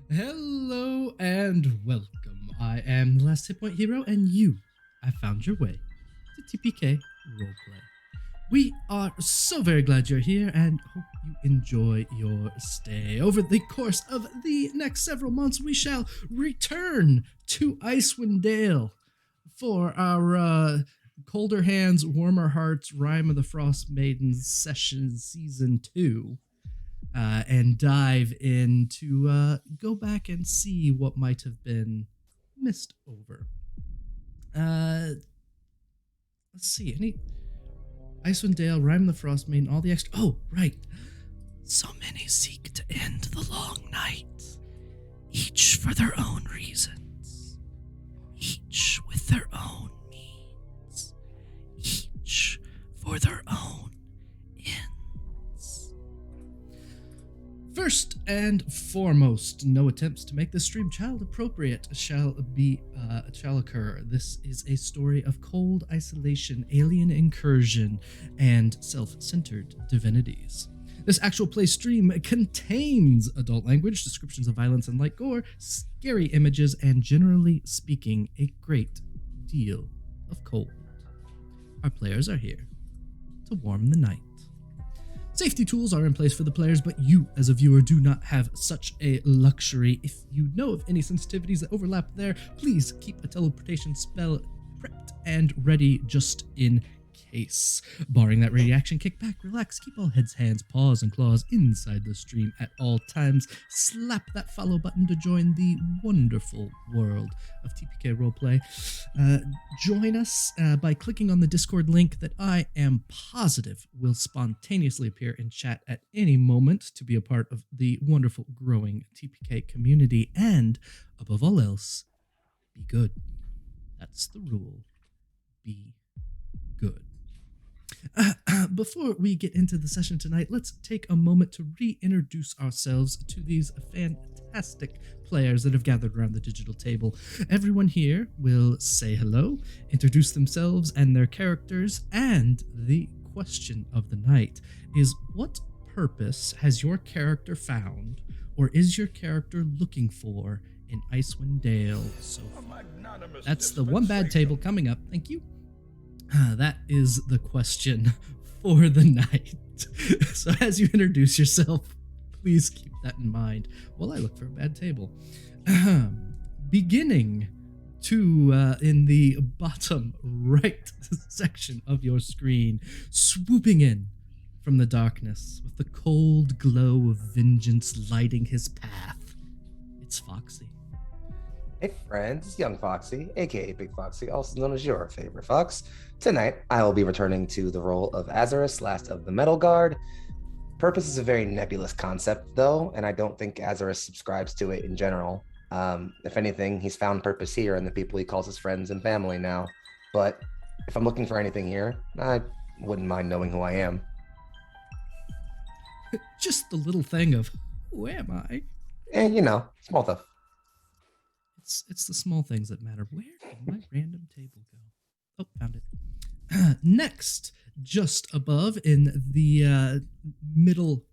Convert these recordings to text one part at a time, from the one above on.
Hello and welcome. I am the Last Hit Point Hero, and you have found your way to TPK Roleplay. We are so very glad you're here and hope you enjoy your stay. Over the course of the next several months, we shall return to Icewind Dale for our Colder Hands, Warmer Hearts, Rime of the Frostmaiden session season 2. And dive in to go back and see what might have been missed over. Let's see, any Icewind Dale, Rime of the Frostmaiden, all the extra. Oh, right. So many seek to end the long night, each for their own reasons, each with their own means, each for their own ends. First and foremost, no attempts to make this stream child appropriate shall occur. This is a story of cold isolation, alien incursion, and self-centered divinities. This actual play stream contains adult language, descriptions of violence and light gore, scary images, and generally speaking, a great deal of cold. Our players are here to warm the night. Safety tools are in place for the players, but you, as a viewer, do not have such a luxury. If you know of any sensitivities that overlap there, please keep a teleportation spell prepped and ready just in case. Barring that reaction, kick back, relax, keep all heads, hands, paws, and claws inside the stream at all times. Slap that follow button to join the wonderful world of TPK Roleplay. Join us by clicking on the Discord link that I am positive will spontaneously appear in chat at any moment to be a part of the wonderful growing TPK community. And above all else, be good. That's the rule. Be good. Before we get into the session tonight, let's take a moment to reintroduce ourselves to these fantastic players that have gathered around the digital table. Everyone here will say hello, introduce themselves and their characters, and the question of the night is, what purpose has your character found, or is your character looking for in Icewind Dale so far? That's the one bad table coming up. Thank you. That is the question for the night. So as you introduce yourself, please keep that in mind while I look for a bad table. Beginning to in the bottom right section of your screen, swooping in from the darkness with the cold glow of vengeance lighting his path, it's Foxy. Hey friends, it's Young Foxy, aka Big Foxy, also known as your favorite fox. Tonight, I will be returning to the role of Azerus, last of the Metal Guard. Purpose is a very nebulous concept, though, and I don't think Azerus subscribes to it in general. If anything, he's found purpose here in the people he calls his friends and family now. But if I'm looking for anything here, I wouldn't mind knowing who I am. Just the little thing of, who am I? And, small stuff. It's the small things that matter. Where did my random table go? Oh, found it. Next, just above in the middle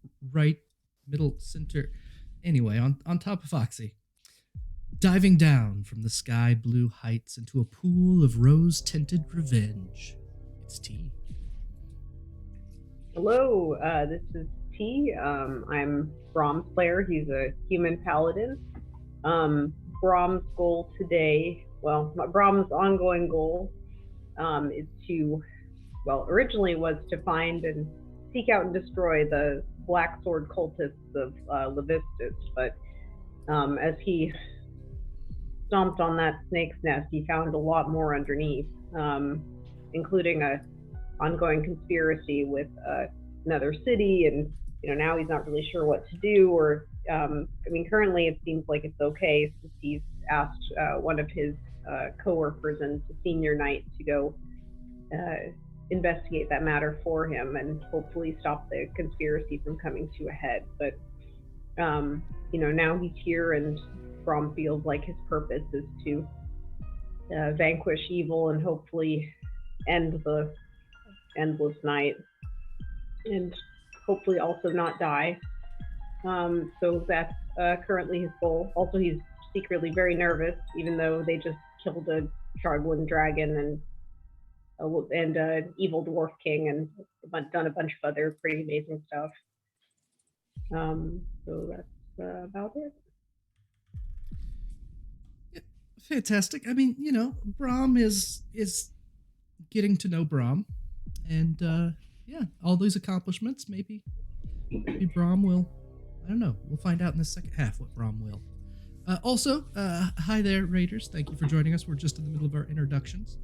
center. Anyway, on top of Foxy, diving down from the sky blue heights into a pool of rose-tinted revenge, it's T. Hello, this is T. I'm Brahm's player. He's a human paladin. Brahm's goal today, Brahm's ongoing goal is to, originally was to find and seek out and destroy the Black Sword cultists of Levistus, but as he stomped on that snake's nest, he found a lot more underneath, including a ongoing conspiracy with another city, and now he's not really sure what to do, or currently it seems like it's okay, since he's asked one of his co-workers and the senior knight to go investigate that matter for him and hopefully stop the conspiracy from coming to a head. But now he's here, and Brom feels like his purpose is to vanquish evil and hopefully end the endless night, and hopefully also not die. So that's currently his goal. Also, he's secretly very nervous, even though they just killed a Trogwooden dragon and evil dwarf king and done a bunch of other pretty amazing stuff. So that's about it. Yeah, fantastic. I mean, Brom is getting to know Brom, and yeah, all these accomplishments. Maybe Brom will. I don't know. We'll find out in the second half what Brom will. Also, hi there, Raiders. Thank you for joining us. We're just in the middle of our introductions.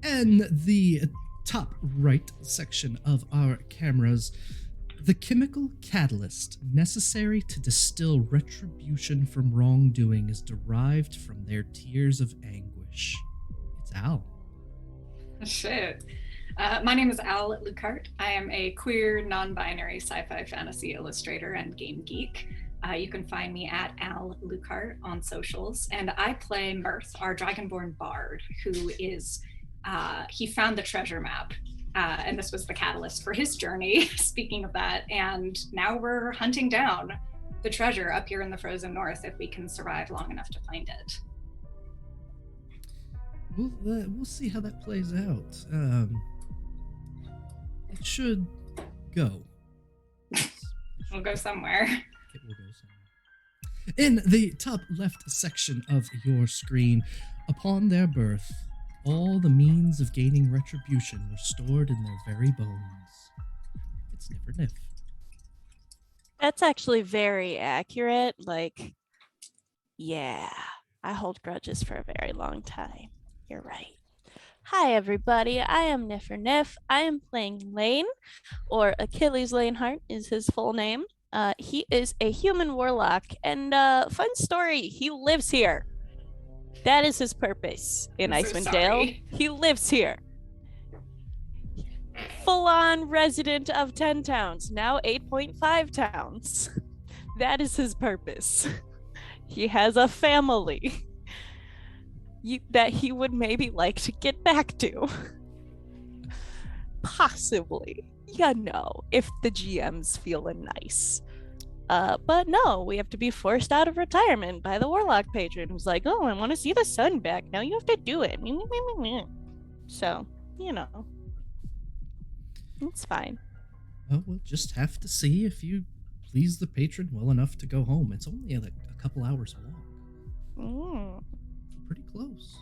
And the top right section of our cameras, the chemical catalyst necessary to distill retribution from wrongdoing is derived from their tears of anguish. It's Al. Shit. My name is Al Lucart. I am a queer, non-binary sci-fi fantasy illustrator and game geek. You can find me at Al Lucart on socials, and I play Mirth, our dragonborn bard, who is, he found the treasure map, and this was the catalyst for his journey, speaking of that, and now we're hunting down the treasure up here in the frozen north if we can survive long enough to find it. We'll see how that plays out. It should go. We'll go somewhere. It will go somewhere. In the top left section of your screen, upon their birth, all the means of gaining retribution were stored in their very bones. It's Nif. That's actually very accurate. Like, yeah, I hold grudges for a very long time. You're right. Hi, everybody. I am Nif. I am playing Laine, or Achilles Lainehart is his full name. He is a human warlock, and fun story, he lives here. That is his purpose in Icewind Dale. He lives here. Full-on resident of 10 towns, now 8.5 towns. That is his purpose. He has a family that he would maybe like to get back to. Possibly. If the GM's feeling nice. But no, we have to be forced out of retirement by the warlock patron who's like, oh, I want to see the sun back. Now you have to do it. So, it's fine. Well, we'll just have to see if you please the patron well enough to go home. It's only a couple hours walk. Pretty close.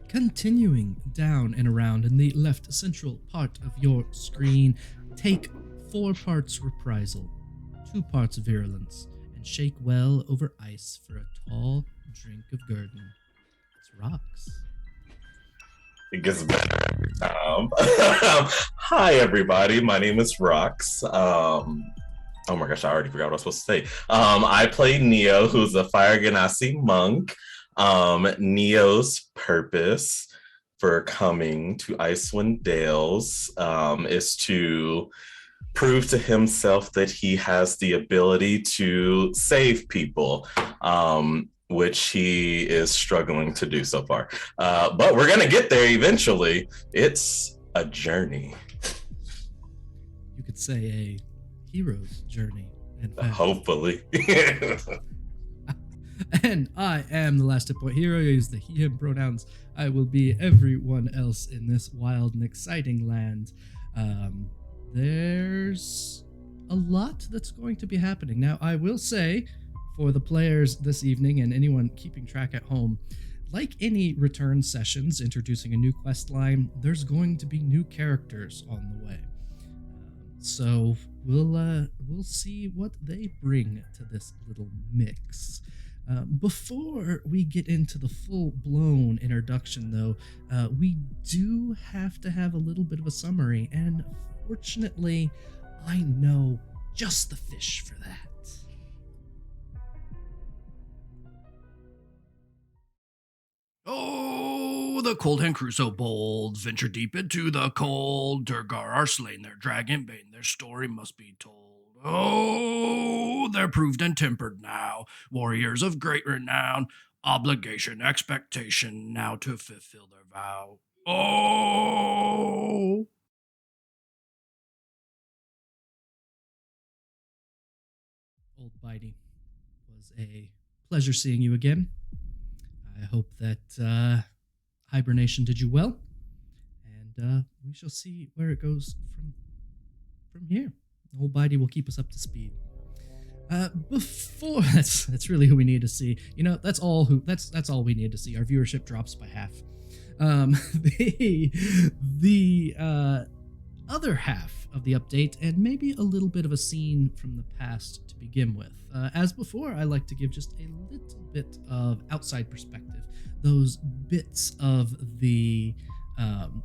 Continuing down and around in the left central part of your screen, take 4 parts reprisal, 2 parts virulence, and shake well over ice for a tall drink of Gurden. It's Rocks. It gets better every time. Hi, everybody. My name is Rocks. Oh my gosh, I already forgot what I was supposed to say. I play Neo, who's a Fire Ganassi monk. Neo's purpose for coming to Icewind Dales is to prove to himself that he has the ability to save people, which he is struggling to do so far. But we're going to get there eventually. It's a journey. You could say a hero's journey, in fact. Hopefully. And I am the last hit point hero. I use the he, him pronouns. I will be everyone else in this wild and exciting land. There's a lot that's going to be happening. Now, I will say, for the players this evening and anyone keeping track at home, like any return sessions introducing a new quest line, there's going to be new characters on the way. So we'll see what they bring to this little mix. Before we get into the full-blown introduction, though, we do have to have a little bit of a summary, and fortunately, I know just the fish for that. Oh, the Cold Hand Crusoe bolds venture deep into the cold. Durgar are slain, their dragon bane, their story must be told. Oh, they're proved and tempered now, warriors of great renown, obligation, expectation, now to fulfill their vow. Oh! Ol'Bitey. Was a pleasure seeing you again. I hope that hibernation did you well, and we shall see where it goes from here. Ol'Bitey will keep us up to speed. Before that's really who we need to see. You know, that's all we need to see. Our viewership drops by half. The other half of the update, and maybe a little bit of a scene from the past to begin with. As before, I like to give just a little bit of outside perspective, those bits of the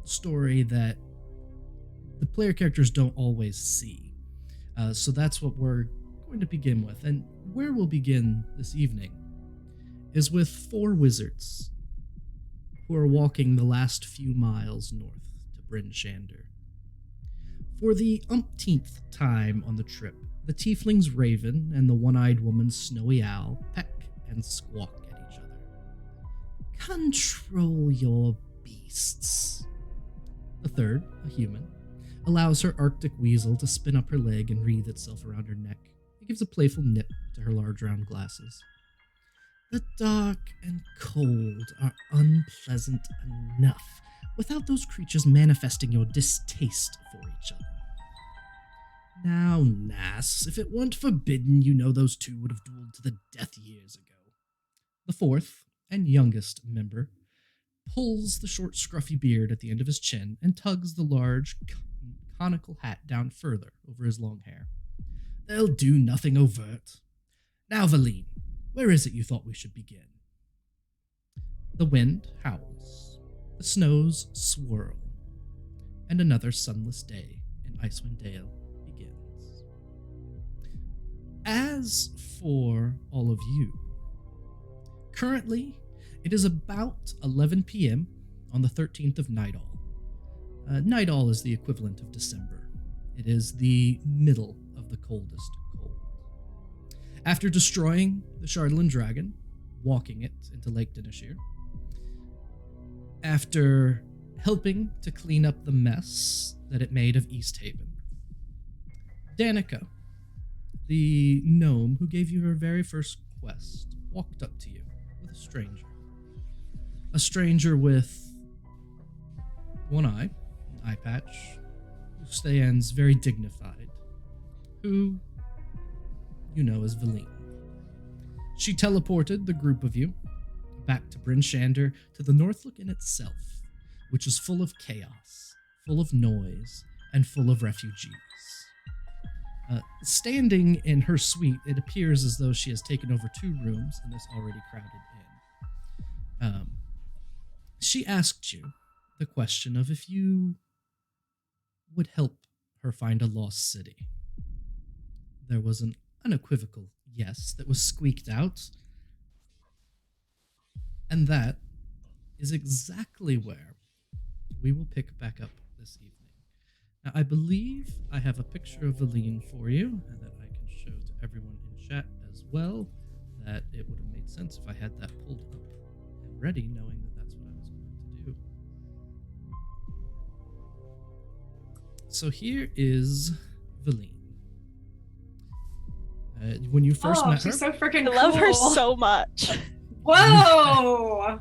story that the player characters don't always see. So that's what we're going to begin with. And where we'll begin this evening is with 4 wizards who are walking the last few miles north to Bryn Shander. For the umpteenth time on the trip, the tiefling's Raven and the one-eyed woman's Snowy Owl peck and squawk at each other. Control your beasts. The third, a human, allows her Arctic weasel to spin up her leg and wreathe itself around her neck. It gives a playful nip to her large round glasses. The dark and cold are unpleasant enough without those creatures manifesting your distaste for each other. Now, Nass, if it weren't forbidden, you know those two would have dueled to the death years ago. The fourth, and youngest member, pulls the short scruffy beard at the end of his chin and tugs the large conical hat down further over his long hair. They'll do nothing overt. Now, Vellynne, where is it you thought we should begin? The wind howls, the snows swirl, and another sunless day in Icewind Dale begins. As for all of you, currently it is about 11 p.m. on the 13th of Nightall. Nightall is the equivalent of December. It is the middle of the coldest cold. After destroying the Chardalyn dragon, walking it into Lake Dinashir, after helping to clean up the mess that it made of East Haven, Danica, the gnome who gave you her very first quest, walked up to you with a stranger. A stranger with one eye, an eye patch, who stands very dignified, who you know as Vellynne. She teleported the group of you back to Bryn Shander, to the Northlook in itself, which is full of chaos, full of noise, and full of refugees. Standing in her suite, it appears as though she has taken over 2 rooms in this already crowded inn. She asked you the question of if you would help her find a lost city. There was an unequivocal yes that was squeaked out, and that is exactly where we will pick back up this evening. Now, I believe I have a picture of Vellynne for you that I can show to everyone in chat as well, that it would have made sense if I had that pulled up and ready, knowing that that's what I was going to do. So here is Vellynne. When you first met her, she's so freaking cool. I love her so much. Whoa!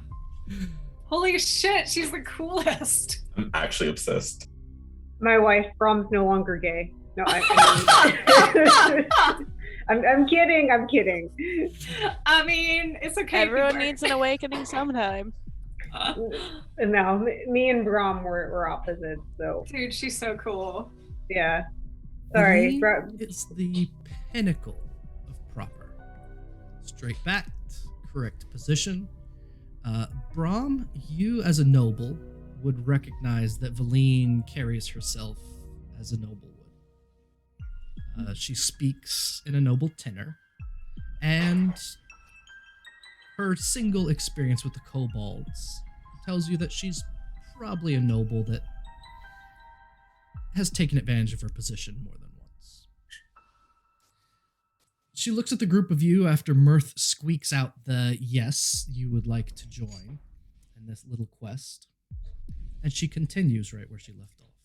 Holy shit, she's the coolest. I'm actually obsessed. My wife, Brom's no longer gay. No, I'm kidding. I'm kidding. I mean, it's okay. Everyone needs an awakening sometime. No, me and Brom were opposites. So, dude, she's so cool. Yeah. Sorry, it's the pinnacle of proper. Straight backed, correct position. Brom, you as a noble would recognize that Vellynne carries herself as a noble would. She speaks in a noble tenor, and her single experience with the kobolds tells you that she's probably a noble that has taken advantage of her position more than once. She looks at the group of you after Mirth squeaks out the yes, you would like to join in this little quest, and she continues right where she left off.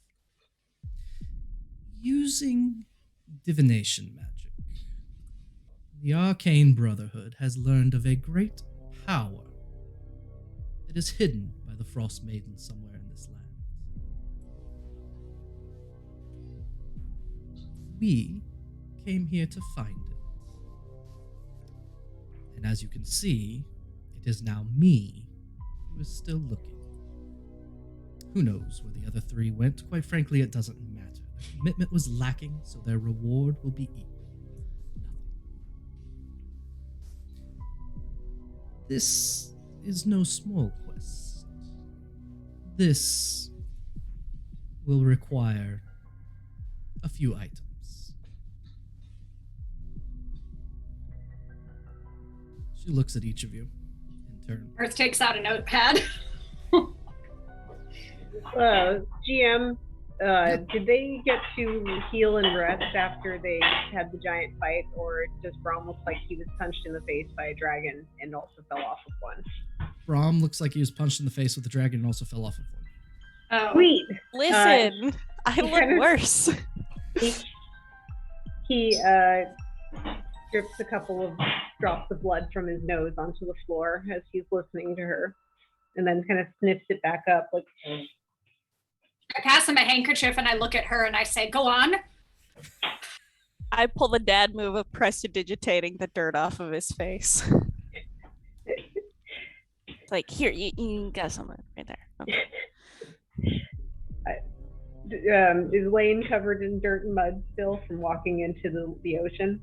Using divination magic, The Arcane Brotherhood has learned of a great power that is hidden by the Frostmaiden somewhere in this land. We came here to find it. And as you can see, it is now me who is still looking. Who knows where the other three went? Quite frankly, it doesn't matter. Their commitment was lacking, so their reward will be equal. This is no small quest. This will require a few items. She looks at each of you in turn. Mirth takes out a notepad. GM, did they get to heal and rest after they had the giant fight, or does Brom look like he was punched in the face by a dragon and also fell off of one? Brom looks like he was punched in the face with a dragon and also fell off of one. Oh. Sweet. Listen, I look worse. He drips a couple of drops of blood from his nose onto the floor as he's listening to her, and then kind of sniffs it back up like. I pass him a handkerchief and I look at her and I say, "Go on." I pull the dad move of prestidigitating the dirt off of his face. It's like, here, you got something right there. Okay. Is Laine covered in dirt and mud still from walking into the ocean?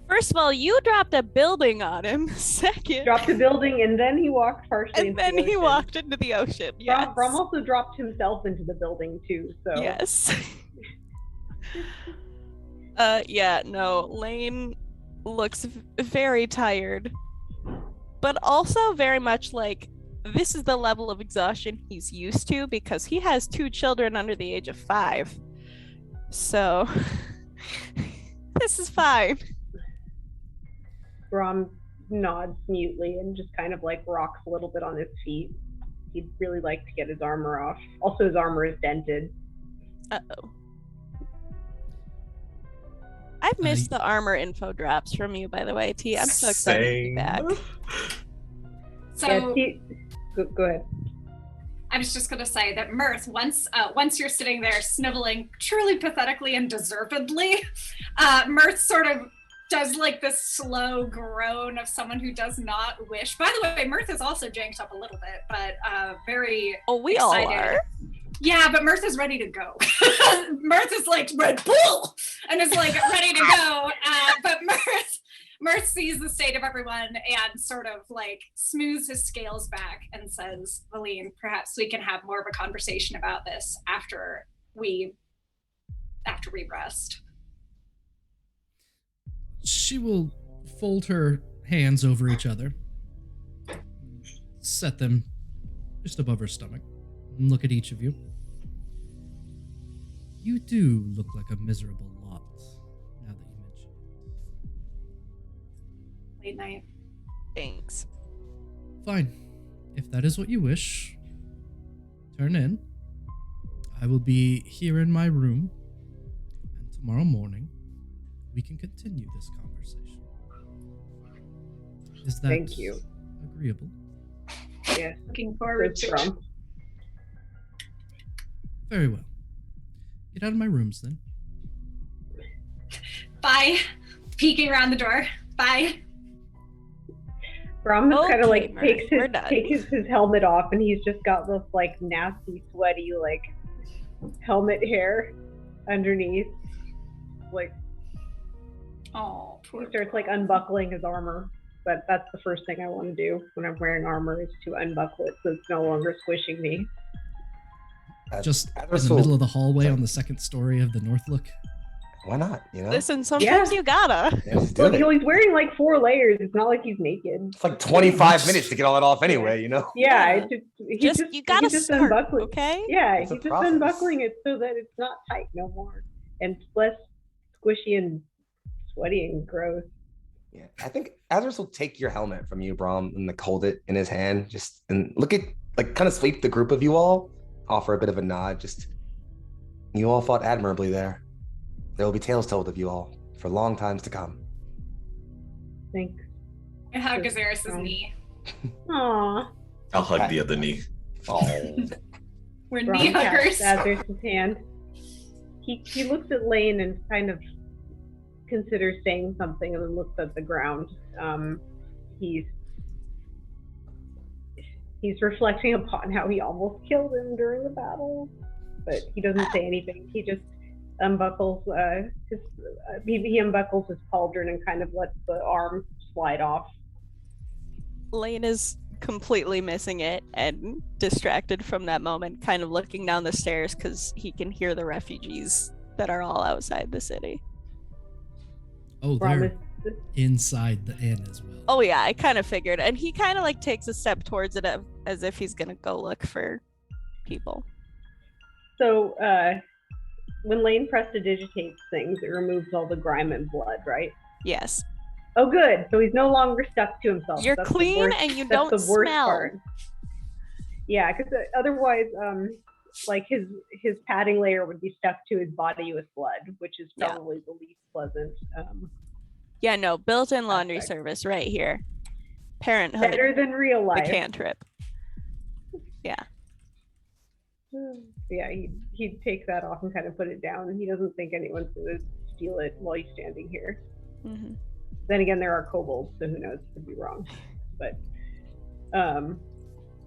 First of all, you dropped a building on him. Second, Dropped a building and then he walked partially and into then the he ocean. walked into the ocean. Yes. Brom also dropped himself into the building too, so. Yes. Yeah, no, Laine looks very tired, but also very much like this is the level of exhaustion he's used to because he has 2 children under the age of 5. So, this is fine. Brom nods mutely and just kind of like rocks a little bit on his feet. He'd really like to get his armor off. Also, his armor is dented. Uh-oh. I've missed the armor info drops from you, by the way, T. I'm so excited to be back. So Go ahead. I was just going to say that Mirth, once you're sitting there sniveling truly pathetically and deservedly, Mirth sort of does like this slow groan of someone who does not wish. By the way, Mirth is also janked up a little bit, but very we excited. all are. Yeah, but Mirth is ready to go. Mirth is like, Red Bull! And is like ready to go. But Mirth sees the state of everyone and sort of like smooths his scales back and says, Vellynne, perhaps we can have more of a conversation about this after we rest. She will fold her hands over each other, set them just above her stomach, and look at each of you. You do look like a miserable lot, now that you mention it. Late night. Thanks. Fine. If that is what you wish, turn in. I will be here in my room, and tomorrow morning, we can continue this conversation. Is that Thank you. agreeable? Yes. Looking forward to it. Very well. Get out of my rooms then. Bye. Peeking around the door. Bye. Brom just kind of like Mirth, takes his helmet off, and he's just got this like nasty, sweaty like helmet hair underneath. Like Oh, he poor. starts like unbuckling his armor. But that's the first thing I want to do when I'm wearing armor is to unbuckle it so it's no longer squishing me. Just in the middle of the hallway on the second story of the North Look. Why not? You know, Listen, sometimes you gotta. yeah, just do Look, it. he's wearing like 4 layers. It's not like he's naked. It's like 25 minutes to get all that off anyway. You know. Yeah, You gotta he's just start, unbuckling. okay? Yeah, It's a he's just process. unbuckling it so that it's not tight no more and less squishy and sweaty and gross. Yeah, I think Azerus will take your helmet from you, Brom, and like hold it in his hand, just and look at like kind of sweep the group of you all, offer a bit of a nod. Just you all fought admirably there. There will be tales told of you all for long times to come. Thanks. I hug Azerus' knee. Aww. I'll hug the other knee. Oh. We're Brom knee huggers. taps Azerus' hand. He looks at Laine and kind of considers saying something and then looks at the ground. He's reflecting upon how he almost killed him during the battle, but he doesn't say anything. He just unbuckles he unbuckles his pauldron and kind of lets the arm slide off. Laine is completely missing it and distracted from that moment, kind of looking down the stairs because he can hear the refugees that are all outside the city. Oh, they're inside the inn as well. Oh yeah, I kind of figured. And he kind of like takes a step towards it as if he's gonna go look for people. So when Laine prestidigitates things, it removes all the grime and blood, right? Yes. Oh, good. So he's no longer stuck to himself. You're clean and you don't smell. Yeah, because otherwise, like his padding layer would be stuck to his body with blood, which is probably the least pleasant. Yeah, no, built-in laundry service right here. Parenthood. Better than real life. The cantrip. Yeah. Yeah, he'd take that off and kind of put it down, and he doesn't think anyone's going to steal it while he's standing here. Mm-hmm. Then again, there are kobolds, so who knows? Could be wrong. But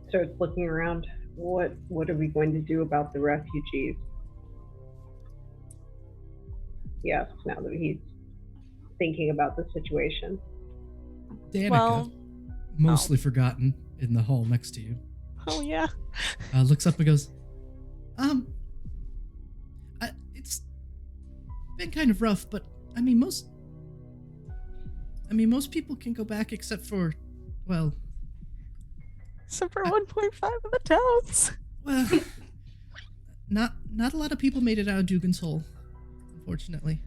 starts looking around. What are we going to do about the refugees? Yes, now that he's thinking about the situation. Danica, mostly forgotten in the hall next to you. Oh yeah. Looks up and goes, it's been kind of rough, but I mean most people can go back except for 1.5 of the towns. Well, not a lot of people made it out of Dugan's Hole, unfortunately.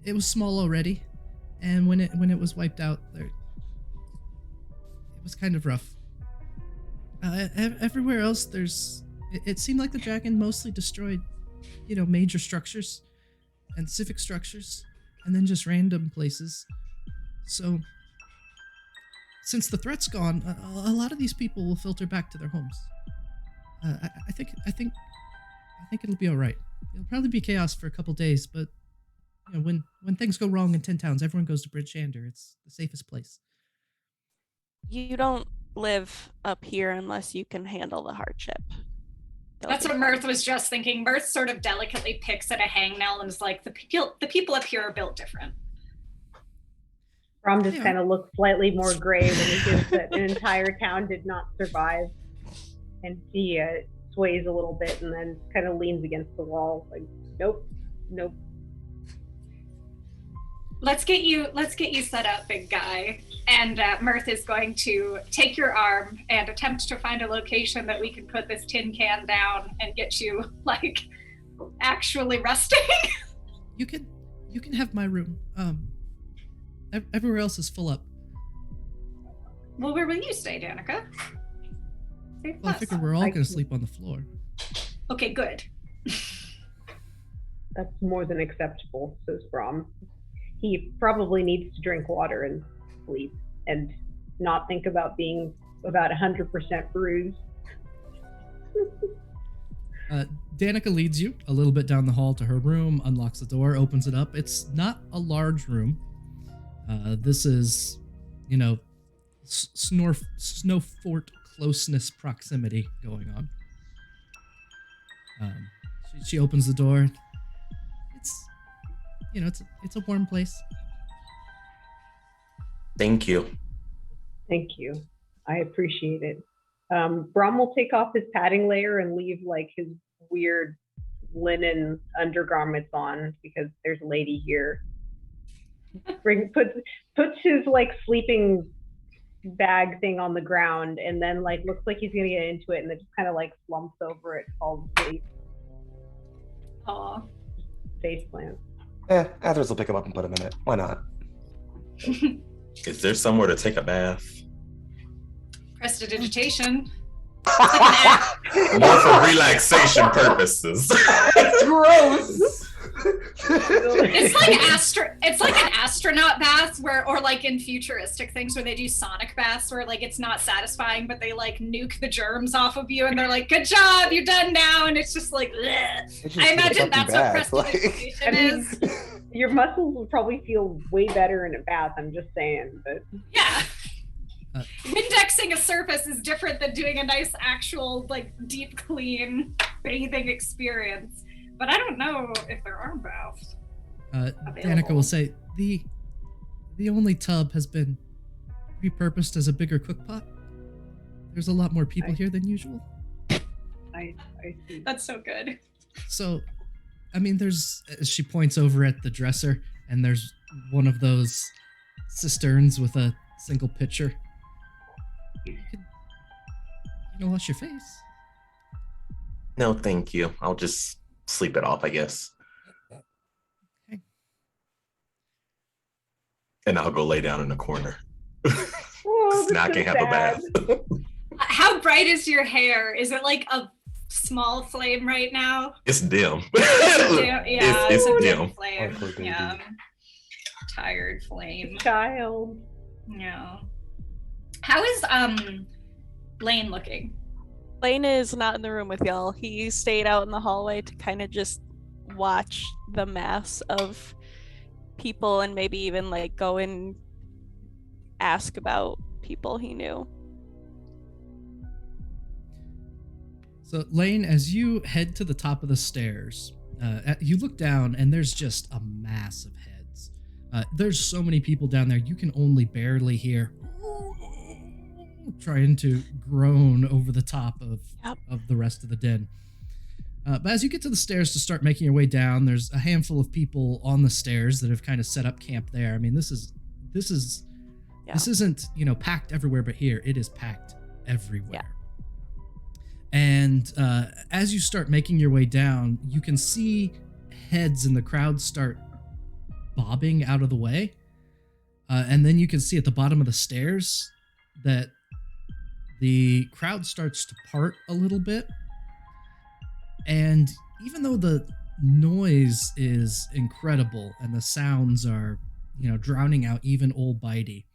It was small already, and when it was wiped out, it was kind of rough. Everywhere else, it seemed like the dragon mostly destroyed, major structures and civic structures, and then just random places. So, since the threat's gone, a lot of these people will filter back to their homes. I think it'll be all right. It'll probably be chaos for a couple days, but when things go wrong in 10 towns, everyone goes to Bridgehander. It's the safest place. You don't live up here unless you can handle the hardship. That's what Mirth was just thinking. Mirth sort of delicately picks at a hangnail and is like, the people up here are built different. Brom just kind of looks slightly more gray when he hears that an entire town did not survive. And he sways a little bit and then kind of leans against the wall, like, nope. Let's get you set up, big guy. And Mirth is going to take your arm and attempt to find a location that we can put this tin can down and get you, like, actually resting. You can have my room. Everywhere else is full up. Well, where will you stay, Danica? Well, I figure we're all going to sleep on the floor. Okay, good. That's more than acceptable, says Brom. He probably needs to drink water and sleep and not think about being about 100% bruised. Danica leads you a little bit down the hall to her room, unlocks the door, opens it up. It's not a large room. This is, snow fort closeness proximity going on. She opens the door. It's a warm place. Thank you. Thank you. I appreciate it. Brom will take off his padding layer and leave like his weird linen undergarments on because there's a lady here. Puts his like sleeping bag thing on the ground and then like looks like he's gonna get into it and then just kind of like slumps over it, falls asleep. Aw. Face plant. Azerus will pick him up and put him in it. Why not? Is there somewhere to take a bath? Prestidigitation. More for relaxation purposes. It's gross. It's like It's like an astronaut bath or like in futuristic things where they do sonic baths where like it's not satisfying, but they like nuke the germs off of you and they're like, good job, you're done now. And it's just like, I imagine that's what prestidigitation is. Your muscles would probably feel way better in a bath, I'm just saying. But yeah. Indexing a surface is different than doing a nice actual like deep clean bathing experience. But I don't know if there are baths. Danica will say, the only tub has been repurposed as a bigger cookpot. There's a lot more people here than usual. I see. That's so good. So, I mean, she points over at the dresser, and there's one of those cisterns with a single pitcher. You can wash your face. No, thank you. I'll just sleep it off, I guess. Okay. And I'll go lay down in a corner. Oh, Now I can't have a bath. How bright is your hair? Is it like a small flame right now? It's dim. Yeah, it's a dim. Flame. Yeah. Tired flame. Child. Yeah. How is Laine looking? Laine is not in the room with y'all. He stayed out in the hallway to kind of just watch the mass of people and maybe even like go and ask about people he knew. So, Laine, as you head to the top of the stairs, you look down and there's just a mass of heads. There's so many people down there, you can only barely hear trying to groan over the top of the rest of the den. But as you get to the stairs to start making your way down, there's a handful of people on the stairs that have kind of set up camp there. I mean, this isn't, packed everywhere, but here it is packed everywhere. Yeah. And as you start making your way down, you can see heads in the crowd start bobbing out of the way. And then you can see at the bottom of the stairs that the crowd starts to part a little bit. And even though the noise is incredible and the sounds are, drowning out even Ol'Bitey,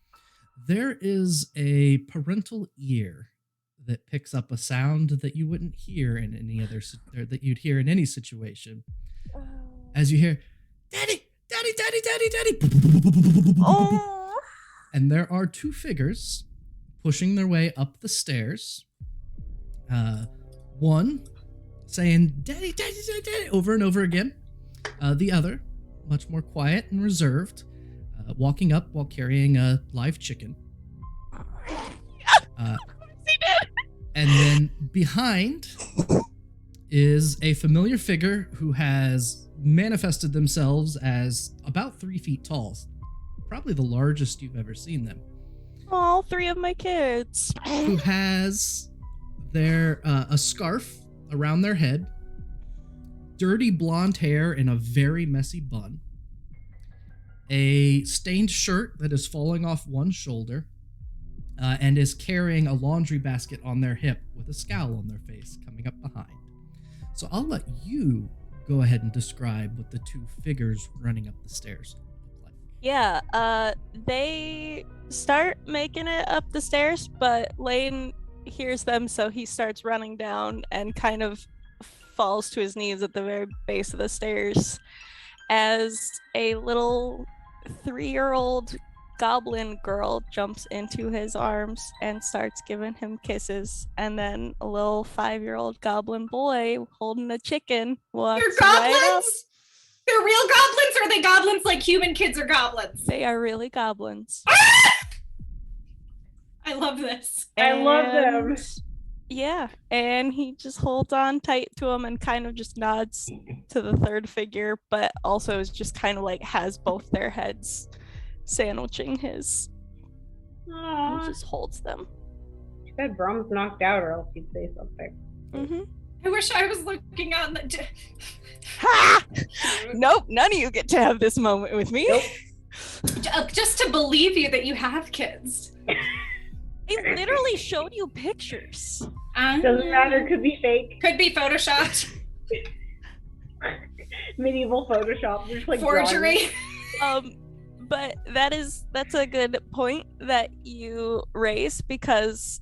there is a parental ear that picks up a sound that you wouldn't hear in any other, or that you'd hear in any situation. As you hear, "Daddy, Daddy, Daddy, Daddy, Daddy," Oh. and there are two figures pushing their way up the stairs. One saying, "Daddy, Daddy, Daddy, Daddy," over and over again. The other, much more quiet and reserved, walking up while carrying a live chicken. And then behind is a familiar figure who has manifested themselves as about 3 feet tall. Probably the largest you've ever seen them. All 3 of my kids. Who has a scarf around their head, dirty blonde hair in a very messy bun, a stained shirt that is falling off one shoulder, and is carrying a laundry basket on their hip with a scowl on their face coming up behind. So I'll let you go ahead and describe what the two figures running up the stairs look like. Yeah, they start making it up the stairs, but Laine hears them, so he starts running down and kind of falls to his knees at the very base of the stairs as a little 3-year-old goblin girl jumps into his arms and starts giving him kisses, and then a little 5-year-old goblin boy holding a chicken walks They're goblins? right up. They're real goblins, or are they goblins like human kids are goblins? They are really goblins. I love this. I love them. Yeah, and he just holds on tight to him and kind of just nods to the third figure, but also is just kind of like has both their heads sandwiching his. Aww. And just holds them. Too bad Brom's knocked out, or else he'd say something. Mm-hmm. I wish I was looking on the... Ha! Nope, none of you get to have this moment with me. Nope. Just to believe you that you have kids. I literally showed you pictures. Doesn't matter, could be fake. Could be photoshopped. Medieval Photoshop. Just like Forgery. But that's a good point that you raise, because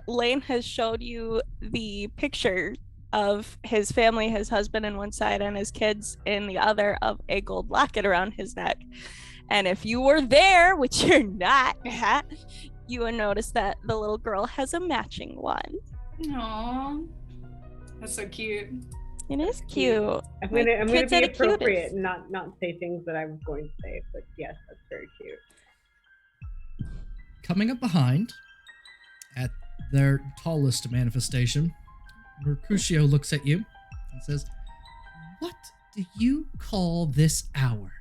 Laine has showed you the picture of his family, his husband in one side and his kids in the other, of a gold locket around his neck. And if you were there, which you're not, you would notice that the little girl has a matching one. Aww, that's so cute. It is cute. I'm gonna be appropriate and not say things that I was going to say, but yes, that's very cute. Coming up behind, at their tallest manifestation, Mercutio looks at you and says, "What do you call this hour?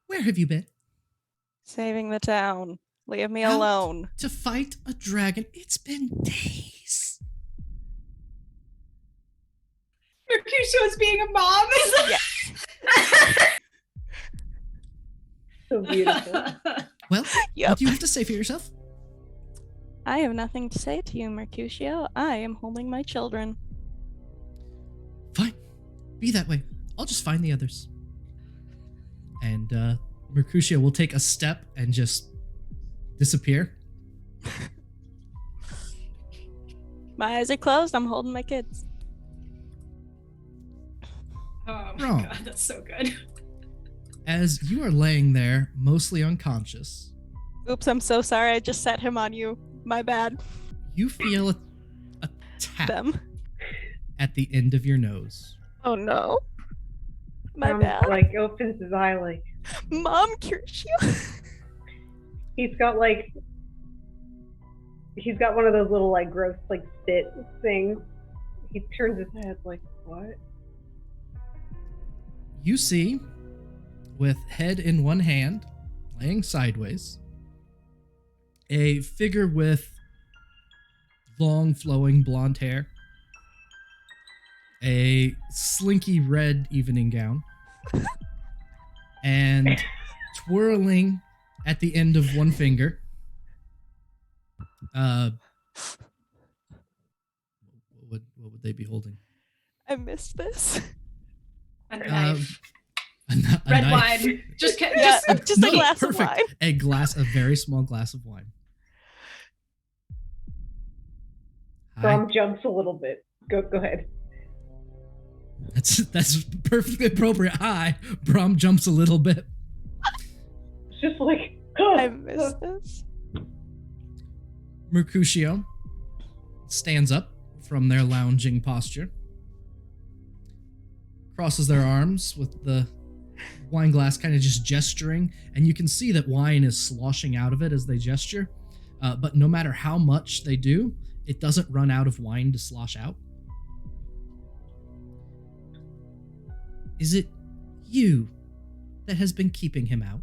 Where have you been?" Saving the town. Leave me Out alone. to fight a dragon. It's been days. Mercutio's being a mom. So beautiful. Well, Yep. what do you have to say for yourself? I have nothing to say to you, Mercutio. I am holding my children. Fine. Be that way. I'll just find the others. And Mercutio will take a step and just disappear. My eyes are closed. I'm holding my kids. Oh my Wrong. god, that's so good. As you are laying there, mostly unconscious, Oops, I'm so sorry. I just set him on you. My bad. you feel a tap Them. at the end of your nose. Oh no. My Tom, bad. like opens his eye, like Mom, Mercutio. he's got one of those little like gross like spit things. He turns his head like, what? You see, with head in one hand, laying sideways, a figure with long flowing blonde hair, a slinky red evening gown, and twirling at the end of one finger. What would they be holding? I missed this. A knife. A Red knife. wine. Just Just a glass of wine. A very small glass of wine. Brom jumps a little bit. Go ahead. That's perfectly appropriate. Hi, Brom jumps a little bit. It's just like, I missed this. Mercutio stands up from their lounging posture, crosses their arms with the wine glass kind of just gesturing, and you can see that wine is sloshing out of it as they gesture, but no matter how much they do, it doesn't run out of wine to slosh out. Is it you that has been keeping him out?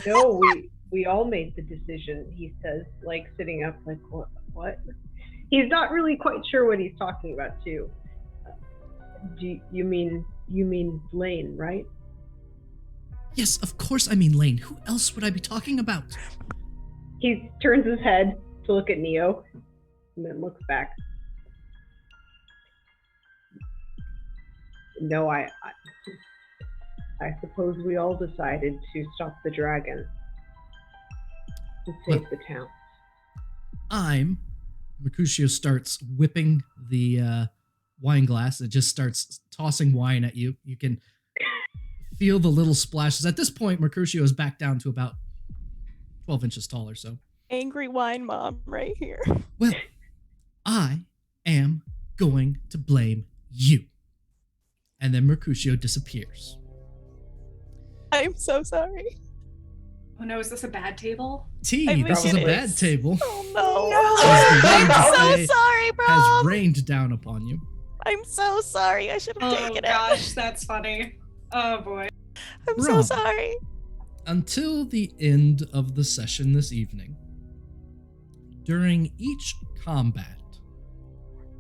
No, we all made the decision, he says, like sitting up like, what? He's not really quite sure what he's talking about too. You mean Laine, right? Yes, of course I mean Laine. Who else would I be talking about? He turns his head to look at Neo and then looks back. No, I suppose we all decided to stop the dragon to save the town. Mercutio starts whipping the wine glass. It just starts tossing wine at you. You can feel the little splashes. At this point, Mercutio is back down to about 12 inches tall or so. Angry wine mom right here. Well, I am going to blame you. And then Mercutio disappears. I'm so sorry. Oh no, is this a bad table? This is a bad table. Oh no. I'm so sorry, bro. Has rained down upon you. I'm so sorry. I should have taken it. Oh gosh, that's funny. Oh boy. I'm so sorry. Until the end of the session this evening, during each combat,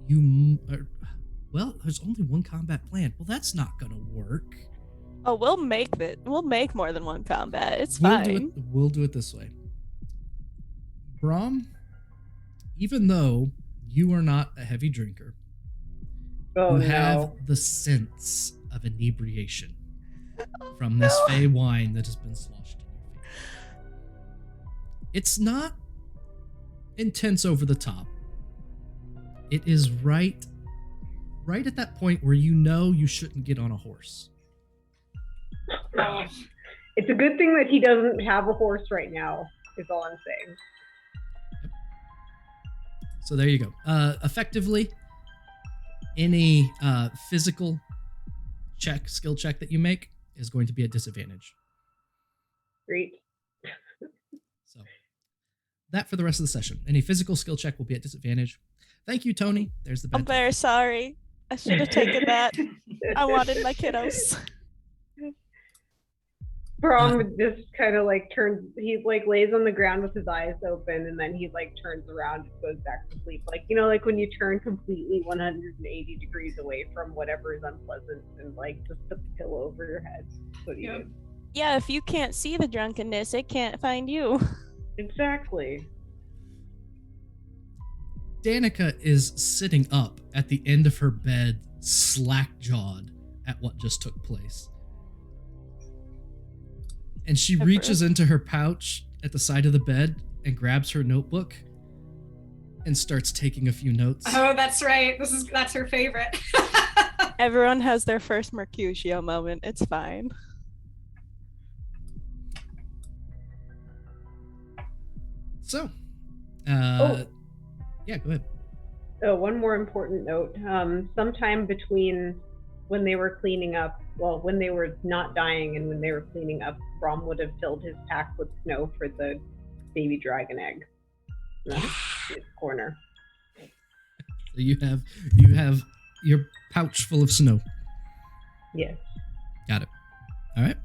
there's only one combat planned. Well, that's not gonna work. Oh, we'll make more than one combat. It's fine. We'll do it this way. Brom, even though you are not a heavy drinker, Oh, you have no. the sense of inebriation from this fey wine that has been sloshed in your face. It's not intense over the top. It is right at that point where you know you shouldn't get on a horse. Oh, It's a good thing that he doesn't have a horse right now, is all I'm saying. So there you go. Effectively, any physical skill check that you make is going to be at disadvantage. Great. So that for the rest of the session. Any physical skill check will be at disadvantage. Thank you, Tony. There's the bad I'm very sorry. I should have taken that. I wanted my kiddos. Brom just kind of like turns, he like lays on the ground with his eyes open, and then he like turns around and goes back to sleep. Like, you know, like when you turn completely 180 degrees away from whatever is unpleasant and like just put the pillow over your head. What do you do? Yeah, if you can't see the drunkenness, it can't find you. Exactly. Danica is sitting up at the end of her bed, slack-jawed at what just took place. And she reaches into her pouch at the side of the bed and grabs her notebook and starts taking a few notes. Oh, that's right. That's her favorite. Everyone has their first Mercutio moment. It's fine. So, yeah, go ahead. Oh, one more important note. Sometime between when they were cleaning up, well, when they were not dying and when they were cleaning up, Brom would have filled his pack with snow for the baby dragon egg. That's his corner. So you have your pouch full of snow. Yes. Got it. All right.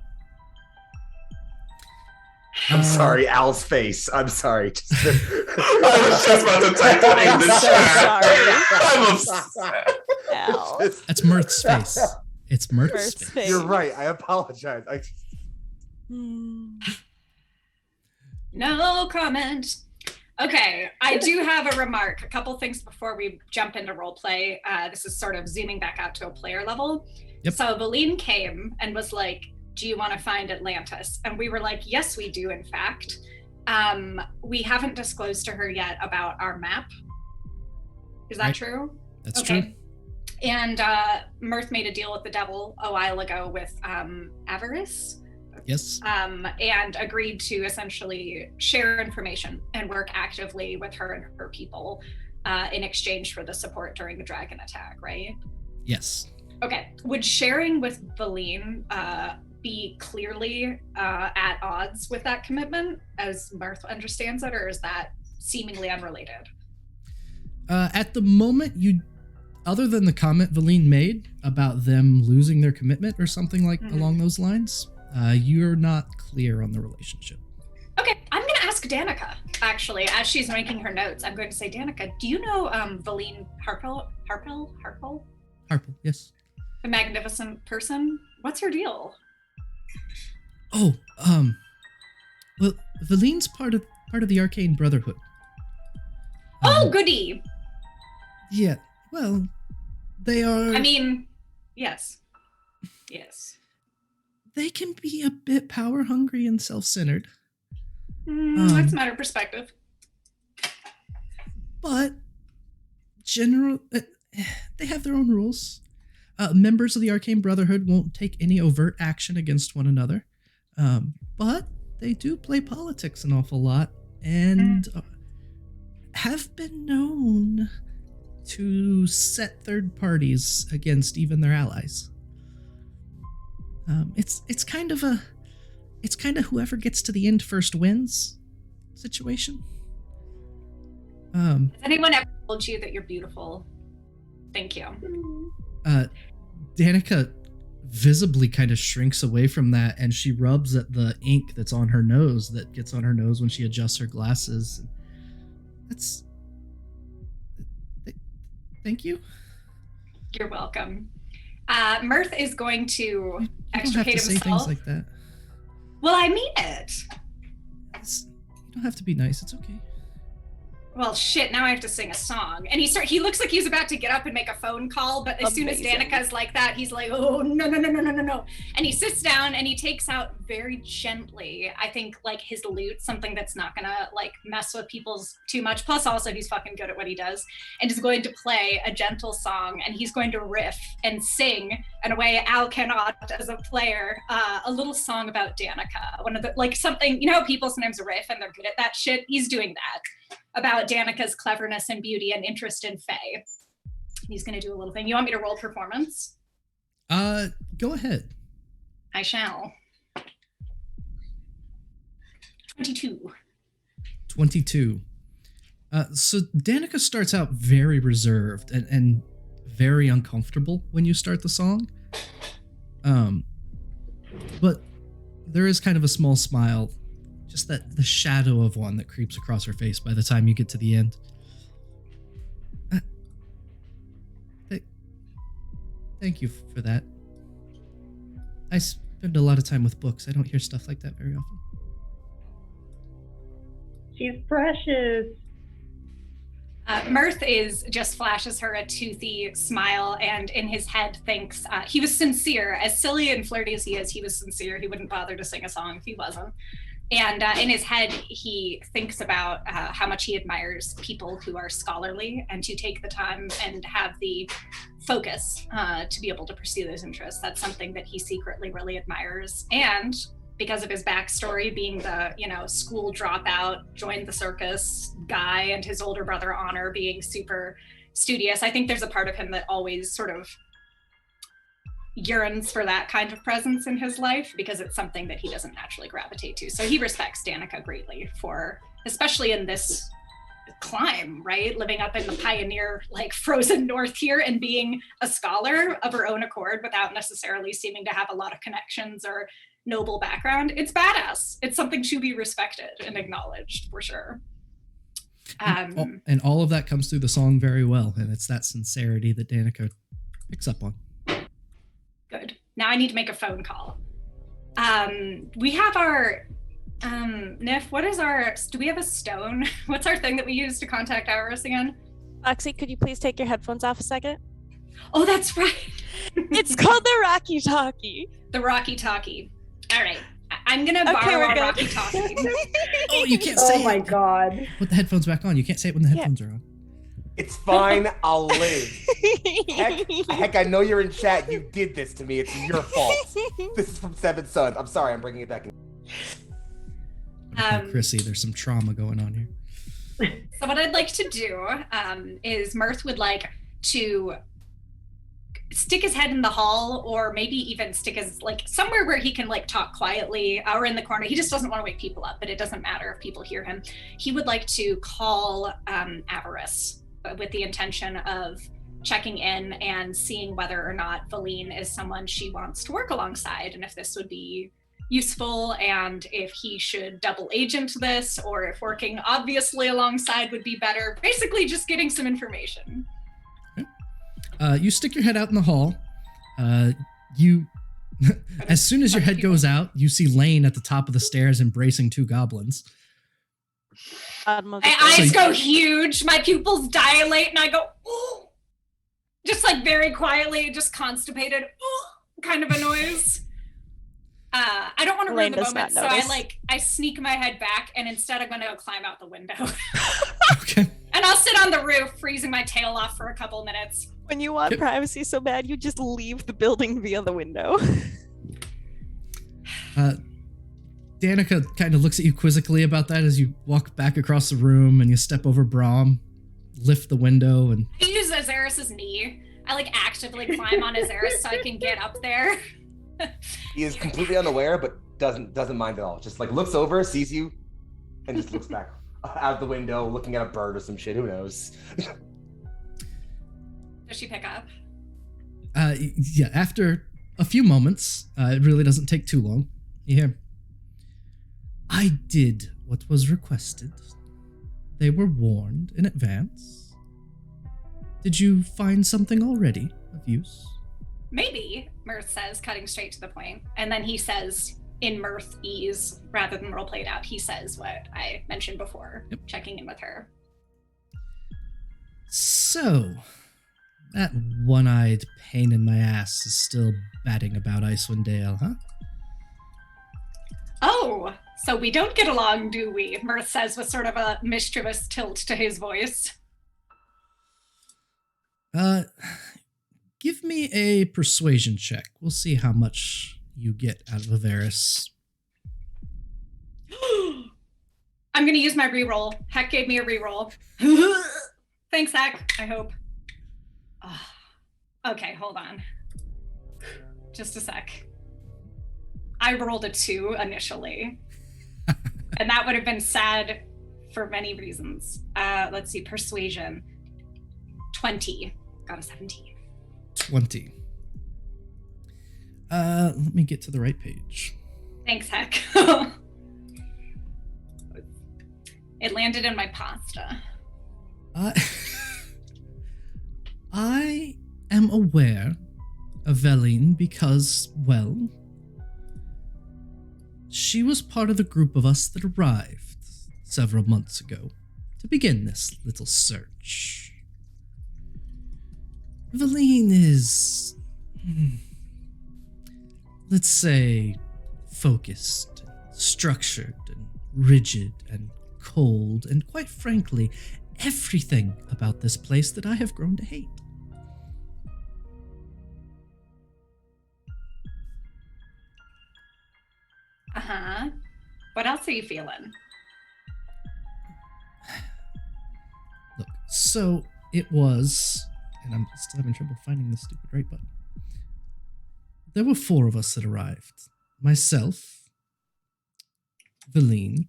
I'm sorry, Al's face. I'm sorry. I was just about to type it in the so chat. sorry. I'm upset. Al. That's Mirth's face. It's Mirth's Mirth's face. face. You're right. I apologize. No comment. Okay, I do have a remark. A couple things before we jump into roleplay. This is sort of zooming back out to a player level. Yep. So Vellynne came and was like, do you want to find Atlantis? And we were like, yes, we do, in fact. We haven't disclosed to her yet about our map. Is that true? That's true. And Mirth made a deal with the devil a while ago with Avarice. Yes. And agreed to essentially share information and work actively with her and her people in exchange for the support during the dragon attack, right? Yes. Okay. Would sharing with Vellynne be clearly at odds with that commitment, as Mirth understands it, or is that seemingly unrelated? At the moment, other than the comment Vellynne made about them losing their commitment or something like along those lines, you're not clear on the relationship. Okay, I'm going to ask Danica, actually, as she's making her notes. I'm going to say, Danica, do you know Vellynne Harpell? Harpell, yes. the magnificent person? What's her deal? Oh, well, Vellynne's part of the Arcane Brotherhood. Oh, goody. Yeah, well, they are... I mean, yes. Yes. They can be a bit power-hungry and self-centered. It's a matter of perspective. But, they have their own rules. Members of the Arcane Brotherhood won't take any overt action against one another. But they do play politics an awful lot and have been known to set third parties against even their allies. It's kind of whoever gets to the end first wins situation. Has anyone ever told you that you're beautiful? Thank you. Danica visibly kind of shrinks away from that, and she rubs at the ink that's on her nose that gets on her nose when she adjusts her glasses. Thank you. You're welcome. Mirth is going to You extricate don't have to say himself. things like that. Well, I mean it. You don't have to be nice. It's okay. well, shit, now I have to sing a song. And he looks like he's about to get up and make a phone call, but as soon as Danica's like that, he's like, oh, no. And he sits down and he takes out very gently, I think, like his lute, something that's not gonna like mess with people's too much. Plus also he's fucking good at what he does, and is going to play a gentle song, and he's going to riff and sing in a way Al cannot as a player, a little song about Danica. One of the, like something, you know, people sometimes riff and they're good at that shit. He's doing that. About Danica's cleverness and beauty and interest in Fae. He's gonna do a little thing. You want me to roll performance? Go ahead. I shall. 22. 22. So Danica starts out very reserved and very uncomfortable when you start the song. But there is kind of a small smile, just the shadow of one that creeps across her face by the time you get to the end. Thank you for that. I spend a lot of time with books. I don't hear stuff like that very often. She's precious. Mirth just flashes her a toothy smile, and in his head thinks he was sincere. As silly and flirty as he is, he was sincere. He wouldn't bother to sing a song if he wasn't. And in his head, he thinks about how much he admires people who are scholarly and to take the time and have the focus to be able to pursue those interests. That's something that he secretly really admires. And because of his backstory, being the, you know, school dropout, joined the circus guy, and his older brother Honor being super studious, I think there's a part of him that always sort of yearns for that kind of presence in his life because it's something that he doesn't naturally gravitate to. So he respects Danica greatly for, especially in this climb, right? Living up in the pioneer, like frozen north here and being a scholar of her own accord without necessarily seeming to have a lot of connections or noble background. It's badass. It's something to be respected and acknowledged for sure. And all of that comes through the song very well. And it's that sincerity that Danica picks up on. Good. Now I need to make a phone call. We have our Nif, what is do we have a stone? What's our thing that we use to contact Avarice again? Foxy, could you please take your headphones off a second? Oh, that's right. It's called the Rocky Talkie. The Rocky Talkie. All right. I'm gonna borrow a Rocky Talkie. Oh, you can't say it. Oh my god. Put the headphones back on. You can't say it when the headphones are on. It's fine. I'll live. Heck, I know you're in chat. You did this to me. It's your fault. This is from Seven Sons. I'm sorry. I'm bringing it back. Chrissy, there's some trauma going on here. So what I'd like to do is Mirth would like to stick his head in the hall, or maybe even stick his, like, somewhere where he can like talk quietly, or in the corner. He just doesn't want to wake people up, but it doesn't matter if people hear him. He would like to call Avarice with the intention of checking in and seeing whether or not Vellynne is someone she wants to work alongside, and if this would be useful, and if he should double agent this, or if working obviously alongside would be better. Basically just getting some information. Okay. You stick your head out in the hall. You as soon as your head goes out, you see Laine at the top of the stairs embracing two goblins. My eyes go huge, my pupils dilate, and I go, ooh, just like very quietly, just constipated, ooh, kind of a noise. I don't want to ruin the moment, so I sneak my head back, and instead I'm going to go climb out the window. Okay. And I'll sit on the roof, freezing my tail off for a couple minutes. When you want privacy so bad, you just leave the building via the window. Danica kind of looks at you quizzically about that as you walk back across the room and you step over Brom, lift the window, and I use Azerus's knee. I like actively climb on Azerus so I can get up there. He is completely unaware, but doesn't mind at all. Just like looks over, sees you, and just looks back out the window, looking at a bird or some shit. Who knows? Does she pick up? Yeah. After a few moments, it really doesn't take too long. You hear, "I did what was requested. They were warned in advance. Did you find something already of use?" Maybe, Mirth says, cutting straight to the point. And then he says, in Mirth-ese, rather than role played out, he says what I mentioned before, checking in with her. So, that one-eyed pain in my ass is still batting about Icewind Dale, huh? Oh, so we don't get along, do we? Mirth says with sort of a mischievous tilt to his voice. Give me a persuasion check. We'll see how much you get out of Avarice. I'm going to use my reroll. Heck gave me a reroll. Thanks, Heck. I hope. Okay, hold on. Just a sec. I rolled a 2 initially. And that would have been sad for many reasons. Let's see, persuasion. 20. Got a 17. 20. Let me get to the right page. Thanks, Heck. It landed in my pasta. I am aware of Vellynne because, well, she was part of the group of us that arrived several months ago to begin this little search. Vellynne is, let's say, focused, structured, and rigid, and cold, and quite frankly, everything about this place that I have grown to hate. Uh-huh. What else are you feeling? Look, so it was, and I'm still having trouble finding the stupid right button. There were 4 of us that arrived. Myself, Vellynne,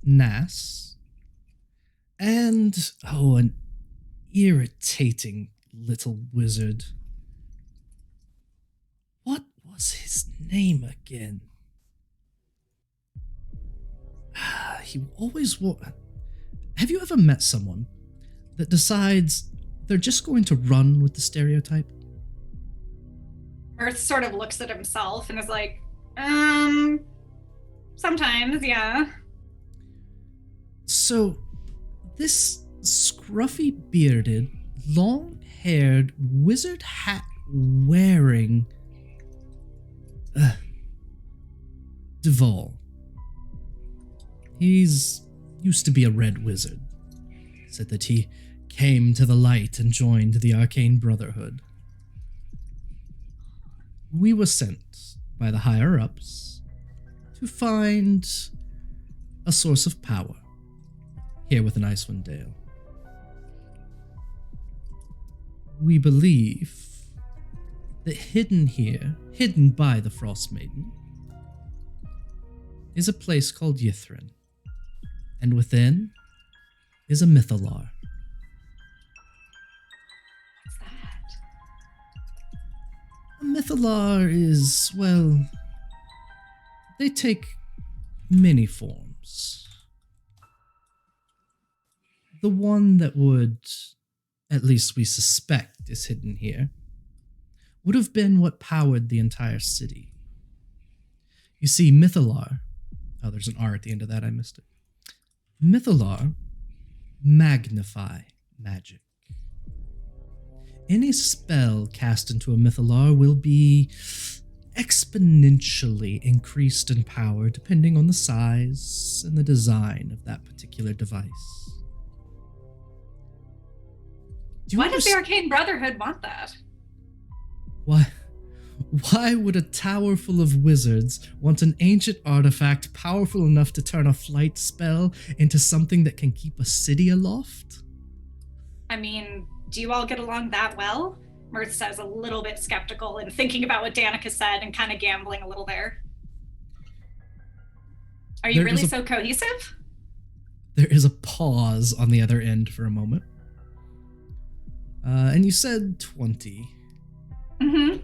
Nas, and, an irritating little wizard. What was his name again? He always wore... Have you ever met someone that decides they're just going to run with the stereotype? Mirth sort of looks at himself and is like, sometimes, yeah. So, this scruffy bearded, long-haired, wizard hat wearing Duval. He's used to be a red wizard. Said that he came to the light and joined the Arcane Brotherhood. We were sent by the higher-ups to find a source of power here within Icewind Dale. We believe that hidden by the Frostmaiden, is a place called Ythryn, and within is a mythalar. What's that? A mythalar is, well, they take many forms. The one that would, at least we suspect, is hidden here, would have been what powered the entire city. You see, mythalar, oh, there's an R at the end of that, I missed it. Mythalar magnify magic. Any spell cast into a mythalar will be exponentially increased in power depending on the size and the design of that particular device. Why does the Arcane Brotherhood want that? Why would a tower full of wizards want an ancient artifact powerful enough to turn a flight spell into something that can keep a city aloft? I mean, do you all get along that well? Mirth says, a little bit skeptical and thinking about what Danica said and kind of gambling a little there. Are you really so cohesive? There is a pause on the other end for a moment. And you said 20. Mm-hmm.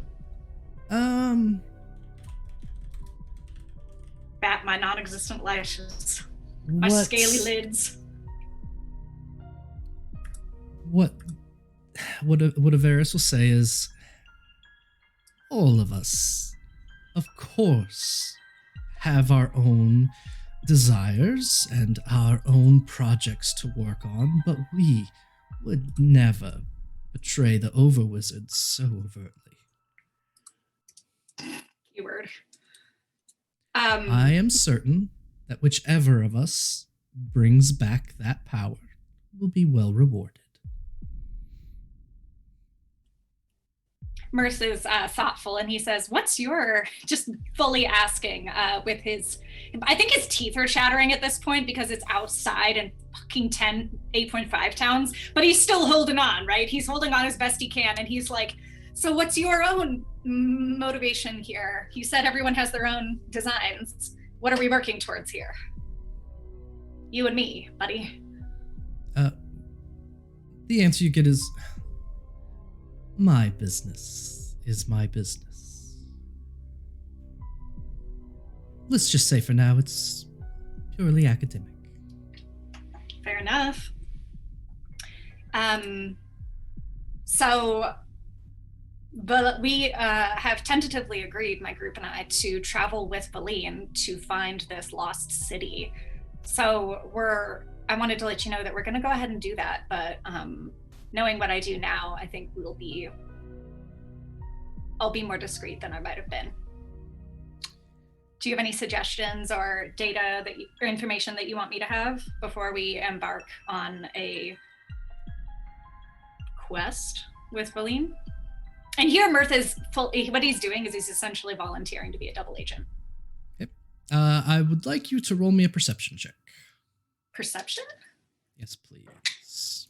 Bat my non-existent lashes. My scaly lids. What Avarice will say is, all of us, of course, have our own desires and our own projects to work on, but we would never betray the overwizard so overtly. Keyword. I am certain that whichever of us brings back that power will be well rewarded. Mirth is thoughtful, and he says, what's your, just fully asking with his, I think his teeth are shattering at this point because it's outside and fucking 8.5 towns, but he's still holding on, right? He's holding on as best he can, and he's like, so what's your own motivation here? You said everyone has their own designs. What are we working towards here? You and me, buddy. The answer you get is, my business is my business. Let's just say for now it's purely academic. Fair enough. But we have tentatively agreed, my group and I, to travel with Vellynne to find this lost city. So I wanted to let you know that we're going to go ahead and do that, but knowing what I do now, I think I'll be more discreet than I might have been. Do you have any suggestions or data or information that you want me to have before we embark on a quest with Vellynne? And here Mirth is what he's doing is he's essentially volunteering to be a double agent. Yep. I would like you to roll me a perception check. Perception? Yes, please.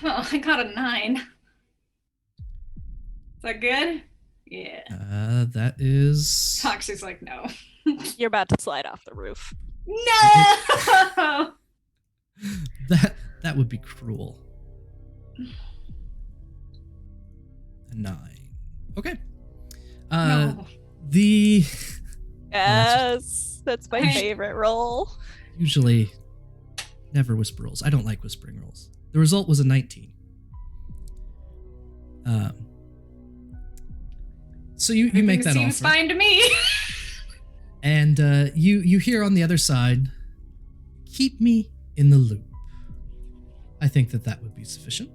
Oh, I got a 9. Is that good? Yeah. That is... Toxie's like, no. You're about to slide off the roof. No! That would be cruel. A 9. Okay. No. Yes, that's my favorite roll. Usually, never whisper rolls. I don't like whispering rolls. The result was a 19. So you make that offer. Seems fine to me. And you hear on the other side, keep me in the loop. I think that would be sufficient.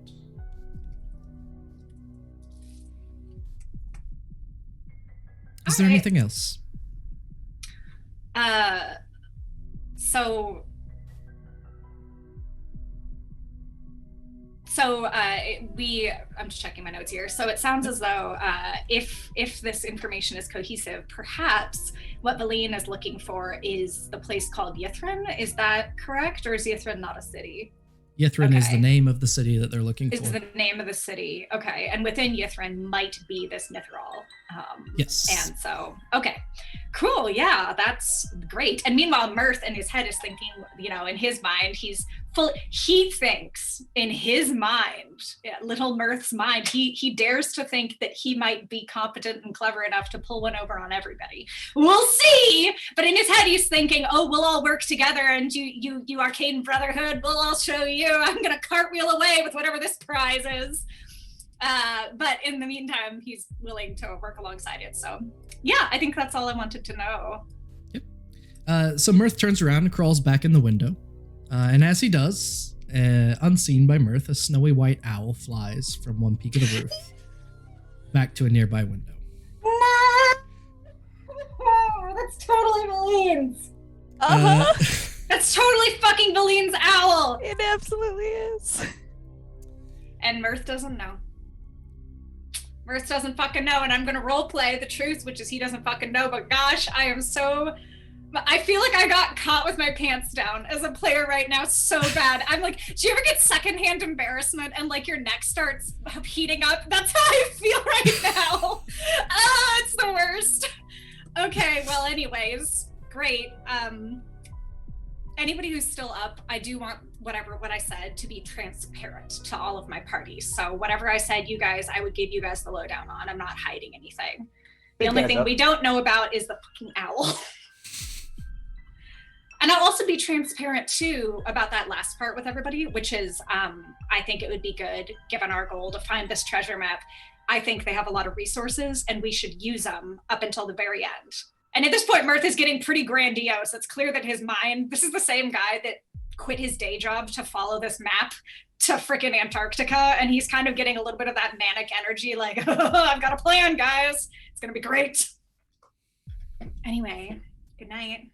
Is there anything else? I'm just checking my notes here. So it sounds as though if this information is cohesive, perhaps what Vellynne is looking for is the place called Ythryn. Is that correct? Or is Ythryn not a city? Ythryn is the name of the city that they're looking for. Is the name of the city. Okay. And within Ythryn might be this Mithril. Yes. And so, okay. Cool. Yeah, that's great. And meanwhile, Mirth in his head is thinking, in his mind, he thinks in his mind, little Mirth's mind, he dares to think that he might be competent and clever enough to pull one over on everybody. We'll see. But in his head, he's thinking, oh, we'll all work together, and you Arcane Brotherhood, we'll all show you. I'm going to cartwheel away with whatever this prize is. But in the meantime, he's willing to work alongside it. So yeah, I think that's all I wanted to know. Yep. So Mirth turns around and crawls back in the window. And as he does, unseen by Mirth, a snowy white owl flies from one peak of the roof back to a nearby window. No! That's totally Vellynne's. That's totally fucking Vellynne's owl. It absolutely is. And Mirth doesn't know. Mirth doesn't fucking know, and I'm gonna roleplay the truth, which is he doesn't fucking know, but gosh, I feel like I got caught with my pants down as a player right now so bad. I'm like, do you ever get secondhand embarrassment and like your neck starts heating up? That's how I feel right now. It's the worst. Okay, well anyways, great. Anybody who's still up, I do want what I said to be transparent to all of my parties. So whatever I said, you guys, I would give you guys the lowdown on. I'm not hiding anything. The only thing we don't know about is the fucking owl. And I'll also be transparent too about that last part with everybody, which is I think it would be good, given our goal to find this treasure map. I think they have a lot of resources and we should use them up until the very end. And at this point, Mirth is getting pretty grandiose. It's clear that his mind, this is the same guy that quit his day job to follow this map to frickin' Antarctica, and he's kind of getting a little bit of that manic energy, like, I've got a plan, guys. It's gonna be great. Anyway, good night.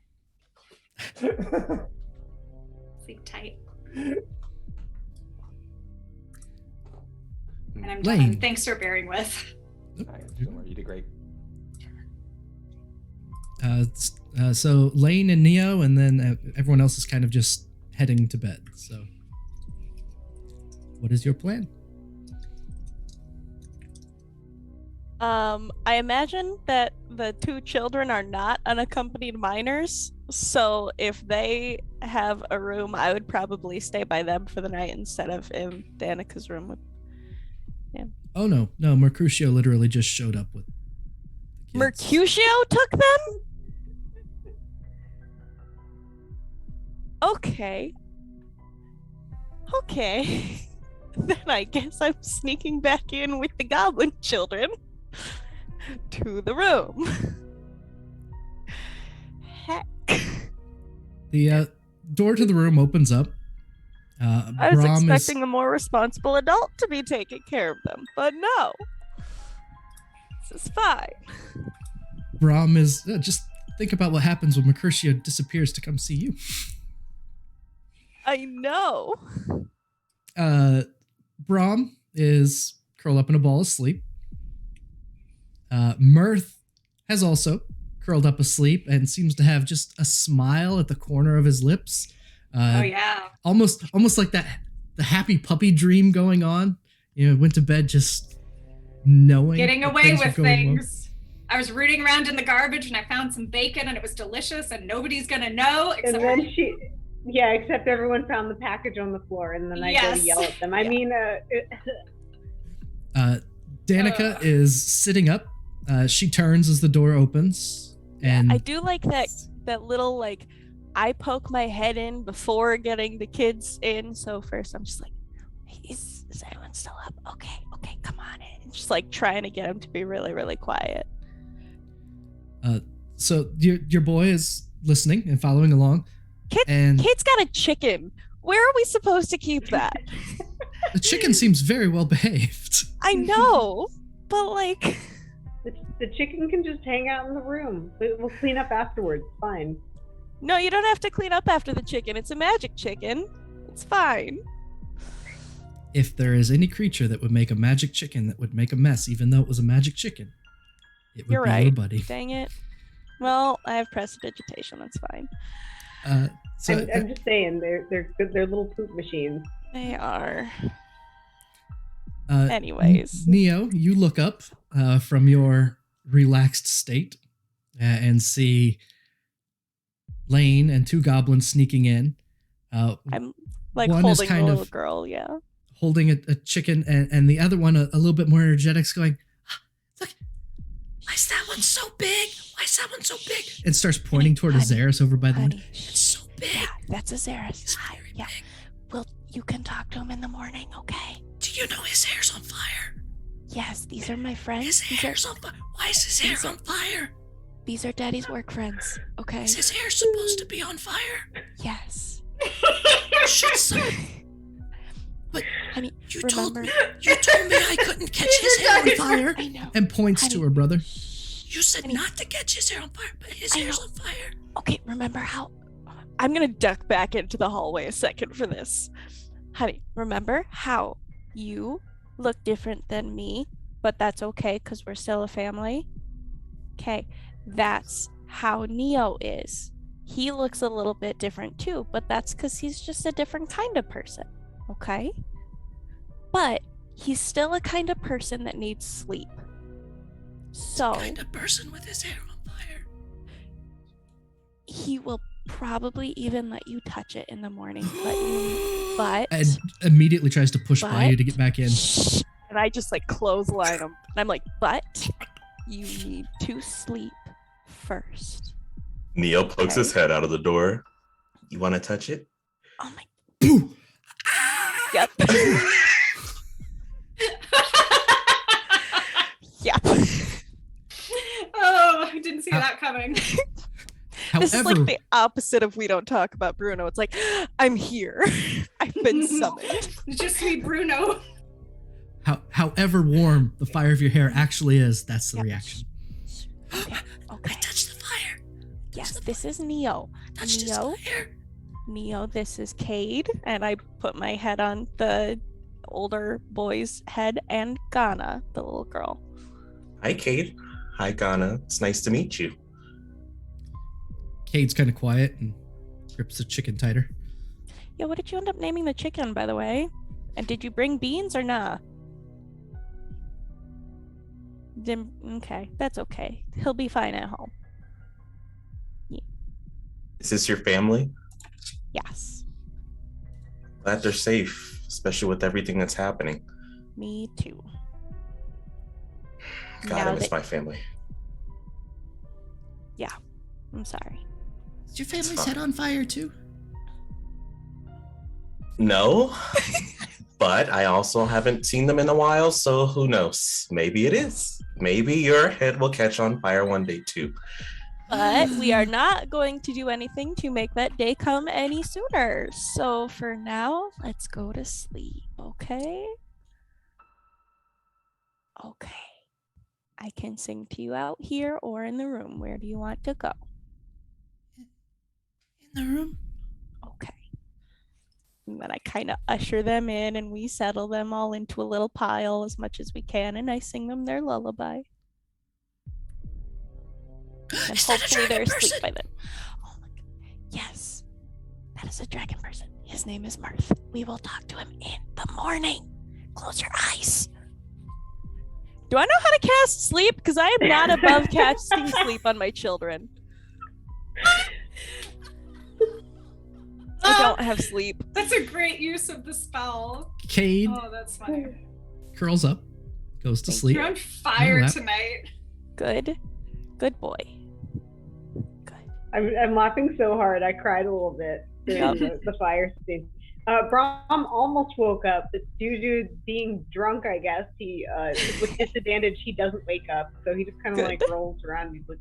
Sleep tight. And I'm done. Laine. Thanks for bearing with. Don't worry, you did great. So Laine and Neo, and then everyone else is kind of just heading to bed. So, what is your plan? I imagine that the two children are not unaccompanied minors, so if they have a room, I would probably stay by them for the night instead of in Danica's room with him. Oh no, Mercutio literally just showed up with the kids. Mercutio took them? Okay. Then I guess I'm sneaking back in with the goblin children to the room. Heck. The door to the room opens up. I was Brahm expecting a more responsible adult to be taking care of them, but no. This is fine. Brahm is just think about what happens when Mercutio disappears to come see you. I know. Brahm is curled up in a ball asleep. Mirth has also curled up asleep and seems to have just a smile at the corner of his lips. Oh yeah. Almost like the happy puppy dream going on. You know, went to bed just knowing Getting that away with were going well. things. I was rooting around in the garbage and I found some bacon and it was delicious and nobody's gonna know except And then except everyone found the package on the floor, and then I go to yell at them. I mean, Danica is sitting up. She turns as the door opens, and I do like that little, like, I poke my head in before getting the kids in. So first I'm just like, is anyone still up? Okay, come on in. Just like trying to get him to be really, really quiet. So your boy is listening and following along. Kid's got a chicken. Where are we supposed to keep that? The chicken seems very well behaved. I know, but like... The chicken can just hang out in the room. We'll clean up afterwards. Fine. No, you don't have to clean up after the chicken. It's a magic chicken. It's fine. If there is any creature that would make a magic chicken that would make a mess, even though it was a magic chicken, it would You're be right. your buddy. Dang it. Well, I have prestidigitation. That's fine. I'm just saying, they're little poop machines. They are. Anyways. Neo, you look up from your relaxed state and see Laine and two goblins sneaking in. I'm like one is holding kind a of little girl, yeah. Holding a chicken, and the other one a little bit more energetic, going, look, why is that one so big? Why is that one so big? And starts pointing toward Azerus over by the window. It's so big. Yeah, that's Azerus. Hi. Yeah. Big. Well, you can talk to him in the morning, okay? Do you know his hair's on fire? Yes, these are my friends. His hair's on fire. Why is his hair on fire? These are Daddy's work friends, okay? Is his hair supposed to be on fire? Yes. But honey, you remember? told me I couldn't catch his hair on fire. I know. And points honey, to her brother. You said honey, not to catch his hair on fire, but his hair's on fire. Okay, remember how... I'm gonna duck back into the hallway a second for this. Honey, remember how you look different than me, but that's okay because we're still a family? Okay, that's how Neo is. He looks a little bit different too, but that's because he's just a different kind of person, okay? But he's still a kind of person that needs sleep. So... What kind of person with his hair on fire? He will probably even let you touch it in the morning, but and immediately tries to push by you to get back in. And I just like clothesline him. And I'm like, but you need to sleep first. Neo pokes his head out of the door. You want to touch it? Oh my. Boo! Yep. Yep. Oh, I didn't see that coming. Then This is like the opposite of we don't talk about Bruno. It's like, I'm here. I've been summoned. Just me, Bruno. However warm the fire of your hair actually is, that's the reaction. Okay. I touched the fire. Yes, this is Neo. Neo, this is Cade, and I put my head on the older boy's head, and Ghana, the little girl. Hi, Cade. Hi, Ghana. It's nice to meet you. Cade's kind of quiet and grips the chicken tighter. Yeah, what did you end up naming the chicken, by the way? And did you bring beans or nah? Okay, that's okay. He'll be fine at home. Yeah. Is this your family? Yes. Glad they're safe, especially with everything that's happening. Me too. God, I miss my family. Yeah, I'm sorry. Is your family's head on fire too? No, but I also haven't seen them in a while, so who knows? Maybe it is. Maybe your head will catch on fire one day too. But we are not going to do anything to make that day come any sooner. So for now, let's go to sleep, okay? Okay. I can sing to you out here or in the room. Where do you want to go? In the room. Okay. And then I kind of usher them in and we settle them all into a little pile as much as we can, and I sing them their lullaby. And hopefully they're asleep by then. Oh my God. Yes. That is a dragon person. His name is Mirth. We will talk to him in the morning. Close your eyes. Do I know how to cast sleep? Because I am not above casting sleep on my children. I don't have sleep. That's a great use of the spell. Cade that's funny. curls up, goes to sleep. You're on fire tonight. Good boy. Good. I'm laughing so hard I cried a little bit during the fire scene. Brom almost woke up, but due to being drunk, I guess he with disadvantage he doesn't wake up, so he just kind of like rolls around and he's like.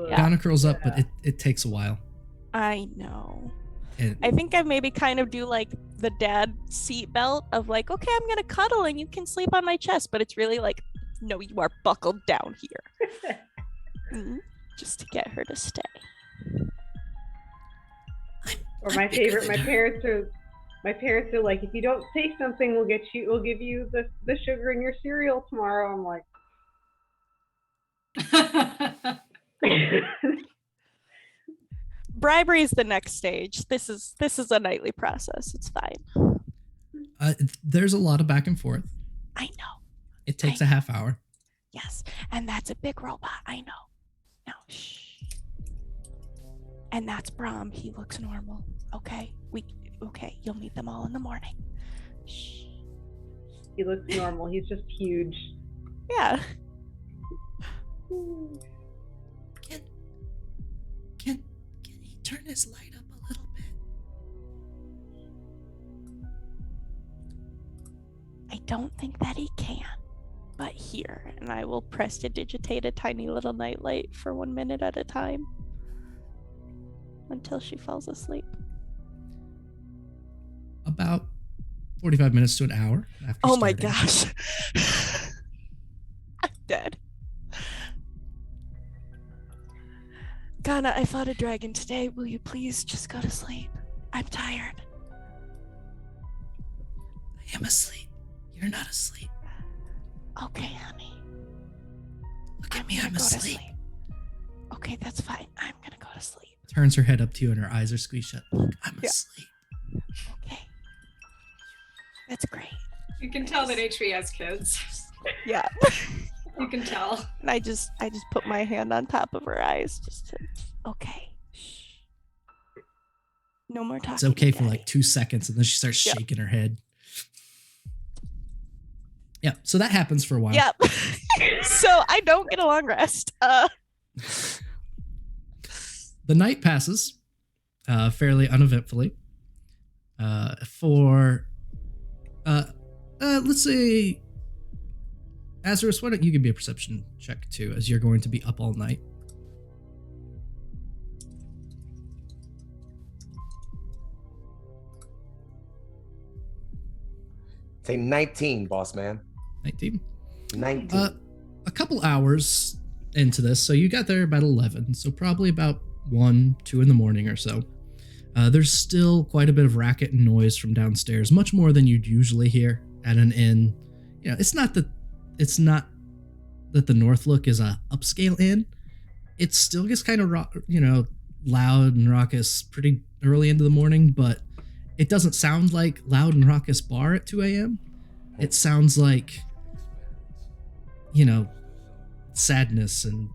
Donna curls up, but it takes a while. I know. And I think I maybe kind of do like the dad seat belt of like, okay, I'm gonna cuddle and you can sleep on my chest, but it's really like, no, you are buckled down here. Just to get her to stay. Or my favorite, my parents are like, if you don't say something, we'll give you the sugar in your cereal tomorrow. I'm like. Bribery is the next stage. This is a nightly process. It's fine. There's a lot of back and forth. I know. It takes a half hour. Yes, and that's a big robot. I know. Now, shh. And that's Brom. He looks normal. Okay. Okay. You'll meet them all in the morning. Shh. He looks normal. He's just huge. Yeah. Can he turn his light up a little bit? I don't think that he can. But here, and I will prestidigitate a tiny little nightlight for 1 minute at a time until she falls asleep. About 45 minutes to an hour after Oh my starting. gosh. I'm dead. Ghana, I fought a dragon today. Will you please just go to sleep? I'm tired. I am asleep. You're not asleep. Okay, honey. Look at me, I'm asleep. Okay, that's fine. I'm gonna go to sleep. Turns her head up to you and her eyes are squeezed shut. Look, I'm asleep. Okay. That's great. You can tell that HV has kids. Yeah. You can tell. And I just put my hand on top of her eyes just to, okay. Shh. No more talking. It's okay for Daddy. like 2 seconds and then she starts shaking her head. Yeah, so that happens for a while. Yep. So I don't get a long rest. The night passes fairly uneventfully. For let's say Azerus, why don't you give me a perception check too, as you're going to be up all night. Say 19, boss man. 19. 19. A couple hours into this, so you got there about 11, so probably about 1, 2 in the morning or so. There's still quite a bit of racket and noise from downstairs, much more than you'd usually hear at an inn. You know, it's not that the Northlook is a upscale inn. It still gets kind of loud and raucous pretty early into the morning, but it doesn't sound like loud and raucous bar at 2 a.m. It sounds like, sadness and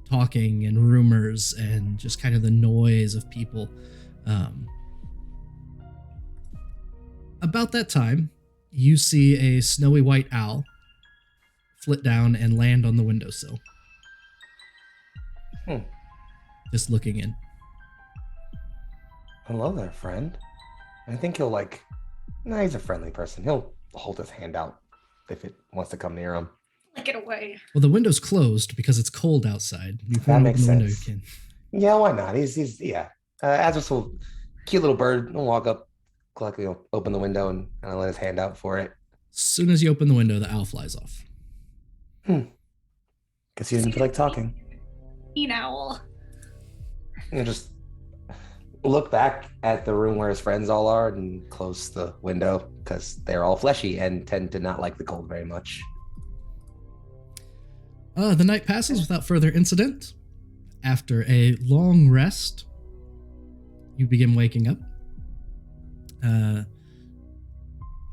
talking and rumors and just kind of the noise of people. About that time, you see a snowy white owl flit down and land on the windowsill. Just looking in. Hello there, friend. I think he'll he's a friendly person. He'll hold his hand out if it wants to come near him. Get away. Well, the window's closed because it's cold outside. You That makes open the sense. window, you can. Yeah, why not? He's Azerus will, cute little bird, will walk up, open the window and let his hand out for it. As soon as you open the window, the owl flies off. Guess he didn't feel like talking. Owl. Just look back at the room where his friends all are and close the window because they're all fleshy and tend to not like the cold very much. The night passes without further incident. After a long rest, you begin waking up.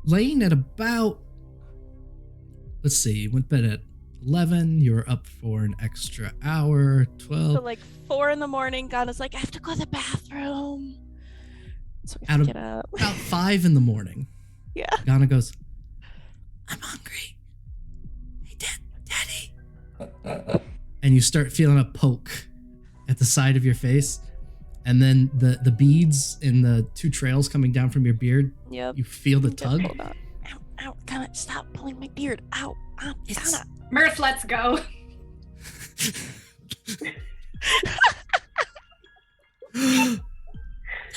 Laine at about, let's see, you went to bed at 11, you were up for an extra hour, 12. So 4 in the morning, Ghana's like, I have to go to the bathroom. So we Out of- get up. About 5 in the morning, Yeah. Ghana goes, I'm hungry. Hey, Daddy. And you start feeling a poke at the side of your face. And then the beads in the 2 trails coming down from your beard, Yep. you feel the Get tug. pulled up. Ow, Ghana, stop pulling my beard. Ow, Ghana. Mirth, let's go. The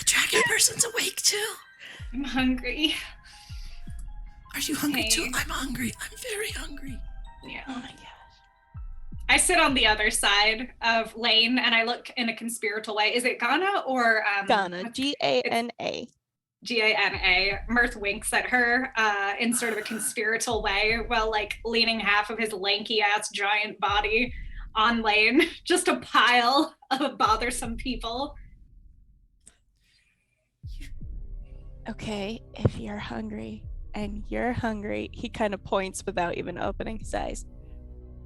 dragon person's awake too. I'm hungry. Are you hungry Hey. too? I'm hungry. I'm very hungry. Yeah. Oh my gosh. I sit on the other side of Laine and I look in a conspiratorial way. Is it Ghana or Ghana, G-A-N-A. G-A-N-A? Mirth winks at her in sort of a conspiratorial way while leaning half of his lanky ass giant body on Laine. Just a pile of bothersome people. Okay, if you're hungry and you're hungry, he kind of points without even opening his eyes.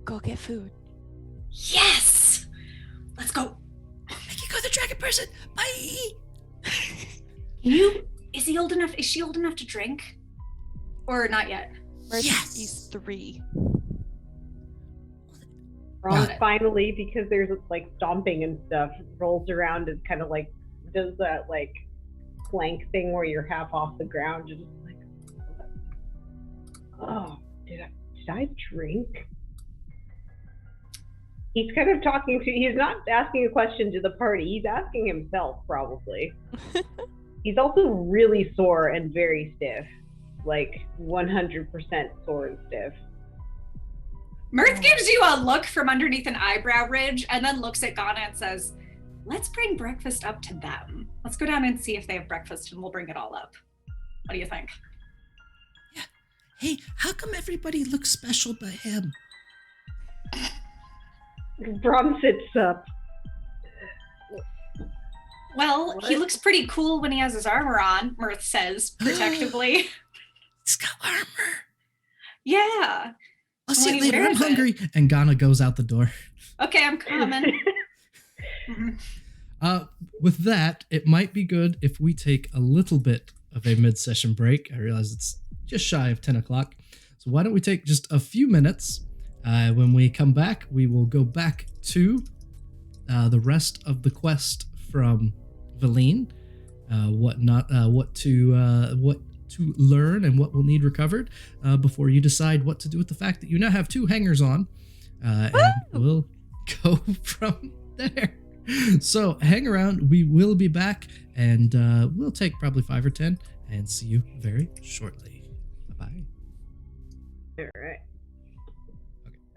Go get food. Yes! Let's go. I can go the dragon person. Bye. Is he old enough? Is she old enough to drink? Or not yet? Yes. He's 3. Ron Right. finally, because there's stomping and stuff, rolls around and kind of does that plank thing where you're half off the ground, just oh, did I drink? He's kind of he's not asking a question to the party, he's asking himself probably. He's also really sore and very stiff, 100% sore and stiff. Mirth gives you a look from underneath an eyebrow ridge and then looks at Ghana and says, let's bring breakfast up to them. Let's go down and see if they have breakfast and we'll bring it all up. What do you think? Yeah. Hey, how come everybody looks special but him? Brom sits up. Well, he What? looks pretty cool when he has his armor on, Mirth says, protectively. He's got armor. Yeah. I'll see When you he later. I'm wears it. hungry. And Ghana goes out the door. Okay, I'm coming. With that, it might be good if we take a little bit of a mid-session break. I realize it's just shy of 10 o'clock. So why don't we take just a few minutes? When we come back, we will go back to the rest of the quest from Vellynne. What to learn and what will need recovered before you decide what to do with the fact that you now have 2 hangers on. And we'll go from there. So hang around. We will be back, and we'll take probably 5 or 10 and see you very shortly. Bye-bye. All right.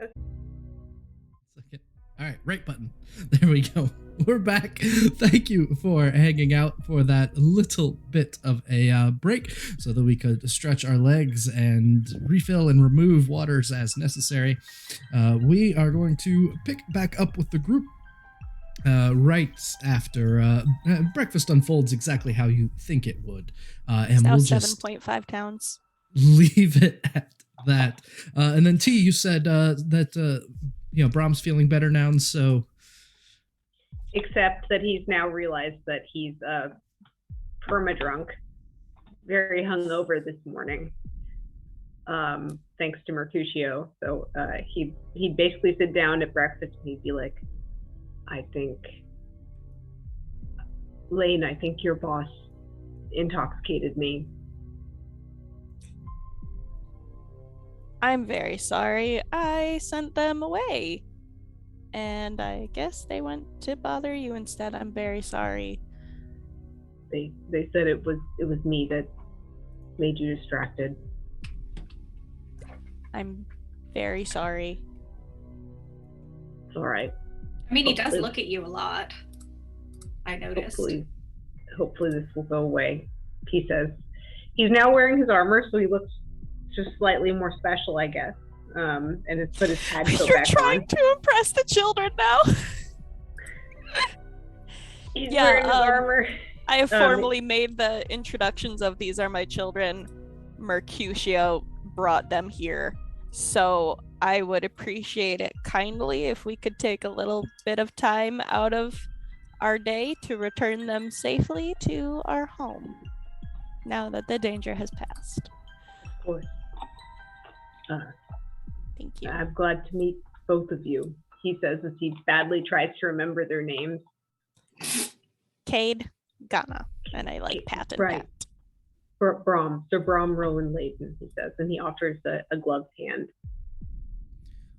Okay. All right, right button. There we go. We're back. Thank you for hanging out for that little bit of a break so that we could stretch our legs and refill and remove waters as necessary. We are going to pick back up with the group right after breakfast unfolds exactly how you think it would. And now we'll just 7.5 pounds. leave it at that. And then T, you said that Brahm's feeling better now, and so... Except that he's now realized that he's perma-drunk, very hungover this morning, thanks to Mercutio. So he'd basically sit down at breakfast and he'd be like, I think your boss intoxicated me. I'm very sorry. I sent them away. And I guess they went to bother you instead. I'm very sorry. They said it was me that made you distracted. I'm very sorry. It's all right. I mean, he does look at you a lot. I noticed. Hopefully this will go away. He says he's now wearing his armor, so he looks just slightly more special, I guess. And it's put his tag back on. You're trying to impress the children now. He's wearing his armor. I have formally made the introductions of these are my children. Mercutio brought them here. So I would appreciate it kindly if we could take a little bit of time out of our day to return them safely to our home. Now that the danger has passed. Of course. Thank you. I'm glad to meet both of you, he says as he badly tries to remember their names. Cade, Ghana, and I pat and right. pat. Brom, Sir Brom Rowan Laden, he says, and he offers a gloved hand.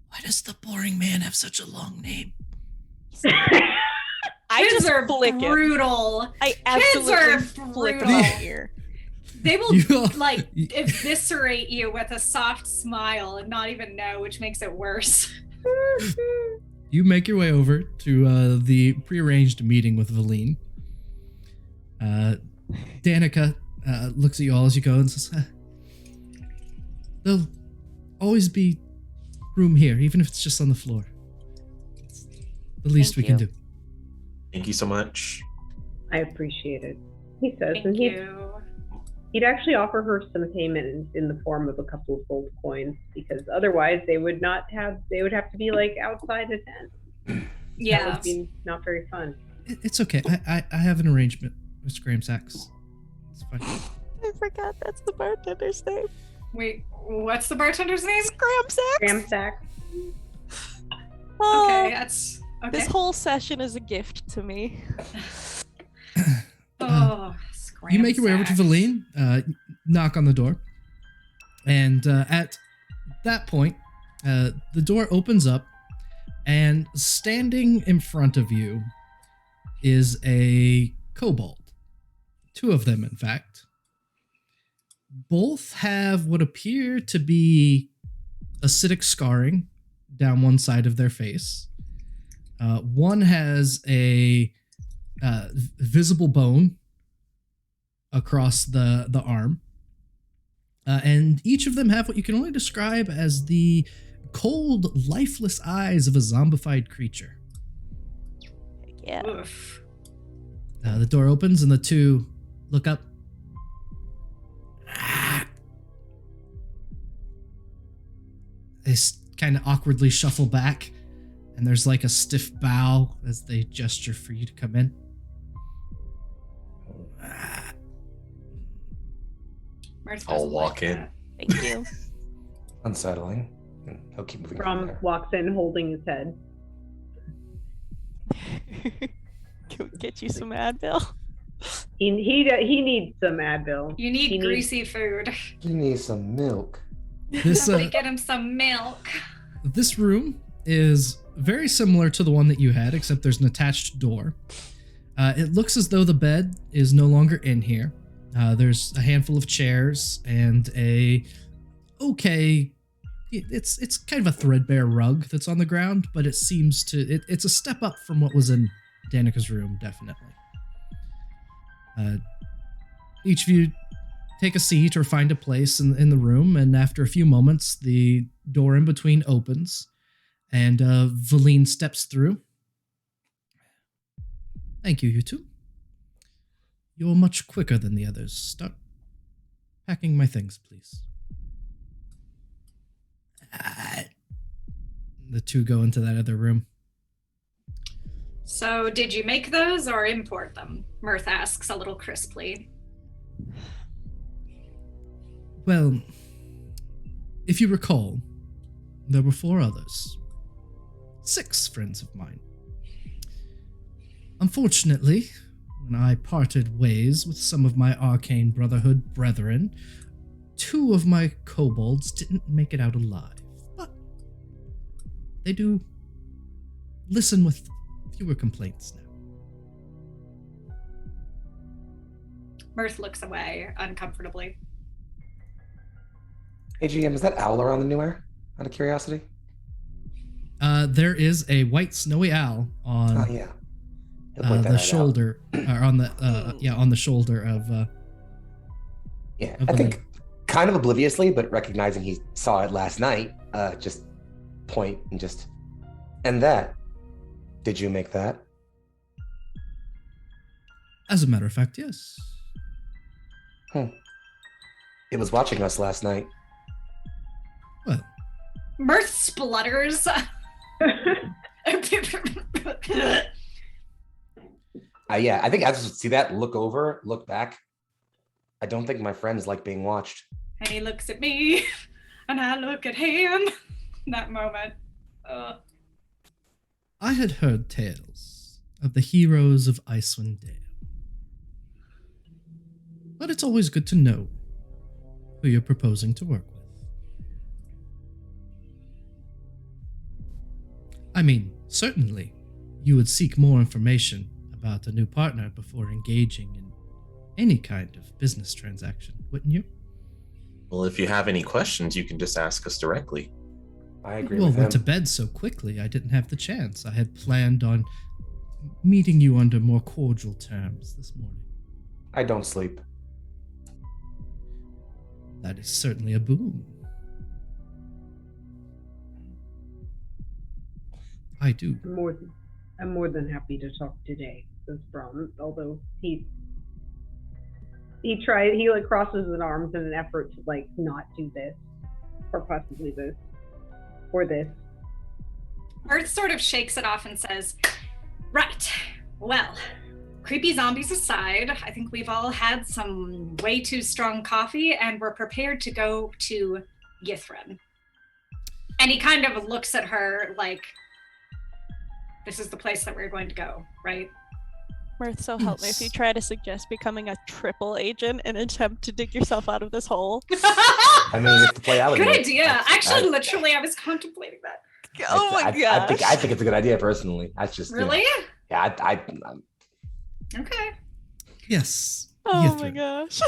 Why does the boring man have such a long name? Kids are brutal. I absolutely flick them here. They will eviscerate you with a soft smile and not even know, which makes it worse. You make your way over to the prearranged meeting with Vellynne. Danica looks at you all as you go and says, there'll always be room here, even if it's just on the floor. It's the least we can do. Thank you so much. I appreciate it, he says. Thank you. He'd actually offer her some payment in the form of a couple of gold coins, because otherwise they would have to be like outside a tent. Yeah. That would be not very fun. It's okay. I have an arrangement with Scram Sacks. It's fine. I forgot that's the bartender's name. Wait, what's the bartender's name? Scram Sacks. Scram Sacks. Okay, that's okay. This whole session is a gift to me. You make your way over to Vellynne, knock on the door, and at that point, the door opens up, and standing in front of you is a kobold. 2 of them, in fact. Both have what appear to be acidic scarring down one side of their face. One has a visible bone across the arm. And each of them have what you can only describe as the cold, lifeless eyes of a zombified creature. Yeah. Oof. The door opens and the 2 look up. They kind of awkwardly shuffle back, and there's like a stiff bow as they gesture for you to come in. I'll walk in. Thank you. Unsettling. He'll keep moving. Brom walks in holding his head. Can we get you some Advil? He needs some Advil. You need greasy food. You need some milk. This Somebody get him some milk. this room is very similar to the one that you had, except there's an attached door. It looks as though the bed is no longer in here. There's a handful of chairs and it's kind of a threadbare rug that's on the ground, but it seems to it's a step up from what was in Danica's room, definitely. Each of you take a seat or find a place in the room, and after a few moments, the door in between opens, and Vellynne steps through. Thank you, you two. You're much quicker than the others. Start packing my things, please. The two go into that other room. So, did you make those or import them? Mirth asks a little crisply. Well, if you recall, there were 4 others. 6 friends of mine. Unfortunately, when I parted ways with some of my Arcane Brotherhood brethren, 2 of my kobolds didn't make it out alive. But they do listen with fewer complaints now. Mirth looks away uncomfortably. Hey, GM, is that owl around the new air? Out of curiosity? There is a white snowy owl on Oh, yeah. He'll point that the out. shoulder, or on the shoulder of. Yeah, of I the think lake. kind of obliviously, but recognizing he saw it last night, just point and just. And that. Did you make that? As a matter of fact, yes. It was watching us last night. Well, Mirth splutters. Yeah, I think I just see that, look over, look back. I don't think my friends like being watched. And he looks at me, and I look at him. That moment. I had heard tales of the heroes of Icewind Dale. But it's always good to know who you're proposing to work with. I mean, certainly, you would seek more information about a new partner before engaging in any kind of business transaction, wouldn't you? Well, if you have any questions, you can just ask us directly. I agree You all with went to him. bed so quickly, I didn't have the chance. I had planned on meeting you under more cordial terms this morning. I don't sleep. That is certainly a boon. I do. I'm more than happy to talk today, says Brom, although he like crosses his arms in an effort to like not do this, or possibly this, or this. Mirth sort of shakes it off and says, right, well, creepy zombies aside, I think we've all had some way too strong coffee and we're prepared to go to Ythryn. And he kind of looks at her like, this is the place that we're going to go, right? Mirth, so help me if you try to suggest becoming a triple agent in an attempt to dig yourself out of this hole. I mean, it's to play out. Good idea. Actually, literally, I was contemplating that. Oh my god. I think it's a good idea personally. That's just Really? You know, yeah, Okay. Yes. Oh my Ythryn. gosh.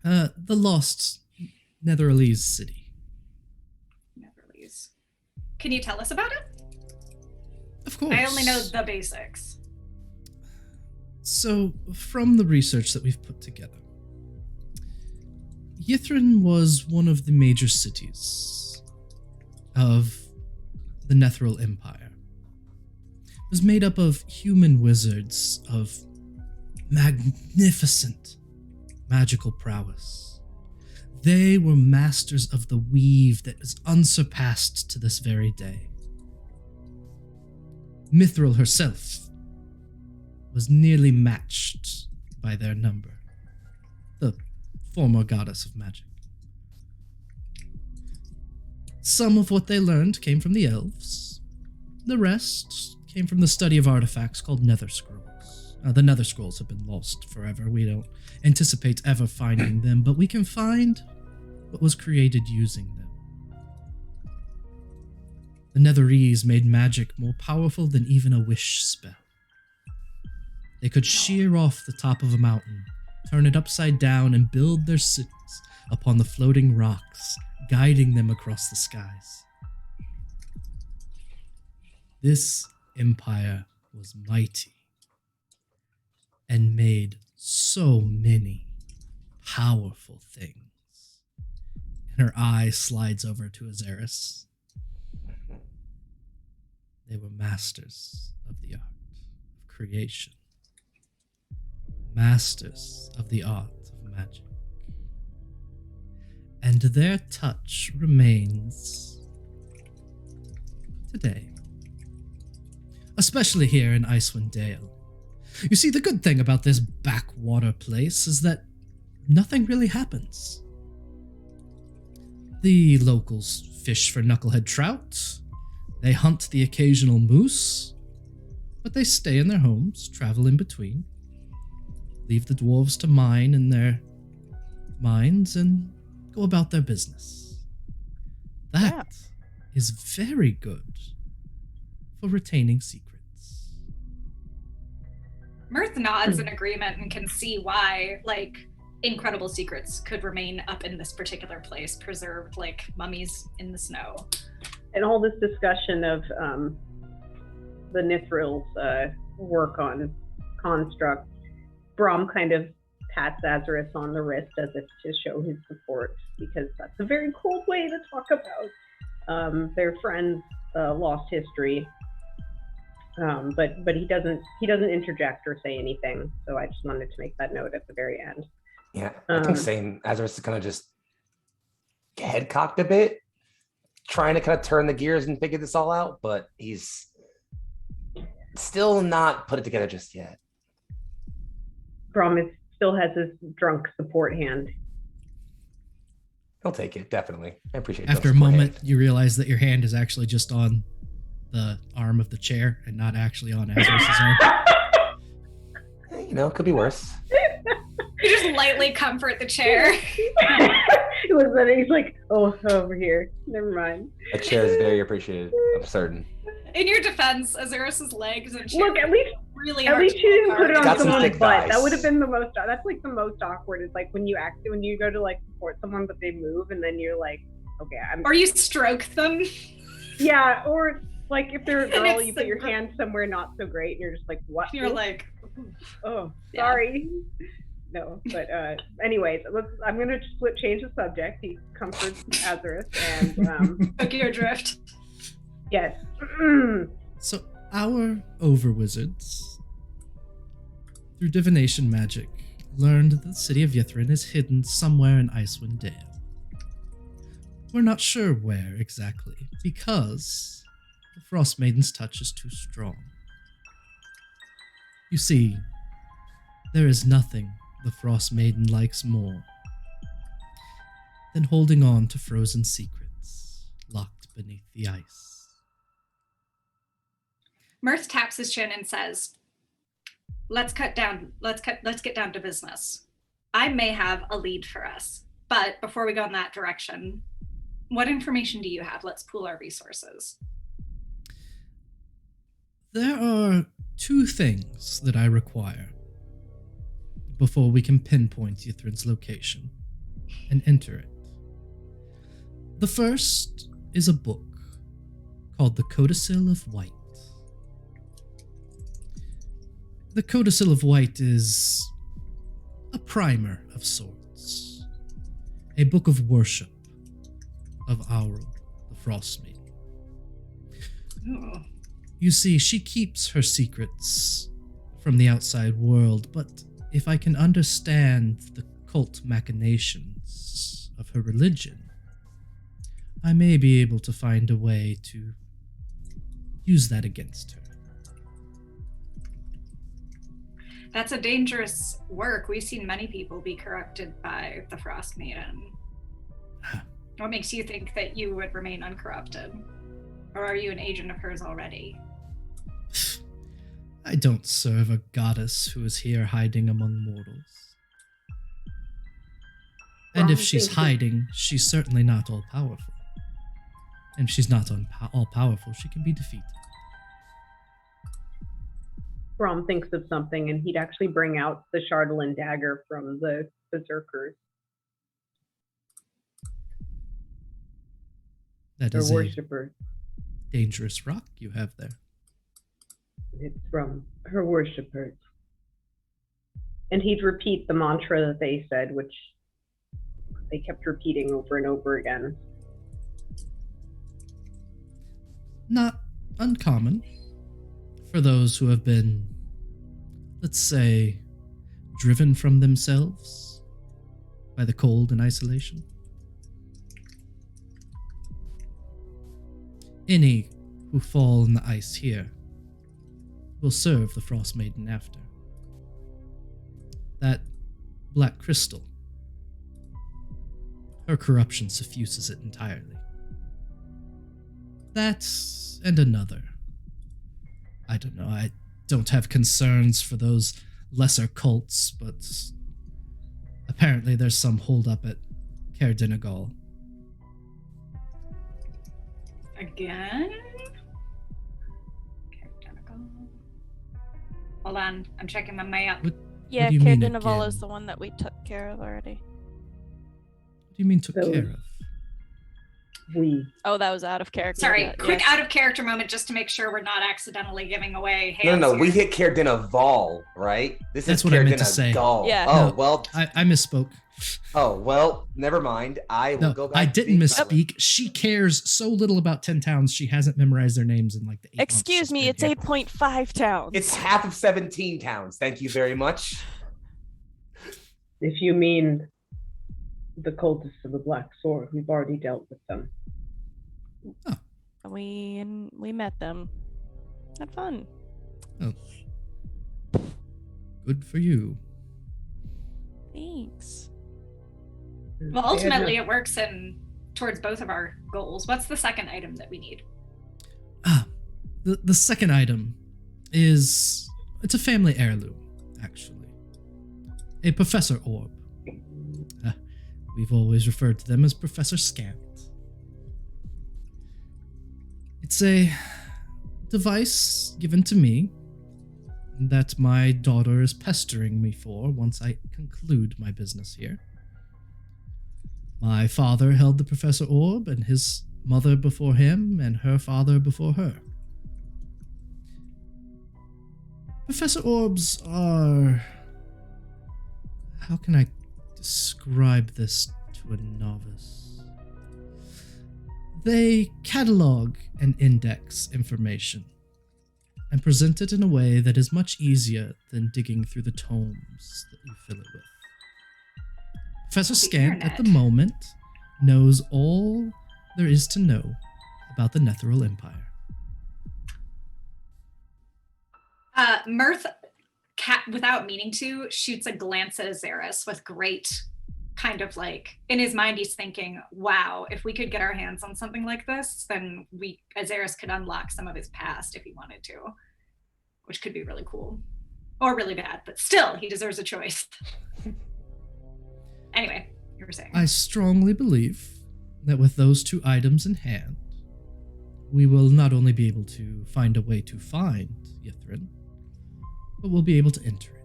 The lost Netherlands city. Neverlees. Can you tell us about it? Of course. I only know the basics. So, from the research that we've put together, Ythryn was one of the major cities of the Netheril Empire. It was made up of human wizards of magnificent magical prowess. They were masters of the weave that is unsurpassed to this very day. Mithril herself was nearly matched by their number, the former goddess of magic. Some of what they learned came from the elves. The rest came from the study of artifacts called nether scrolls, The nether scrolls have been lost forever. We don't anticipate ever finding them, but we can find what was created using them. The Netherese made magic more powerful than even a wish spell. They could shear off the top of a mountain, turn it upside down, and build their cities upon the floating rocks, guiding them across the skies. This empire was mighty and made so many powerful things. And her eye slides over to Azerus. They were masters of the art of creation, masters of the art of magic. And their touch remains today, especially here in Icewind Dale. You see, the good thing about this backwater place is that nothing really happens. The locals fish for knucklehead trout. They hunt the occasional moose, but they stay in their homes, travel in between, leave the dwarves to mine in their mines, and go about their business. That is very good for retaining secrets. Mirth nods in agreement and can see why, like, incredible secrets could remain up in this particular place, preserved like mummies in the snow. And all this discussion of the Nithril's work on construct, Brom kind of pats Azerus on the wrist as if to show his support, because that's a very cool way to talk about their friend's lost history. But he doesn't interject or say anything. So I just wanted to make that note at the very end. Yeah, I think saying Azerus is kind of just head cocked a bit, trying to kind of turn the gears and figure this all out, but he's still not put it together just yet. Brom still has his drunk support hand. He'll take it, definitely. I appreciate it. After a moment, you realize that your hand is actually just on the arm of the chair and not actually on Azerus's arm. You know, it could be worse. You just lightly comfort the chair. He's like, oh, over here. Never mind. That chair is very appreciated, I'm certain. In your defense, Azerus's legs and chair. Look, at least really at least she didn't put it on someone's butt. thighs. That would have been the most. That's like the most awkward. Is like when you go to like support someone, but they move, and then you're like, okay, Or you stroke them. Yeah, or like if they're a girl, you put your hand somewhere not so great, and you're just like, what? You're like, oh, sorry. No, but anyways, I'm gonna change the subject. He comforts Azerus and took your drift. Yes. So our overwizards, through divination magic, learned that the city of Ythryn is hidden somewhere in Icewind Dale. We're not sure where exactly, because the Frostmaiden's touch is too strong. You see, there is nothing the Frostmaiden likes more than holding on to frozen secrets locked beneath the ice. Mirth taps his chin and says, let's get down to business. I may have a lead for us, but before we go in that direction, what information do you have? Let's pool our resources. There are two things that I require before we can pinpoint Ythryn's location and enter it. The first is a book called The Codicil of White. The Codicil of White is a primer of sorts, a book of worship of Auril, the Frostmaiden. Ooh. You see, she keeps her secrets from the outside world, but if I can understand the cult machinations of her religion, I may be able to find a way to use that against her. That's a dangerous work. We've seen many people be corrupted by the Frostmaiden. What makes you think that you would remain uncorrupted? Or are you an agent of hers already? I don't serve a goddess who is here hiding among mortals. And if she's hiding, she's certainly not all-powerful. And if she's not all-powerful, she can be defeated. Brom thinks of something, and he'd actually bring out the Chardolin dagger from the berserkers. That is a dangerous rock you have there. It's from her worshippers. And he'd repeat the mantra that they said, which they kept repeating over and over again. Not uncommon for those who have been, let's say, driven from themselves by the cold and isolation. Any who fall in the ice here will serve the Frostmaiden after. That black crystal, her corruption suffuses it entirely. That and another. I don't know, I don't have concerns for those lesser cults, but apparently there's some holdup at Caer Dinegal. Again? Caer Dinegal. Hold on, I'm checking my map. Yeah, do you Caer mean Dinegal again? is the one that we took care of already. What do you mean took care of? Oh, that was out of character. Sorry, but quick yes. out of character moment just to make sure we're not accidentally giving away No, hands no, here. we hit Caer Dinegal, right? This That's is what I Caer meant to say. Dinegal. Yeah. Oh, No, well. I misspoke. Oh, well, never mind. I will No, go back. I to didn't being silent. misspeak. She cares so little about 10 towns, she hasn't memorized their names in like the 8 months Excuse she's me, been it's here. 8.5 towns. It's half of 17 towns. Thank you very much. If you mean the cultists of the Black Sword, we've already dealt with them. We met them. Had fun. Oh. Good for you. Thanks. Well, ultimately, it works towards both of our goals. What's the second item that we need? The second item is, it's a family heirloom, actually. A Professor Orb. We've always referred to them as Professor Scant. It's a device given to me that my daughter is pestering me for once I conclude my business here. My father held the Professor Orb, and his mother before him, and her father before her. Professor Orbs are... How can I describe this to a novice? They catalog and index information and present it in a way that is much easier than digging through the tomes that you fill it with. Professor Scant, at the moment, knows all there is to know about the Netheril Empire. Mirth, without meaning to, shoots a glance at Azerus with great kind of like, in his mind he's thinking, wow, if we could get our hands on something like this, then Azerus could unlock some of his past if he wanted to, which could be really cool. Or really bad, but still, he deserves a choice. Anyway, you were saying. I strongly believe that with those two items in hand, we will not only be able to find a way to find Ythryn, but we'll be able to enter it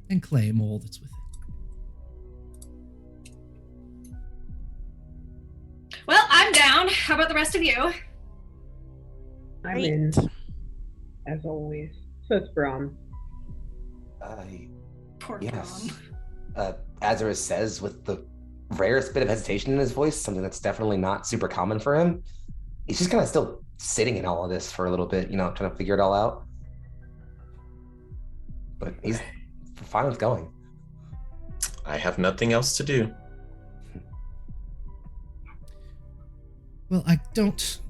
and claim all that's within. Well, I'm down. How about the rest of you? I'm in, as always. So it's Brom. Poor Yes. Brom. Azerus says with the rarest bit of hesitation in his voice, something that's definitely not super common for him. He's just kind of still sitting in all of this for a little bit, trying to figure it all out. But he's fine with going. I have nothing else to do. Well, I don't...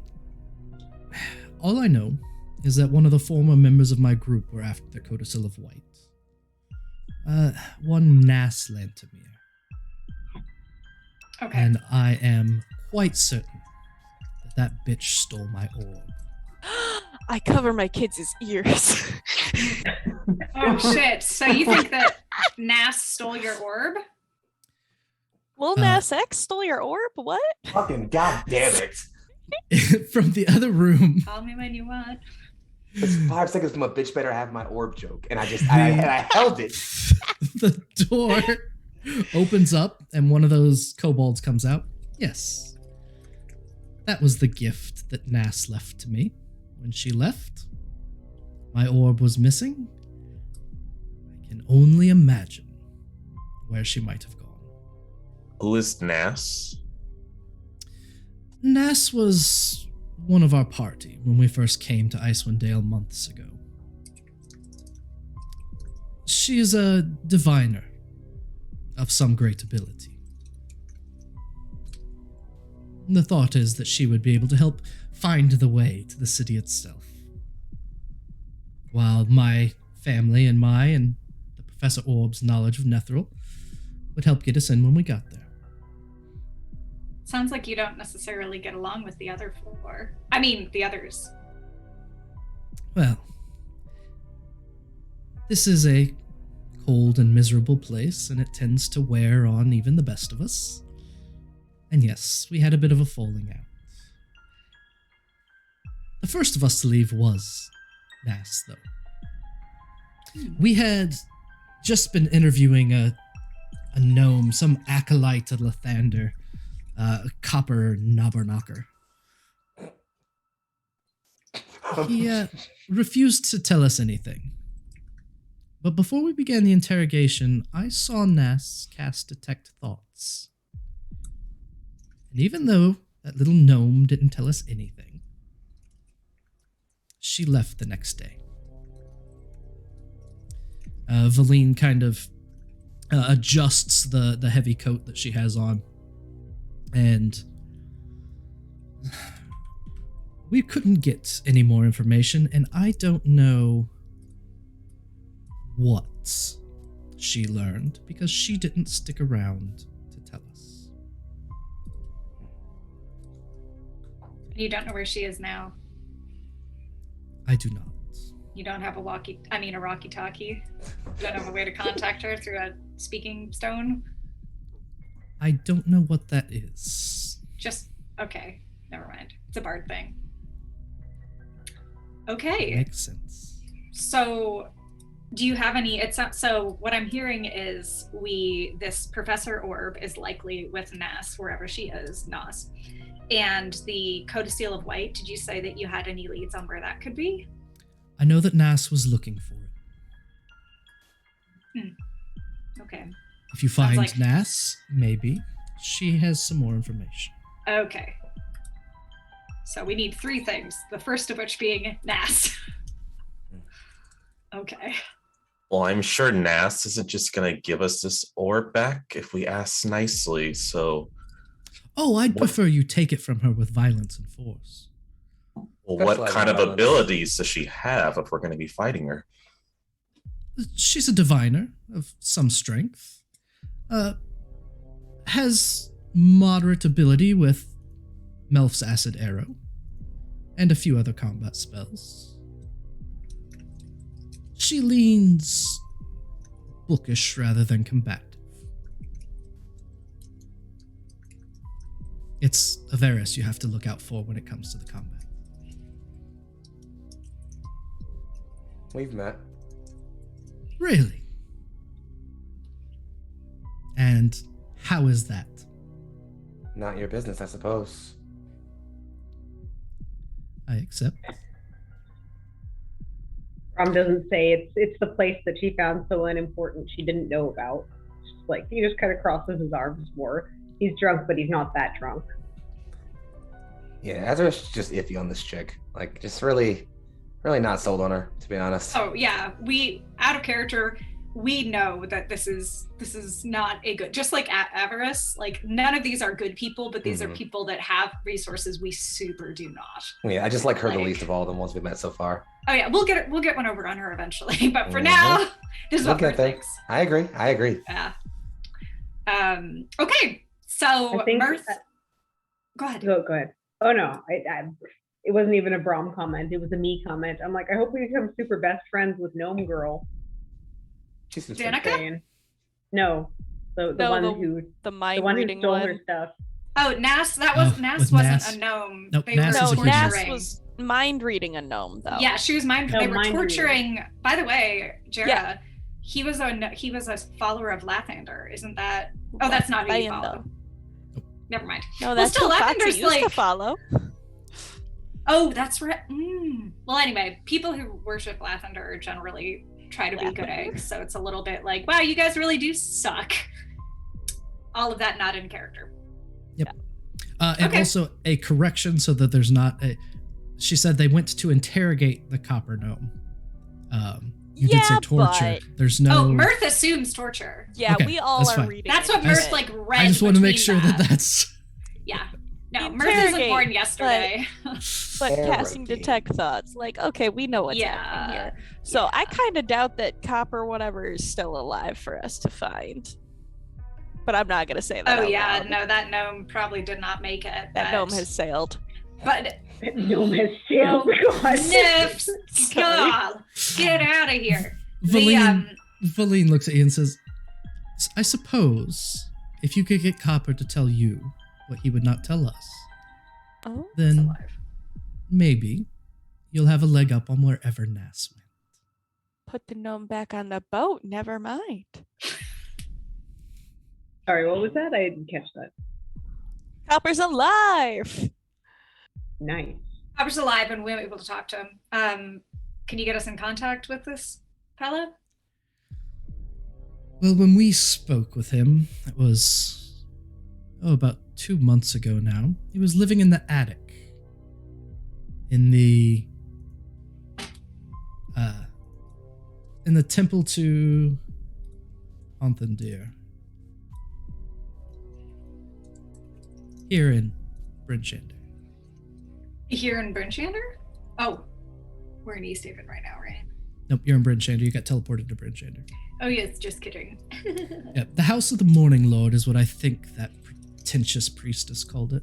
All I know is that one of the former members of my group were after the Codicil of White. One Nas Lantamir. Okay. And I am quite certain that bitch stole my orb. I cover my kids' ears. Oh shit! So you think that Nas stole your orb? Lil Nas X stole your orb? What? Fucking goddamn it! From the other room, Call me when you want. It's 5 seconds from a bitch better have my orb joke, and I held it. the door opens up and one of those kobolds comes out. Yes. That was the gift that Nas left to me. When she left, my orb was missing. I can only imagine where she might have gone. Who is Nas? Nas was one of our party when we first came to Icewind Dale months ago. She is a diviner of some great ability. The thought is that she would be able to help find the way to the city itself, while my family and the Professor Orb's knowledge of Netheril would help get us in when we got there. Sounds like you don't necessarily get along with the other four. I mean, the others. Well, this is a cold and miserable place, and it tends to wear on even the best of us. And yes, we had a bit of a falling out. The first of us to leave was Nas, though. We had just been interviewing a gnome, some acolyte of Lathander, copper knobberknocker. He refused to tell us anything. But before we began the interrogation, I saw Nas cast Detect Thoughts. And even though that little gnome didn't tell us anything, she left the next day. Vellynne kind of adjusts the heavy coat that she has on. And we couldn't get any more information, and I don't know what she learned because she didn't stick around to tell us. You don't know where she is now. I do not. You don't have a walkie-talkie. You don't have a way to contact her through a speaking stone. I don't know what that is. Okay, never mind. It's a bard thing. Okay. Makes sense. So, do you have any? So. What I'm hearing is this Professor Orb is likely with Nas wherever she is, Nas, and the Codicil of White. Did you say that you had any leads on where that could be? I know that Nas was looking for it. Okay. If you find Nas, maybe she has some more information. Okay. So we need 3 things. The first of which being Nas. Okay. Well, I'm sure Nas isn't just going to give us this orb back if we ask nicely, so... Oh, I'd prefer you take it from her with violence and force. Well, what kind of abilities does she have if we're going to be fighting her? She's a diviner of some strength. Has moderate ability with Melf's Acid Arrow and a few other combat spells. She leans bookish rather than combative. It's Avarice you have to look out for when it comes to the combat. We've met. Really? And how is that? Not your business, I suppose. I accept. Rom doesn't say it's the place that she found so unimportant she didn't know about. Just like he just kind of crosses his arms more. He's drunk, but he's not that drunk. Yeah, Azerus is just iffy on this chick. Like, just really not sold on her, to be honest. Oh yeah, we out of character. We know that this is not a good. Just like Avarice, like none of these are good people, but these are people that have resources we super do not. Yeah, I just like her the least of all the ones we've met so far. Oh yeah, we'll get one over on her eventually, but for now, this is what Mirth thinks. I agree. Yeah. Okay, so Mirth. Go ahead. Go ahead. Oh no, it wasn't even a Brom comment. It was a me comment. I'm like, I hope we become super best friends with Gnome Girl. She's Danica? No, the No, one the- who The the mind one who reading stole one. her stuff. Oh, Nas. That was Oh, Nas with wasn't Nas. a gnome. Nope, They Nas were is No, a human. Nas torturing. was mind reading a gnome though. Yeah, she was mind. No, They were mind reading. torturing. By the way, Jera, Yeah. he was a follower of Lathander, isn't that? Oh, that's not who you Lathander. follow. Never mind. No, Well, that's still, who Foxy Lathander's used to like. follow. Oh, that's right. Well, anyway, people who worship Lathander generally try to be good Lathander. eggs, so it's a little bit like, wow, you guys really do suck. All of that not in character. And Okay. also a correction so that there's not a. She said they went to interrogate the copper gnome. You did say Yeah, torture. but- There's no. Oh, Mirth assumes torture. Yeah, Okay, we all that's are fine. reading. That's it. what I Mirth just- like read. I just want to make between sure that that's. Yeah. No, Mirth isn't Interrogate, born yesterday. But casting Interrogate. detect thoughts. Like, okay, we know what's happening Yeah. here. So I kind of doubt that Copper whatever is still alive for us to find. But I'm not gonna say that. Oh out yeah, loud. no, that gnome probably did not make it. That gnome has sailed. But That gnome has sailed. God. Nifs, God, get out of here. Vellynne looks at you and says, I suppose if you could get Copper to tell you what he would not tell us, Oh, then maybe you'll have a leg up on wherever Nas went. put the gnome back on the boat. Never mind. Sorry, what was that? I didn't catch that. Copper's alive. Nice. Copper's alive and we're able to talk to him. Can you get us in contact with this fellow? Well, when we spoke with him, it was about 2 months ago now. He was living in the attic in the temple to Onthendir. Here in Brinchander. Here in Brinchander? Oh, we're in East Haven right now, right? Nope, you're in Brinchander. You got teleported to Brinchander. Oh yes, just kidding. Yeah, the House of the Morning Lord is what I think that pretentious priestess called it.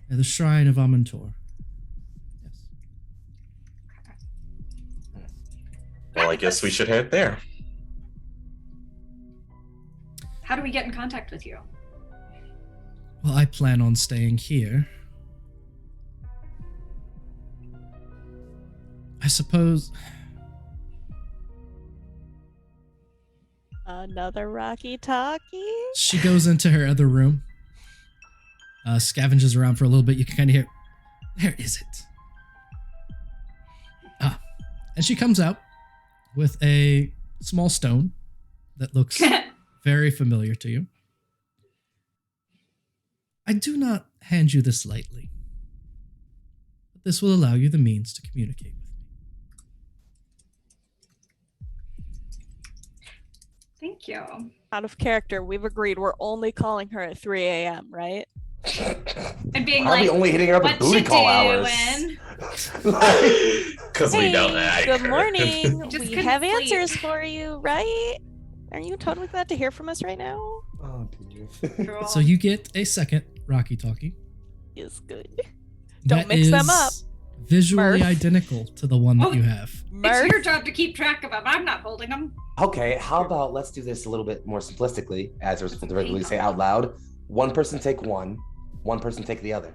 Yeah, the Shrine of Amontor. Yes. Well, I guess we should head there. How do we get in contact with you? Well, I plan on staying here. I suppose. Another Rocky Talkie. She goes into her other room, scavenges around for a little bit. You can kind of hear, where is it? And she comes out with a small stone that looks very familiar to you. I do not hand you this lightly, but this will allow you the means to communicate with me. Thank you. Out of character, we've agreed we're only calling her at 3 a.m., right? And being Why are we like, only hitting her up what at booty you call hours? doing? Because we don't like good her. morning. Just We couldn't have sleep. answers for you, right? Are you totally glad to hear from us right now? Oh, dear. Cool. So you get a second Rocky Talkie. Is good. Don't That mix them is up. Visually Mirth. identical to the one that Oh. you have. It's Mirth, your job to keep track of them. I'm not holding them. Okay, how about let's do this a little bit more simplistically, as I was Some regularly paint say on out loud. One person take one person take the other.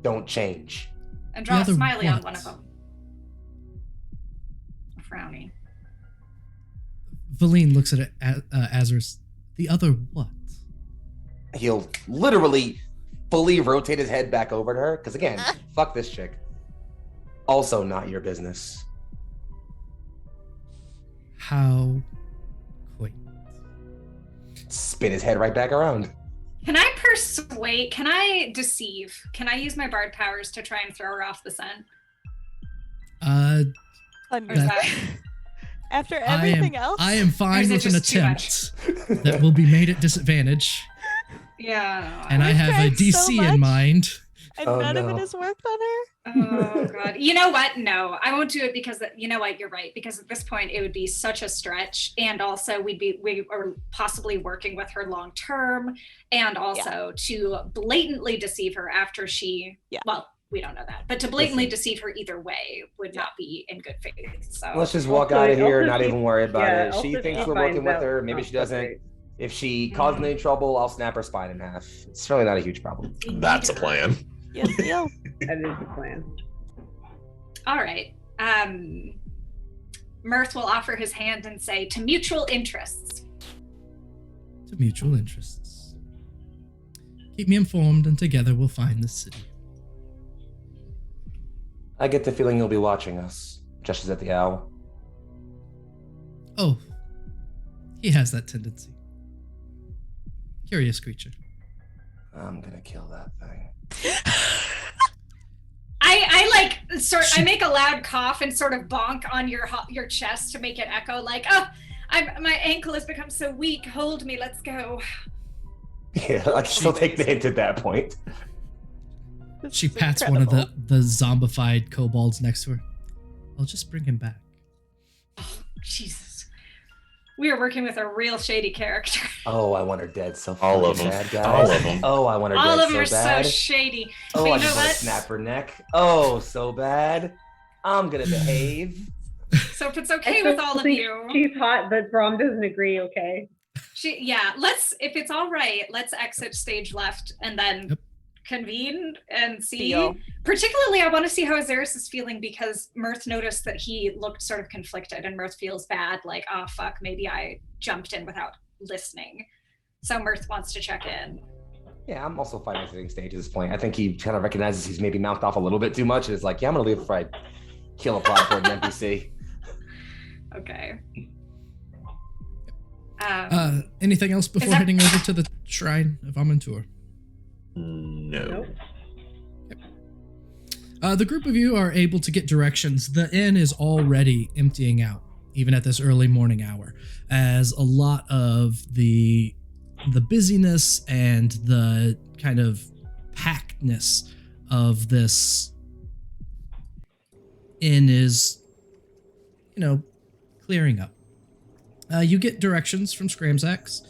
Don't change. And draw a other smiley on what? one of them. A frowny. Vellynne looks at it, Azerus. The other what? He'll literally fully rotate his head back over to her, because again, fuck this chick. Also not your business. How quaint. Spin his head right back around. Can I persuade? Can I deceive? Can I use my bard powers to try and throw her off the scent? Uh, Or is that after everything else, I am Or fine is it with an just too attempt that will be made at disadvantage, yeah. and I We've have a tried so DC in much. mind. and Oh, none of no. it has worked on her. Oh god. You know what? No, I won't do it because you know what? You're right. Because at this point it would be such a stretch, and also we are possibly working with her long term, and also to blatantly deceive her after she. Yeah. Well, we don't know that. But to blatantly deceive her either way would not be in good faith. So Let's just walk out of here and not even worry about yeah, it. She also thinks she we're working finds with out her. it's Maybe not she so doesn't. great. If she causes any trouble, I'll snap her spine in half. It's really not a huge problem. That's a plan. Yes, deal. That is the plan. all right. Mirth will offer his hand and say, to mutual interests. To mutual interests. Keep me informed, and together we'll find the city. I get the feeling you'll be watching us, just as at the owl. Oh, he has that tendency. Curious creature. I'm gonna kill that thing. I make a loud cough and sort of bonk on your chest to make it echo like, oh, my ankle has become so weak. Hold me, let's go. Yeah, I can still take the hint at that point. She pats one of the zombified kobolds next to her. I'll just bring him back. Oh, Jesus. We are working with a real shady character. Oh, I want her dead so All of them. bad, guys. All of them. Oh, I want her All dead of them so are bad. so shady. Oh, But I you know just want what? to snap her neck. Oh, so bad. I'm gonna behave. So if it's okay with all of you. She's hot, but Brom doesn't agree, okay? If it's all right, let's exit stage left and then convene and see. Deal. Particularly, I want to see how Azerus is feeling because Mirth noticed that he looked sort of conflicted and Mirth feels bad, like, oh, fuck, maybe I jumped in without listening. So Mirth wants to check in. Yeah, I'm also fine with hitting stage at this point. I think he kind of recognizes he's maybe mouthed off a little bit too much and is like, yeah, I'm gonna leave before I kill a plot for an NPC. Okay. Anything else before heading over to the Shrine of Amantur? No. Nope. The group of you are able to get directions. The inn is already emptying out, even at this early morning hour, as a lot of the busyness and the kind of packedness of this inn is, clearing up. You get directions from Scramsax.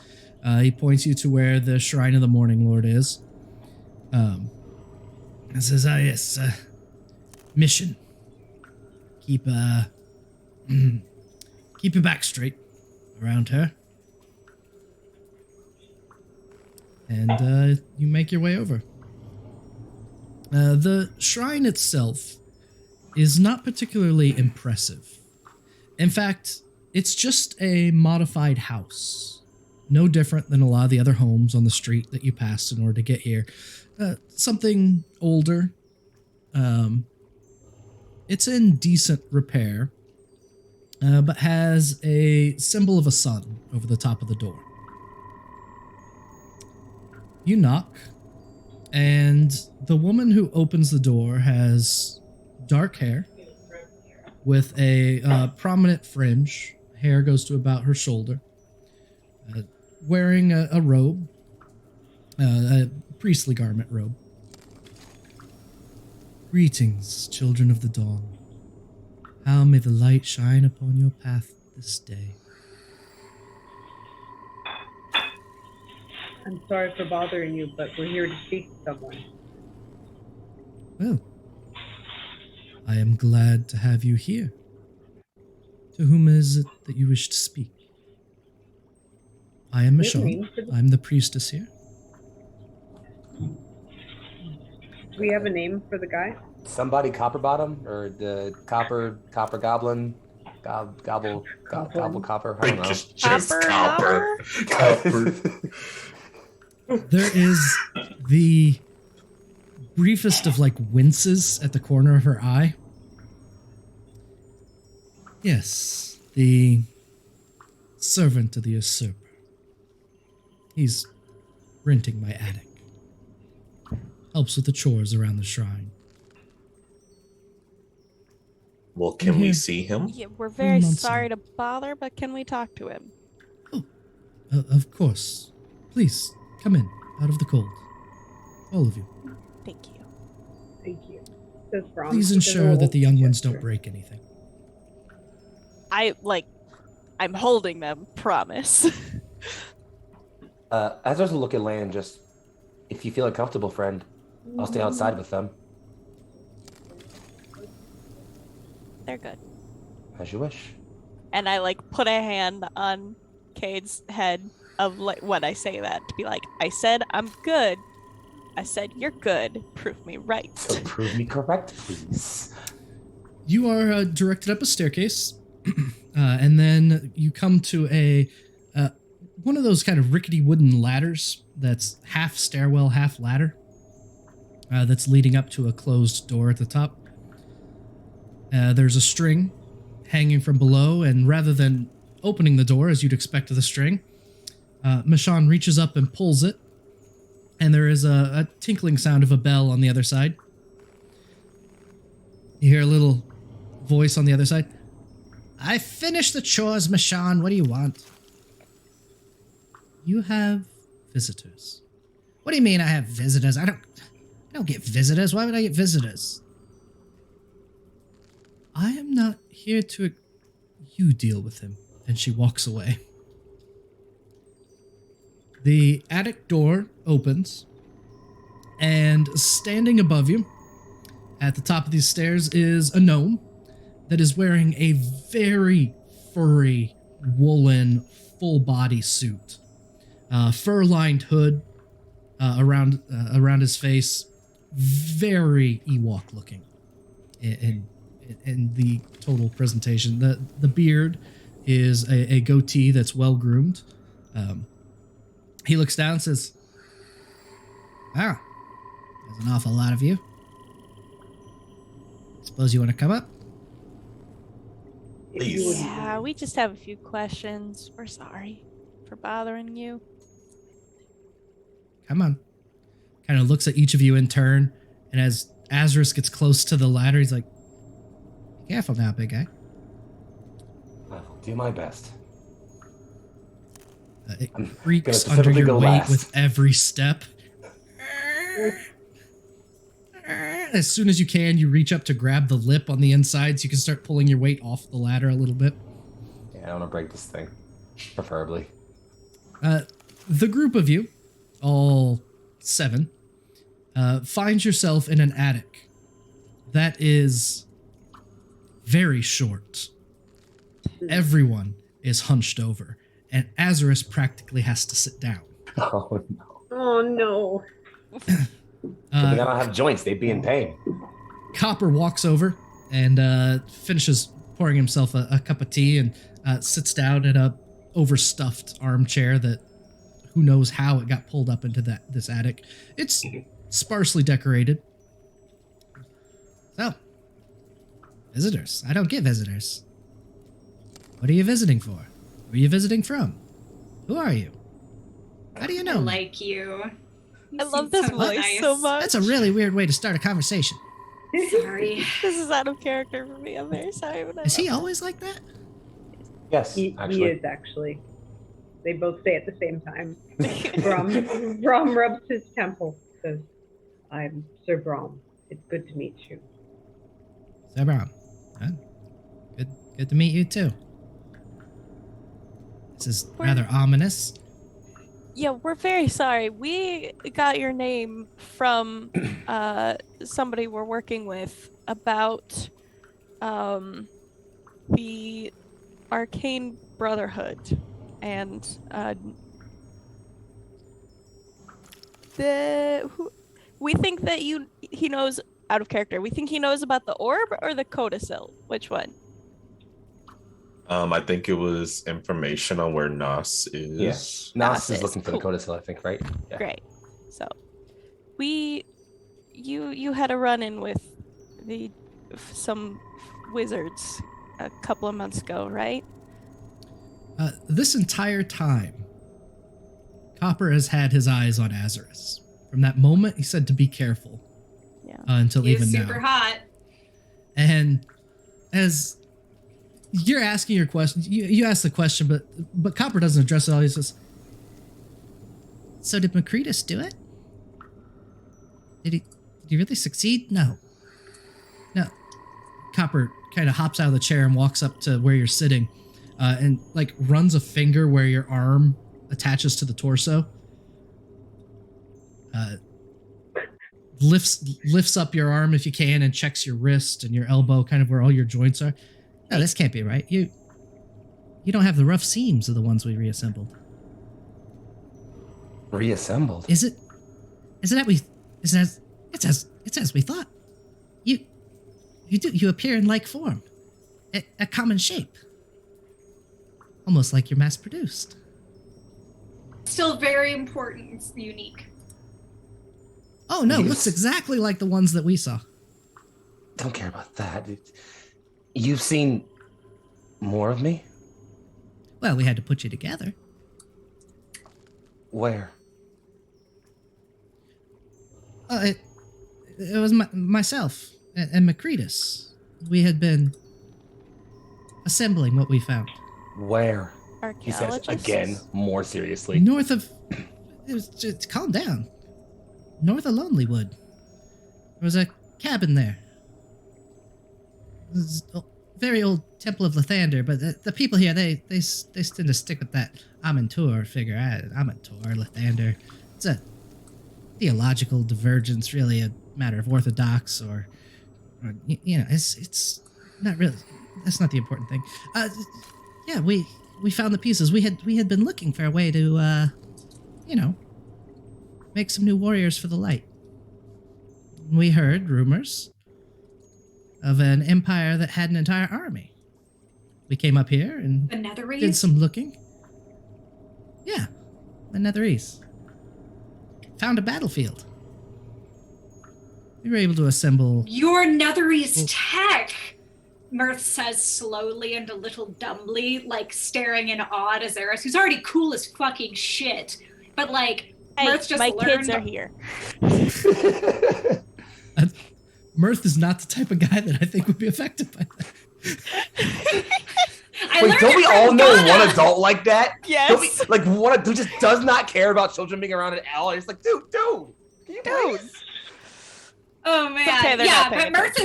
He points you to where the Shrine of the Morning Lord is. And says, yes, mission. Keep your back straight around her. And you make your way over. The shrine itself is not particularly impressive. In fact, it's just a modified house. No different than a lot of the other homes on the street that you passed in order to get here. Something older. It's in decent repair, but has a symbol of a sun over the top of the door. You knock, and the woman who opens the door has dark hair with a prominent fringe. Hair goes to about her shoulder. Wearing a robe, a priestly garment robe. Greetings, children of the dawn. How may the light shine upon your path this day. I'm sorry for bothering you, but we're here to speak to someone. Well, I am glad to have you here. To whom is it that you wish to speak? I am Michonne. I'm the priestess here. Do we have a name for the guy? Somebody copper bottom or the copper goblin, gobble copper. I don't know. Just Copper. copper. There is the briefest of winces at the corner of her eye. Yes, the servant of the usurper. He's renting my attic. Helps with the chores around the shrine. Well, can we see him? Yeah, we're very months sorry to bother, but can we talk to him? Of course. Please, come in, out of the cold. All of you. Thank you. Thank you. Says Brom. Please He does a ensure little that the young ones gesture. don't break anything. I'm holding them, promise. Azerus will look at Laine and just, if you feel uncomfortable, friend, I'll stay outside with them. they're good. As you wish. And I like put a hand on Cade's head of like when I say that to be like, I said I'm good. I said you're good. Prove me right. So prove me correct, please. You are directed up a staircase, and then you come to a one of those kind of rickety wooden ladders that's half stairwell, half ladder, that's leading up to a closed door at the top. There's a string hanging from below, and rather than opening the door as you'd expect of the string, Michonne reaches up and pulls it, and there is a tinkling sound of a bell on the other side. You hear a little voice on the other side. I finished the chores, Michonne. What do you want? You have visitors. What do you mean I have visitors? I don't get visitors. Why would I get visitors? I am not here to... You deal with him. And she walks away. The attic door opens, and standing above you at the top of these stairs is a gnome that is wearing a very furry, woolen, full-body suit. Fur-lined hood around his face. Very Ewok-looking in the total presentation. The beard is a goatee that's well-groomed. He looks down and says, "Wow, there's an awful lot of you. Suppose you want to come up?" Please. Yeah, we just have a few questions. We're sorry for bothering you. Come on. Kind of looks at each of you in turn, and as Azerus gets close to the ladder, he's like, "Be careful now, big guy." I will do my best. It I'm creaks gonna under specifically your go weight last. with every step. As soon as you can, you reach up to grab the lip on the inside so you can start pulling your weight off the ladder a little bit. Yeah, I don't want to break this thing. Preferably. The group of you, all 7, finds yourself in an attic that is very short. Everyone is hunched over, and Azerus practically has to sit down. Oh, no. Oh no. I don't have joints. They'd be in pain. Copper walks over and finishes pouring himself a cup of tea and sits down in a overstuffed armchair that who knows how it got pulled up into this attic. It's sparsely decorated. So, visitors. I don't get visitors. What are you visiting for? Where are you visiting from? Who are you? How do you I know me? like you. I love this voice so much. That's a really weird way to start a conversation. Sorry. This is out of character for me. I'm very sorry. But Is he always like that? Yes, He actually. is actually. They both say at the same time. Brom rubs his temple. Says, "I'm Sir Brom. It's good to meet you." Sir Brown. Huh? Good to meet you too. This is rather ominous. Yeah, we're very sorry. We got your name from somebody we're working with about the Arcane Brotherhood, and we think that he knows out of character. We think he knows about the orb or the codicil. Which one? I think it was information on where Nos is. Yes. Nas Nas is is looking for cool. the codicil, I think, right? Yeah. Great. So, you had a run-in with some wizards a couple of months ago, right? This entire time, Copper has had his eyes on Azerus. From that moment, he said to be careful. Yeah. Until He even was now. super hot. And as you're asking your question, you ask the question, but Copper doesn't address it all. He says, "So did Macretus do it? Did he really succeed? No. Copper kind of hops out of the chair and walks up to where you're sitting, and like runs a finger where your arm attaches to the torso. lifts up your arm if you can and checks your wrist and your elbow, kind of where all your joints are. No, this can't be right. You don't have the rough seams of the ones we reassembled. Reassembled? Is it it's as we thought. You appear in like form. A common shape. Almost like you're mass produced. Still very important. It's unique. Oh no, looks exactly like the ones that we saw. Don't care about that. You've seen more of me? Well, we had to put you together. Where? It was myself and Macretus. We had been assembling what we found. Where? He says again, more seriously. North of... Just calm down. North of Lonelywood. There was a cabin there. It was a very old Temple of Lathander, but the people here, they tend to stick with that Amantur figure. Amantur, Lathander. It's a theological divergence, really a matter of orthodox or it's not really... That's not the important thing. Yeah, we found the pieces. We had been looking for a way to, make some new warriors for the light. We heard rumors of an empire that had an entire army. We came up here and did some looking. Yeah, the Netherese. Found a battlefield. We were able to assemble... Your Netherese tech! Mirth says slowly and a little dumbly, like staring in awe at Azerus, who's already cool as fucking shit. But like, hey, Mirth just my learned... kids are here. Mirth is not the type of guy that I think would be affected by that. Wait, don't we all know one adult like that? Yes. One who just does not care about children being around at all. It's like, dude, can you please? Oh man, okay, yeah, but Mirth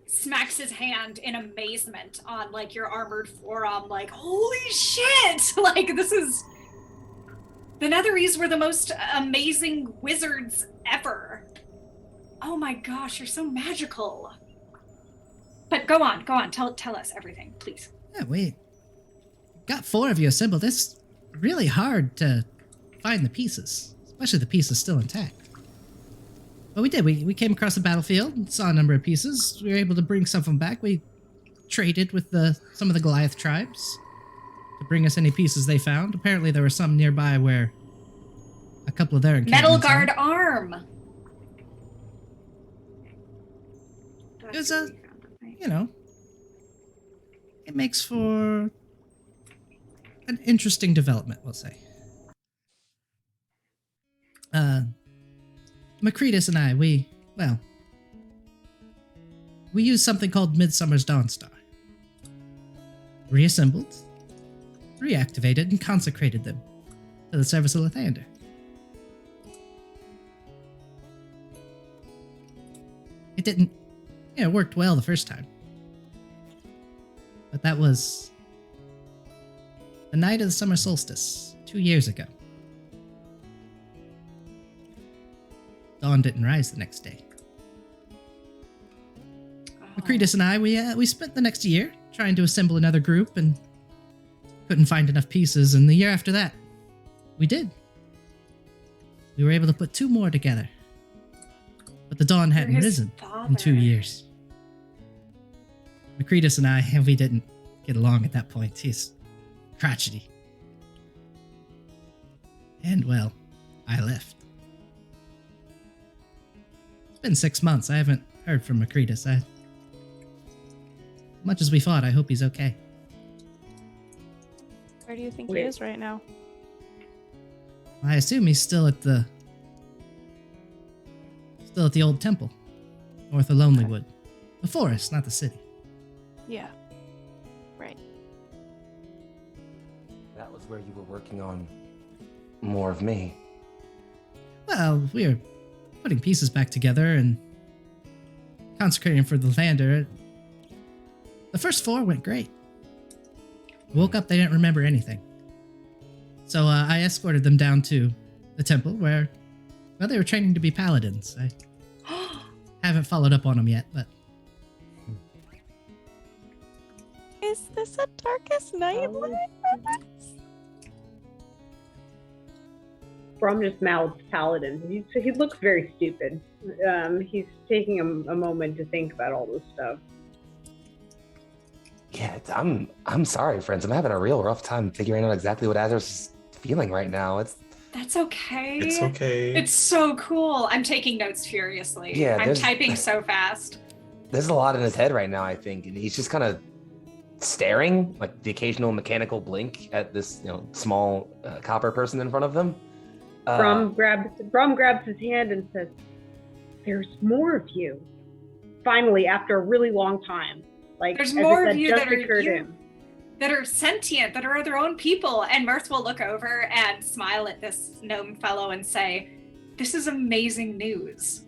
smacks his hand in amazement on like your armored forearm, like, holy shit! Like, this is... The Netherese were the most amazing wizards ever. Oh my gosh, you're so magical. But go on, tell us everything, please. Yeah, we got 4 of you assembled. It's really hard to find the pieces, especially the pieces still intact. But we did. We came across the battlefield and saw a number of pieces. We were able to bring some of them back. We traded with some of the Goliath tribes to bring us any pieces they found. Apparently there were some nearby where a couple of their Metal encampments guard arm! It was it makes for an interesting development, we'll say. Macretus and I, we used something called Midsummer's Dawnstar. Reassembled, reactivated, and consecrated them to the service of Lathander. It didn't, it worked well the first time. But that was the night of the summer solstice, 2 years ago. Dawn didn't rise the next day. Macretus and I, we spent the next year trying to assemble another group and couldn't find enough pieces, and the year after that, we did. We were able to put 2 more together. But the dawn hadn't risen in 2 years. Macretus and I, we didn't get along at that point. He's crotchety. And, well, I left. It's been 6 months. I haven't heard from Macretus. As much as we fought, I hope he's okay. Where do you think he is right now? I assume he's still at the old temple, north of Lonelywood. The forest, not the city. Yeah. Right. That was where you were working on more of me. Well, we were putting pieces back together and consecrating for the Lathander. The first 4 went great. Woke up, they didn't remember anything. So I escorted them down to the temple where Well, they were training to be paladins. I haven't followed up on them yet, but Is this a Darkest Night reference? Brom just mouths paladin. He looks very stupid. He's taking a moment to think about all this stuff. Yeah, I'm sorry, friends. I'm having a real rough time figuring out exactly what Azerus is feeling right now. That's okay. It's okay. It's so cool. I'm taking notes furiously. Yeah, I'm typing so fast. There's a lot in his head right now, I think, and he's just kind of staring, like the occasional mechanical blink at this, small copper person in front of them. Brom grabs his hand and says, "There's more of you." Finally, after a really long time, like There's as if more of that you just that are occurred to you. him. That are sentient, that are their own people. And Mirth will look over and smile at this gnome fellow and say, "This is amazing news."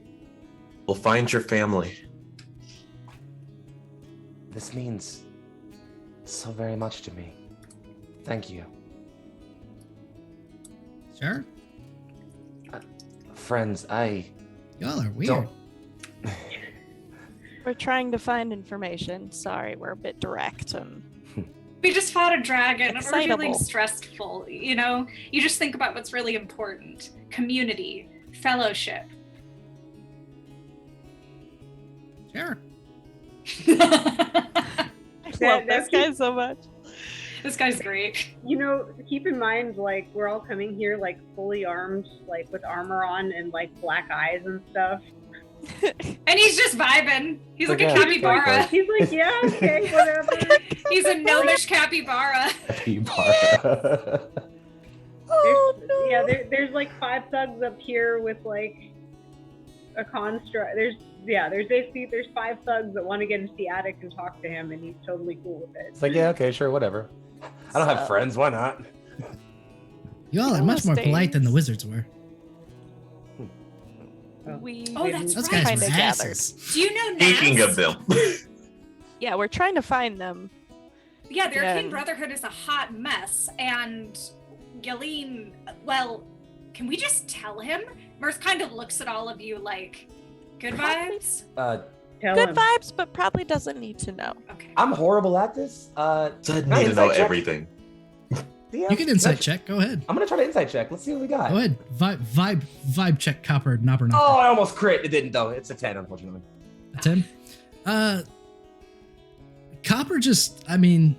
We'll find your family. This means so very much to me. Thank you. sure. Friends, Y'all are weird. don't... We're trying to find information. Sorry, we're a bit direct and We just fought a dragon. We're feeling Excitable. stressful. You just think about what's really important. Community, fellowship. Sure. I love this guy so much. This guy's great. Keep in mind, like, we're all coming here, like, fully armed, like, with armor on and, like, black eyes and stuff. And he's just vibing. He's like a Yeah, capybara. He's like, yeah, okay, whatever. He's a gnomish capybara. Oh no. Yeah, there's like 5 thugs up here with, like, a construct. There's 5 thugs that want to get into the attic and talk to him, and he's totally cool with it. It's like, yeah, okay, sure, whatever. I don't have friends, why not? Y'all are much more polite than the wizards were. Oh, that's Those right. guys Kinda were gathered. asses. Do you know Speaking Nas? of them, Yeah, we're trying to find them. Yeah, the Arcane Yeah. Brotherhood is a hot mess, and Yelene, well, can we just tell him? Mirth kind of looks at all of you like, good vibes? Tell Good him. vibes, but probably doesn't need to know. Okay. I'm horrible at this. I Can I need to know insight check? everything. DM? You can insight check. Go ahead. I'm gonna try to insight check. Let's see what we got. Go ahead. Vibe check. Copper knobber. Oh, I almost crit. It didn't though. It's a 10, unfortunately. A 10. Copper just. I mean,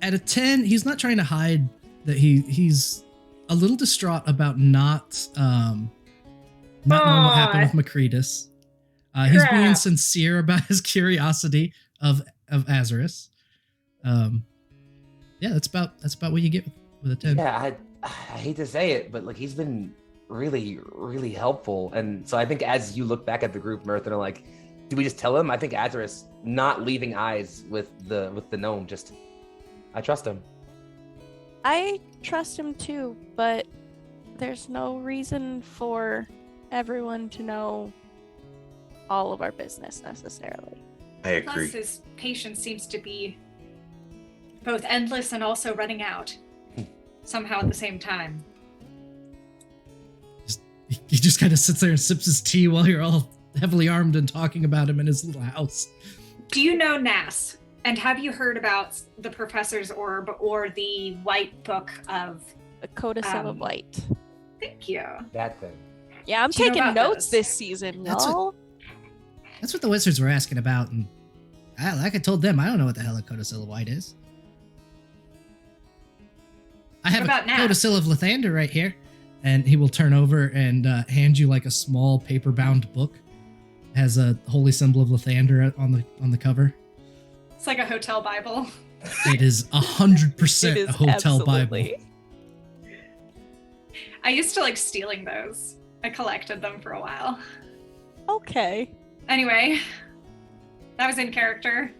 at a 10, he's not trying to hide that he's a little distraught about not knowing what happened with Macretus. He's being Crap. sincere about his curiosity of Azerus. Yeah, that's about what you get with a 10. Yeah, I hate to say it, but like he's been really, really helpful. And so I think as you look back at the group, Mirth, and are like, do we just tell him? I think Azerus not leaving eyes with the gnome, just I trust him. I trust him too, but there's no reason for everyone to know all of our business necessarily. I agree. Plus, his patience seems to be both endless and also running out somehow at the same time. He just kind of sits there and sips his tea while you're all heavily armed and talking about him in his little house. Do you know Nas? And have you heard about the Professor's Orb or the White Book of... A codicil of light. Thank you. That thing. Yeah, I'm Do you know taking about notes this? this season, That's y'all. That's what the wizards were asking about, and like I told them, I don't know what the hell a codicil of white is. I have What about a Nat? codicil of Lathander right here, and he will turn over and hand you like a small paper-bound book. It has a holy symbol of Lathander on the cover. It's like a hotel Bible. It is 100% It is a hotel absolutely. Bible. I used to like stealing those. I collected them for a while. Okay. Anyway, that was in character.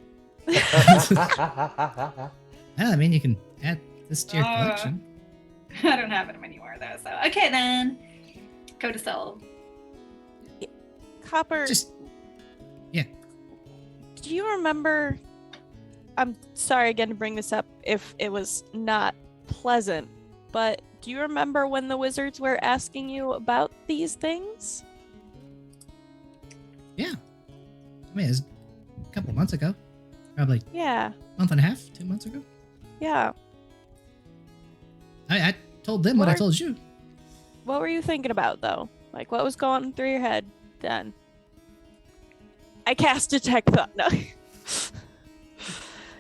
Yeah, I mean, you can add this to your collection. I don't have them anymore though, so okay then. Go to sell. Copper, Just do you remember? I'm sorry again to bring this up if it was not pleasant, but do you remember when the wizards were asking you about these things? Yeah. I mean, it was a couple months ago. Probably Yeah. month and a half, 2 months ago. Yeah. I told them what I told you. What were you thinking about, though? Like, what was going through your head then? I cast Detect Thought. No.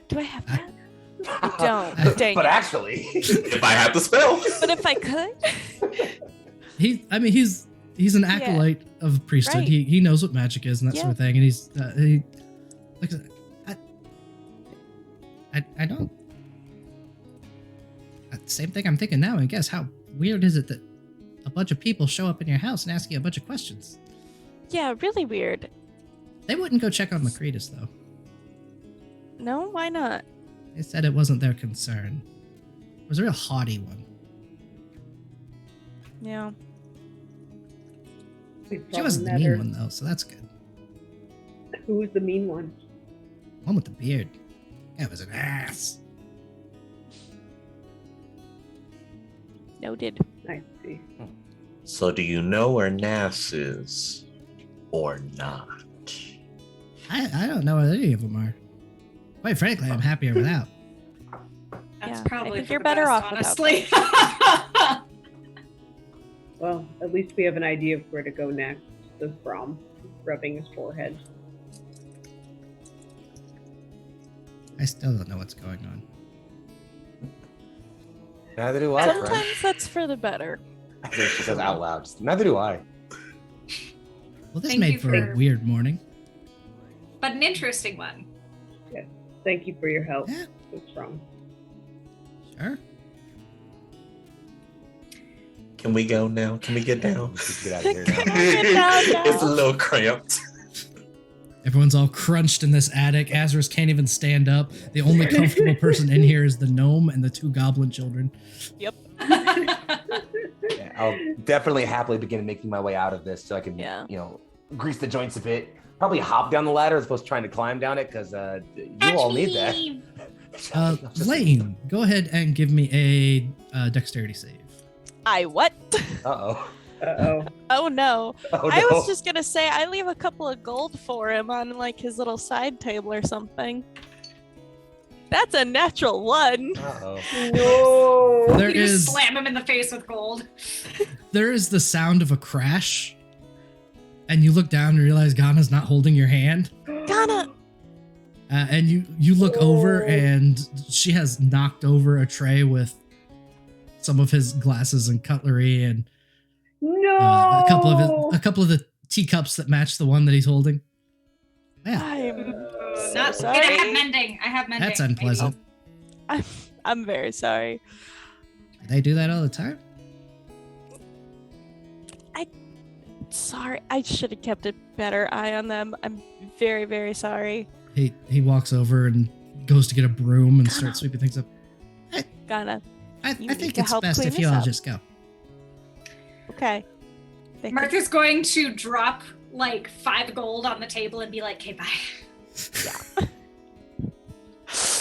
Do I have that? I don't. Dang But it. actually, If I had the spell. But if I could? He's an acolyte of priesthood. Right. He knows what magic is and that sort of thing. And he's like I don't. Same thing I'm thinking now. I guess how weird is it that a bunch of people show up in your house and ask you a bunch of questions? Yeah, really weird. They wouldn't go check on Macretus though. No, why not? They said it wasn't their concern. It was a real haughty one. Yeah. She wasn't the mean one though, so that's good. Who's the mean one? One with the beard. That was an ass. Noted. I see. So do you know where Nass is or not? I don't know where any of them are. Quite frankly, I'm happier without. That's Yeah, probably I think for you're the better best, off without honestly. Well, at least we have an idea of where to go next, says Brom, rubbing his forehead. I still don't know what's going on. neither do I, friend. Sometimes that's for the better. I think she says out loud. Neither do I. Well, this Thank made you for a for- weird morning. But an interesting one. Thank you for your help, Yeah. says Brom. Sure. Can we go now? Can we get down? We should get out of here now. Can I get down now? It's a little cramped. Everyone's all crunched in this attic. Azerus can't even stand up. The only comfortable person in here is the gnome and the 2 goblin children. Yep. Yeah, I'll definitely happily begin making my way out of this so I can, Yeah. grease the joints a bit. Probably hop down the ladder as opposed to trying to climb down it because you all need that. Laine, go ahead and give me a dexterity save. I what? Uh-oh. Uh-oh. Oh no. Oh, I no. was just gonna say I leave a couple of gold for him on like his little side table or something. That's a natural 1. Uh-oh. No. There You just is slam him in the face with gold. there is the sound of a crash, and you look down and realize Ghana's not holding your hand. Ghana! And you look over and she has knocked over a tray with some of his glasses and cutlery and No. a couple of the teacups that match the one that he's holding. Yeah, I'm so Not sorry. I have mending. I have mending. that's unpleasant. I'm very sorry. They do that all the time. Sorry, I should have kept a better eye on them. I'm very, very sorry. He walks over and goes to get a broom and starts sweeping things up. Ghana. I You need think to it's help best clean if you this all up. just go. Okay. Thank you. Mirth is going to drop like 5 gold on the table and be like, "Okay, bye."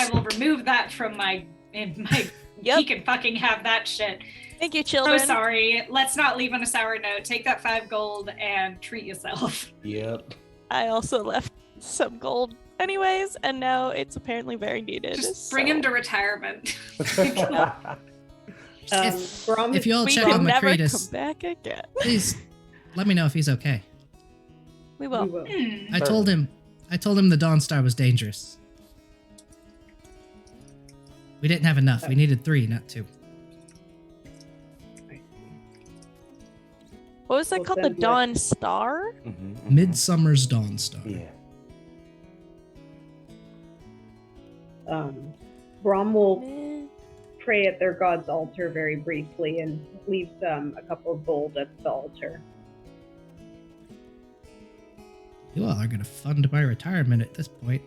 I will remove that from my. Yep. He can fucking have that shit. Thank you, So children. sorry. Let's not leave on a sour note. Take that 5 gold and treat yourself. Yep. I also left some gold anyways, and now it's apparently very needed. Just bring him to retirement. Brom, If you all We check can on never come Macretus, back again. please let me know if he's okay. We we will. will. Hmm. I told him the Dawn Star was dangerous. We didn't have enough. We needed 3, not 2. What was that We'll called? The send you- Dawn Star? Mhm. Midsummer's Dawn Star. Yeah. Brom will Eh, pray at their god's altar very briefly and leaves a couple of gold at the altar. You all are going to fund my retirement at this point.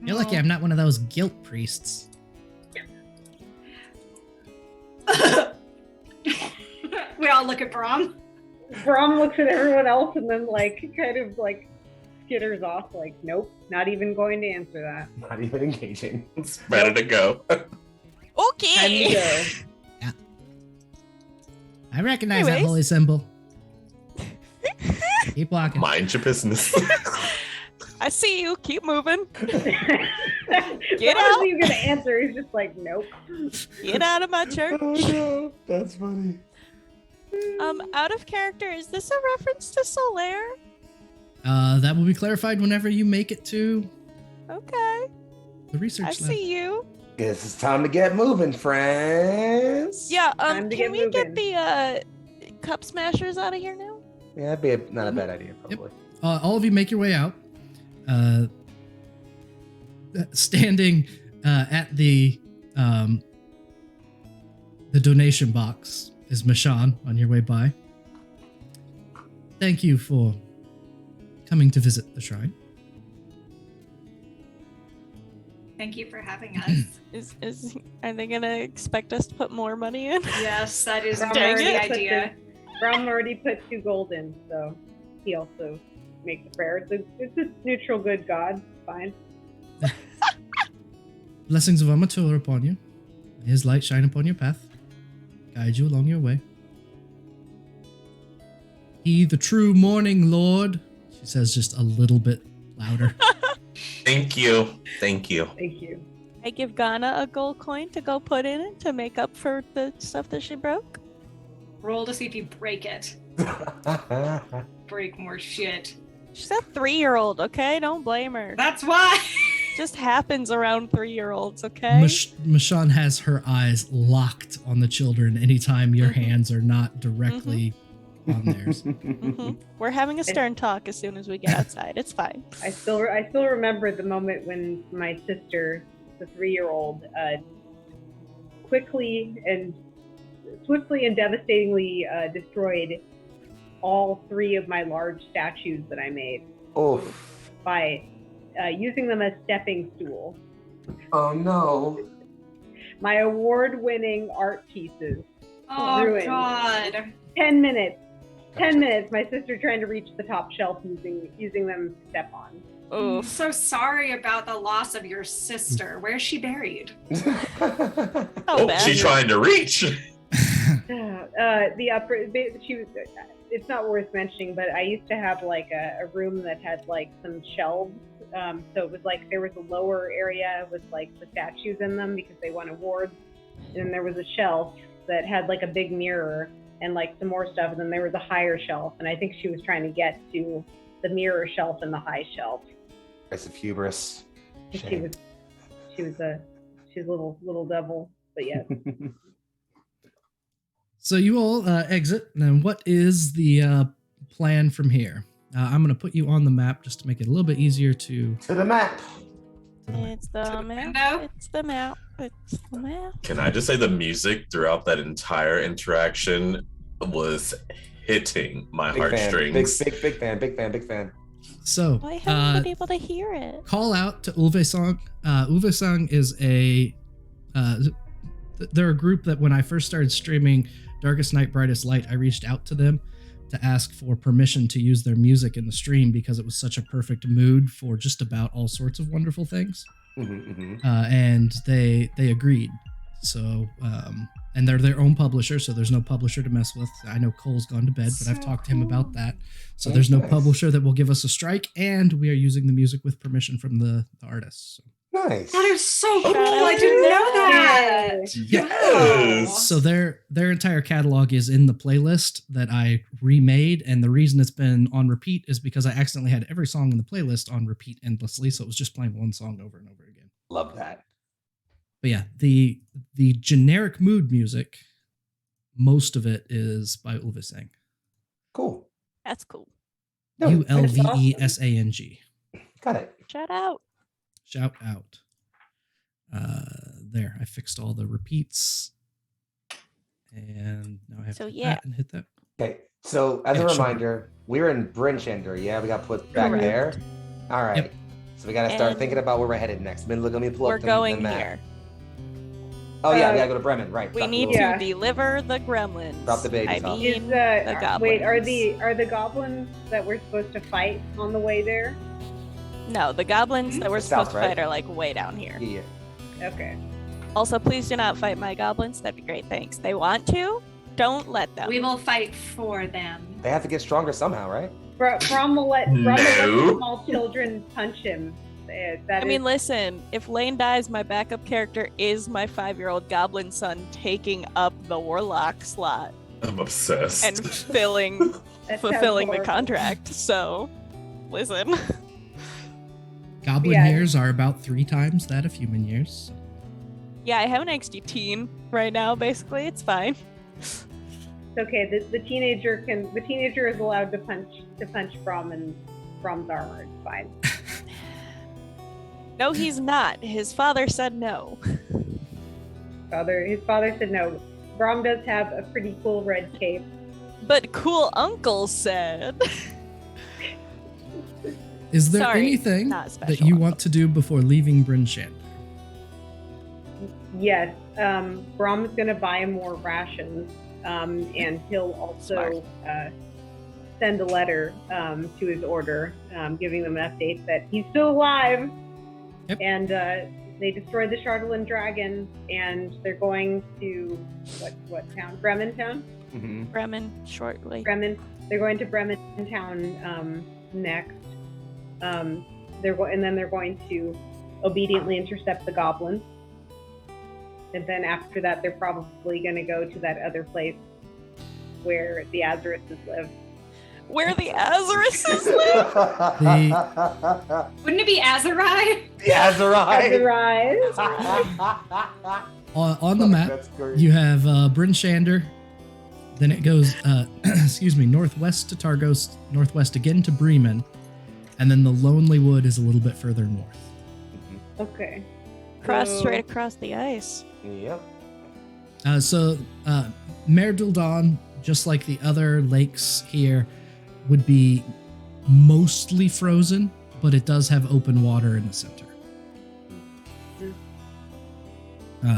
You're lucky I'm not one of those guilt priests. We all look at Brom. Brom looks at everyone else and then kind of skitters off nope, not even going to answer that. Not even engaging. It's better to go. Time to Okay. go. I recognize that Anyways. holy symbol. Keep walking. Mind your business. I see you. Keep moving. Get out. He's gonna answer. He's just like, nope. Get out of my church. Oh no, that's funny. Out of character, is this a reference to Solaire? That will be clarified whenever you make it to Okay. the research I lab. see you. Guess it's time to get moving, friends. Yeah, Time to can get we get moving. the cup smashers out of here now? Yeah, that'd be not a bad idea, probably. All of you make your way out. Standing at the donation box is Mashan on your way by. Thank you for coming to visit the shrine. Thank you for having us. Are they gonna expect us to put more money in? Yes, that is Brom the Dang already it. put idea. Brom already put 2 gold in, so he also makes a prayer. It's a neutral good god. Fine. Blessings of Amateur upon you. May his light shine upon your path. Guide you along your way. He, the true morning lord, she says just a little bit louder. Thank you. Thank you. Thank you. I give Ghana a gold coin to go put in it to make up for the stuff that she broke. Roll to see if you break it. Break more shit. She's a 3-year-old, okay? Don't blame her. That's why. Just happens around 3-year-olds, okay? Mashan has her eyes locked on the children anytime your hands are not directly on theirs. Mhm. We're having a stern talk as soon as we get outside. It's fine. I still remember the moment when my sister, the 3-year-old, swiftly and devastatingly destroyed all 3 of my large statues that I made Oof. by using them as stepping stools. Oh no. My award-winning art pieces. Oh Ruined. God. 10 minutes. 10 minutes. My sister trying to reach the top shelf using them to step on. I'm Oof. so sorry about the loss of your sister. Where's she buried? How Oh, bad? she trying to reach. The upper, she was. It's not worth mentioning, but I used to have like a room that had like some shelves. So it was like there was a lower area with like the statues in them because they won awards, and then there was a shelf that had like a big mirror and like some more stuff, and then there was a higher shelf, and I think she was trying to get to the mirror shelf and the high shelf. That's a hubris. She was a little devil, but yes. So you all exit. Now, what is the plan from here? I'm going to put you on the map just to make it a little bit easier to... To the map. It's the map. window? It's the map. It's the map. Can I just say the music throughout that entire interaction was hitting my Big fan. heartstrings. Big fan. So, Why haven't I been able to hear it? call out to Ulvesong. Ulvesong is a... they're a group that when I first started streaming Darkest Night, Brightest Light, I reached out to them to ask for permission to use their music in the stream because it was such a perfect mood for just about all sorts of wonderful things. And they agreed. So, and they're their own publisher, so there's no publisher to mess with. I know Cole's gone to bed, but I've talked to him about that. So there's no Nice. publisher that will give us a strike, and we are using the music with permission from the artists. So. Nice. That is so cool. Oh, I didn't know that. Yes. So their entire catalog is in the playlist that I remade, and the reason it's been on repeat is because I accidentally had every song in the playlist on repeat endlessly, so it was just playing one song over and over again. Love that. But yeah, the generic mood music, most of it is by Ulvesang. Cool. That's cool. No, that's Ulvesang. Got it. Shout out. Shout out. There, I fixed all the repeats. And now I have So, to hit yeah. that and hit that. Okay. So as a Yeah, sure. reminder, we're in Brinchender. Yeah, we got put back Correct. there. All right. Yep. So we got to start And thinking about where we're headed next. Let me pull We're up the going map. here. Oh yeah, we Uh, gotta go to Bremen. Right. We Drop the need little- Yeah. to deliver the gremlins. Drop the babies I off. mean, Is the wait, are goblins. the goblins that we're supposed to fight on the way there? No, the goblins that we're South, supposed to right? fight are like way down here. Yeah. Okay. Also, please do not fight my goblins. That'd be great. Thanks. They want to, Don't let them. We will fight for them. They have to get stronger somehow, right? Brom will let small children punch him. Listen, if Laine dies, my backup character is my 5-year-old goblin son taking up the warlock slot. I'm obsessed. And fulfilling the contract. So, listen. Goblin years are about 3 times that of human years. Yeah, I have an XD teen right now, basically. It's fine. It's okay. The teenager is allowed to punch Brom and Brom's armor. It's fine. No, he's not. His father said no. His father said no. Brom does have a pretty cool red cape. But cool uncle said. Is there anything that you want to do before leaving Bryn Shander? Yes. Brom's going to buy more rations, and he'll also send a letter to his order, giving them an update that he's still alive. Yep. And they destroyed the Shardolin dragon, and they're going to what town? Bremen town? Mm-hmm. Bremen, shortly. Bremen. They're going to Bremen town next. They're going to obediently intercept the goblins. And then after that, they're probably going to go to that other place where the Azeruses live. Where the Azeruses live? Wouldn't it be Azeri? The Azeri. On the map, you have Bryn Shander. Then it goes, northwest to Targos, northwest again to Bremen, and then the Lonelywood is a little bit further north. Okay. Straight across the ice. Yep. Mer Dildon, just like the other lakes here, would be mostly frozen, but it does have open water in the center.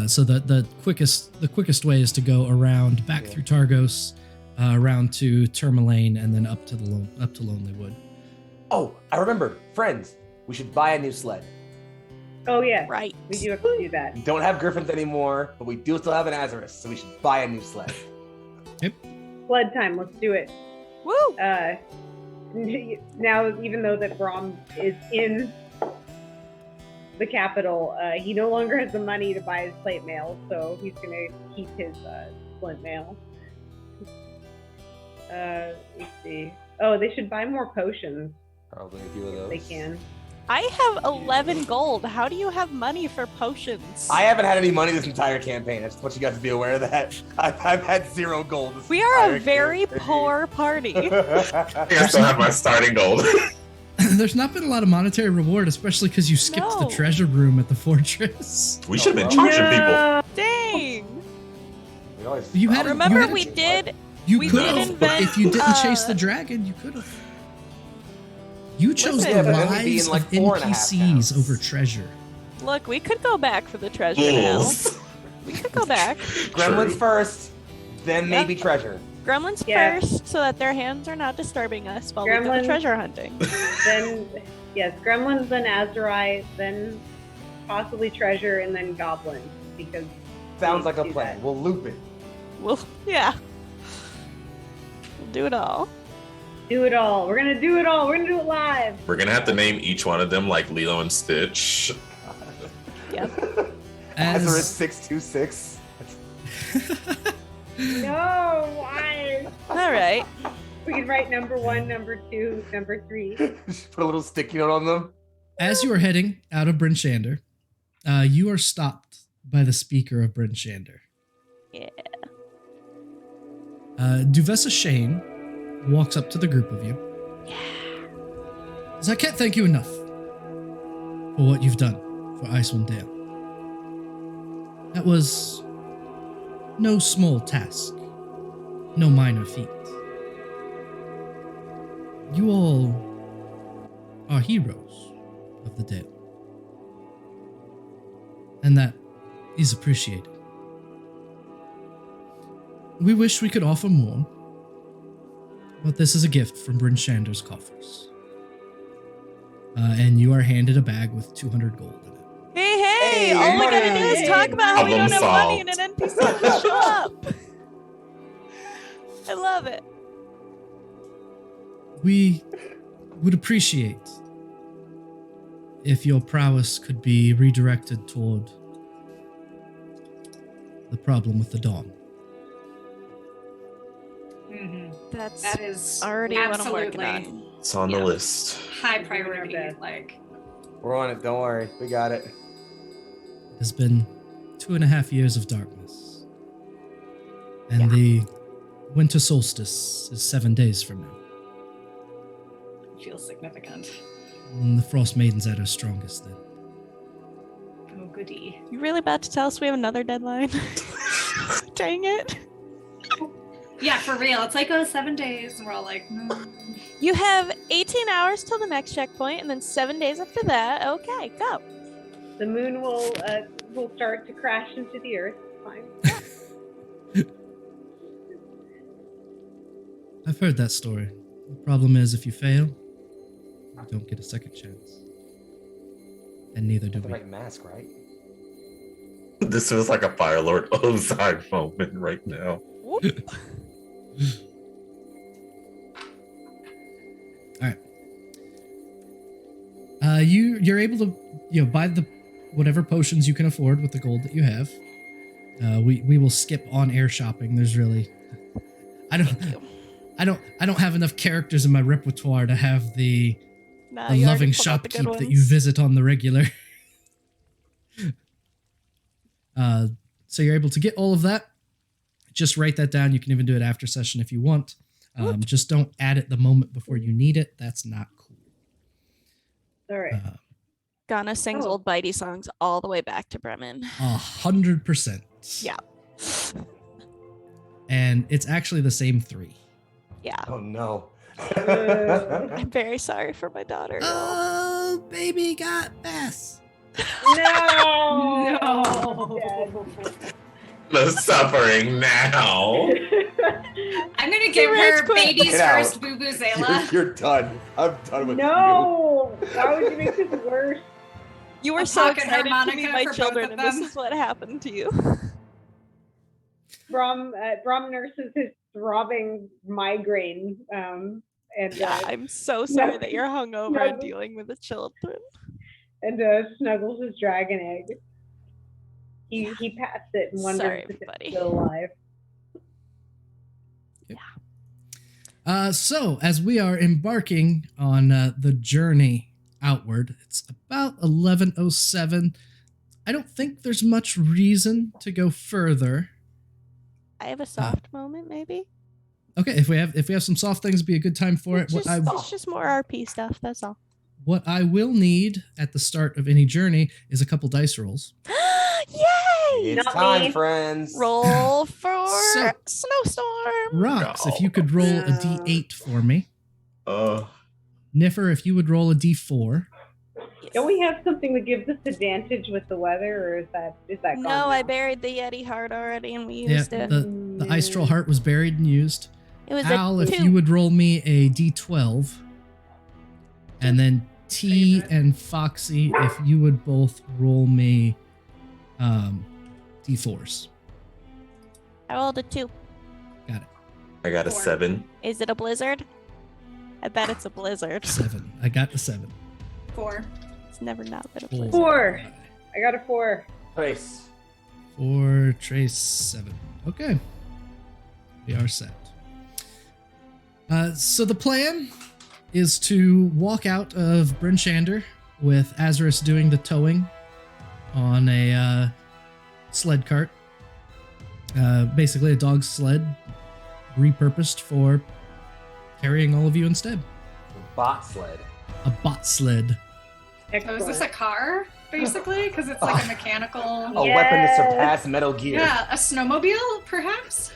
So the quickest way is to go around back through Targos, around to Tourmaline, and then up to Lonelywood. Oh, I remember, friends. We should buy a new sled. Oh yeah, right. We do have to do that. We don't have griffins anymore, but we do still have an Azerus, so we should buy a new sled. Yep. Sled time. Let's do it. Woo! Now, even though that Brom is in the capital, he no longer has the money to buy his plate mail, so he's gonna keep his splint mail. Let's see. Oh, they should buy more potions. Probably a few of those. They can. I have 11 gold. How do you have money for potions? I haven't had any money this entire campaign. I just want you guys to be aware of that. I've had 0 gold. We are a very poor party. I still have my starting gold. There's not been a lot of monetary reward, especially because you skipped the treasure room at the fortress. We should have been charging people. Dang. You had. Remember, we did. You could have, but if you didn't chase the dragon, you could have. You chose the lives of NPCs over treasure. Look, we could go back for the treasure now. We could go back. Gremlins first, then maybe treasure. Gremlins first, so that their hands are not disturbing us while we go treasure hunting. Then, Gremlins, then Azeri, then possibly treasure, and then goblins. Because sounds like a plan. We'll loop it. We'll do it all. Do it all. We're gonna do it all. We're gonna do it live. We're gonna have to name each one of them like Lilo and Stitch. Yep. Azerus 626. No, why? All right. We can write number 1, number 2, number 3. Just put a little sticky note on them. As you are heading out of Bryn Shander, you are stopped by the speaker of Bryn Shander. Yeah. Duvessa Shane walks up to the group of you. Yeah. Says, I can't thank you enough for what you've done for Icewind Dale. That was no small task, no minor feat. You all are heroes of the Dale, and that is appreciated. We wish we could offer more, but this is a gift from Bryn Shander's coffers. And you are handed a bag with 200 gold in it. Hey, all we gotta do is talk about how we don't have money and an NPC will show up. I love it. We would appreciate if your prowess could be redirected toward the problem with the dawn. That's That is already what I'm working absolutely on. It's on the list. high We're doing our priority. best. Like, We're on it. Don't worry. We got it. It has been 2.5 years of darkness. And the winter solstice is 7 days from now. feels significant. And the Frostmaiden's at her strongest then. Oh, goody. You really about to tell us we have another deadline? Dang it. Yeah, for real. It's like, 7 days. And we're all like, You have 18 hours till the next checkpoint, and then 7 days after that. Okay, go. The moon will start to crash into the earth. Fine. I've heard that story. The problem is, if you fail, you don't get a second chance. And neither do The we. right mask, right? This feels like a Fire Lord Ozai moment right now. Whoop. You're able to buy the whatever potions you can afford with the gold that you have. We will skip on air shopping. There's really I don't have enough characters in my repertoire to have the Nah, the you loving already pulled out the good shopkeep that you ones. visit on the regular. So you're able to get all of that. Just write that down. You can even do it after session if you want. Just don't add it the moment before you need it. That's not cool. All right. Ghana sings Oh. Ol'Bitey songs all the way back to Bremen. 100%. Yeah. And it's actually the same 3. Yeah. Oh no. I'm very sorry for my daughter. Oh, baby got Bess. No. no. The suffering now. I'm going to give her baby's Get out. first Boo Boo Zayla. You're done. I'm done with No. Why would you make this worse? You were A so pocket excited to harmonica meet my for both children, of and this them. is what happened to you. Brom nurses his throbbing migraine. Yeah, I'm so sorry that you're hungover and dealing with the children. And snuggles his dragon egg. He pats it and wonders Sorry, if it's everybody. still alive. So as we are embarking on the journey outward, it's about 11:07. I don't think there's much reason to go further. I have a soft moment, maybe. Okay, if we have some soft things, it'd be a good time for it. It's just more RP stuff. That's all. What I will need at the start of any journey is a couple dice rolls. Yay! It's Not time, me. friends. Roll for So- snowstorm. Rocks, if you could roll a d8 for me. Niffer, if you would roll a d4. Don't we have something that gives us advantage with the weather, or is that gone No, now? I buried the Yeti heart already, and we Yeah, used it. the ice troll heart was buried and used. It was Al, a if 2. you would roll me a d12. And then T Favorite. and Foxy, if you would both roll me d4s. I rolled a 2. Got it. I got a 4. 7. Is it a blizzard? I bet it's a blizzard. 7. I got the 7. 4. It's never not been a Bullseye. blizzard. 4. I got a 4. Trace. 4, Trace, 7. Okay. We are set. So the plan is to walk out of Bryn Shander with Azerus doing the towing on a sled cart. Basically a dog sled repurposed for carrying all of you instead. Bot sled. A bot sled. So is this a car, basically? Because it's like a mechanical... A weapon to surpass Metal Gear. Yeah, a snowmobile, perhaps?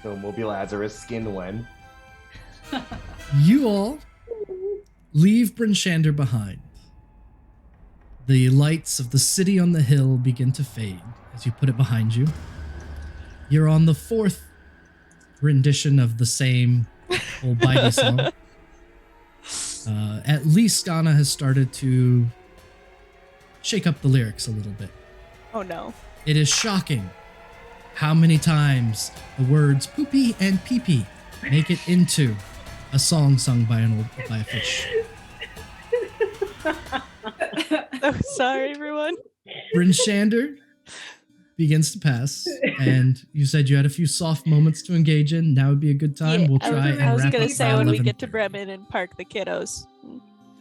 Snowmobile Azerus skin when. You all leave Bryn Shander behind. The lights of the city on the hill begin to fade as you put it behind you. You're on the 4th rendition of the same Ol'Bitey song. At least Ghana has started to shake up the lyrics a little bit. Oh no. It is shocking How many times the words poopy and pee-pee make it into a song sung by a fish? Oh, sorry, everyone. Bryn Shander begins to pass, and you said you had a few soft moments to engage in. Now would be a good time. Yeah, we'll try and I was wrap gonna up say by when we 11. get to Bremen and park the kiddos.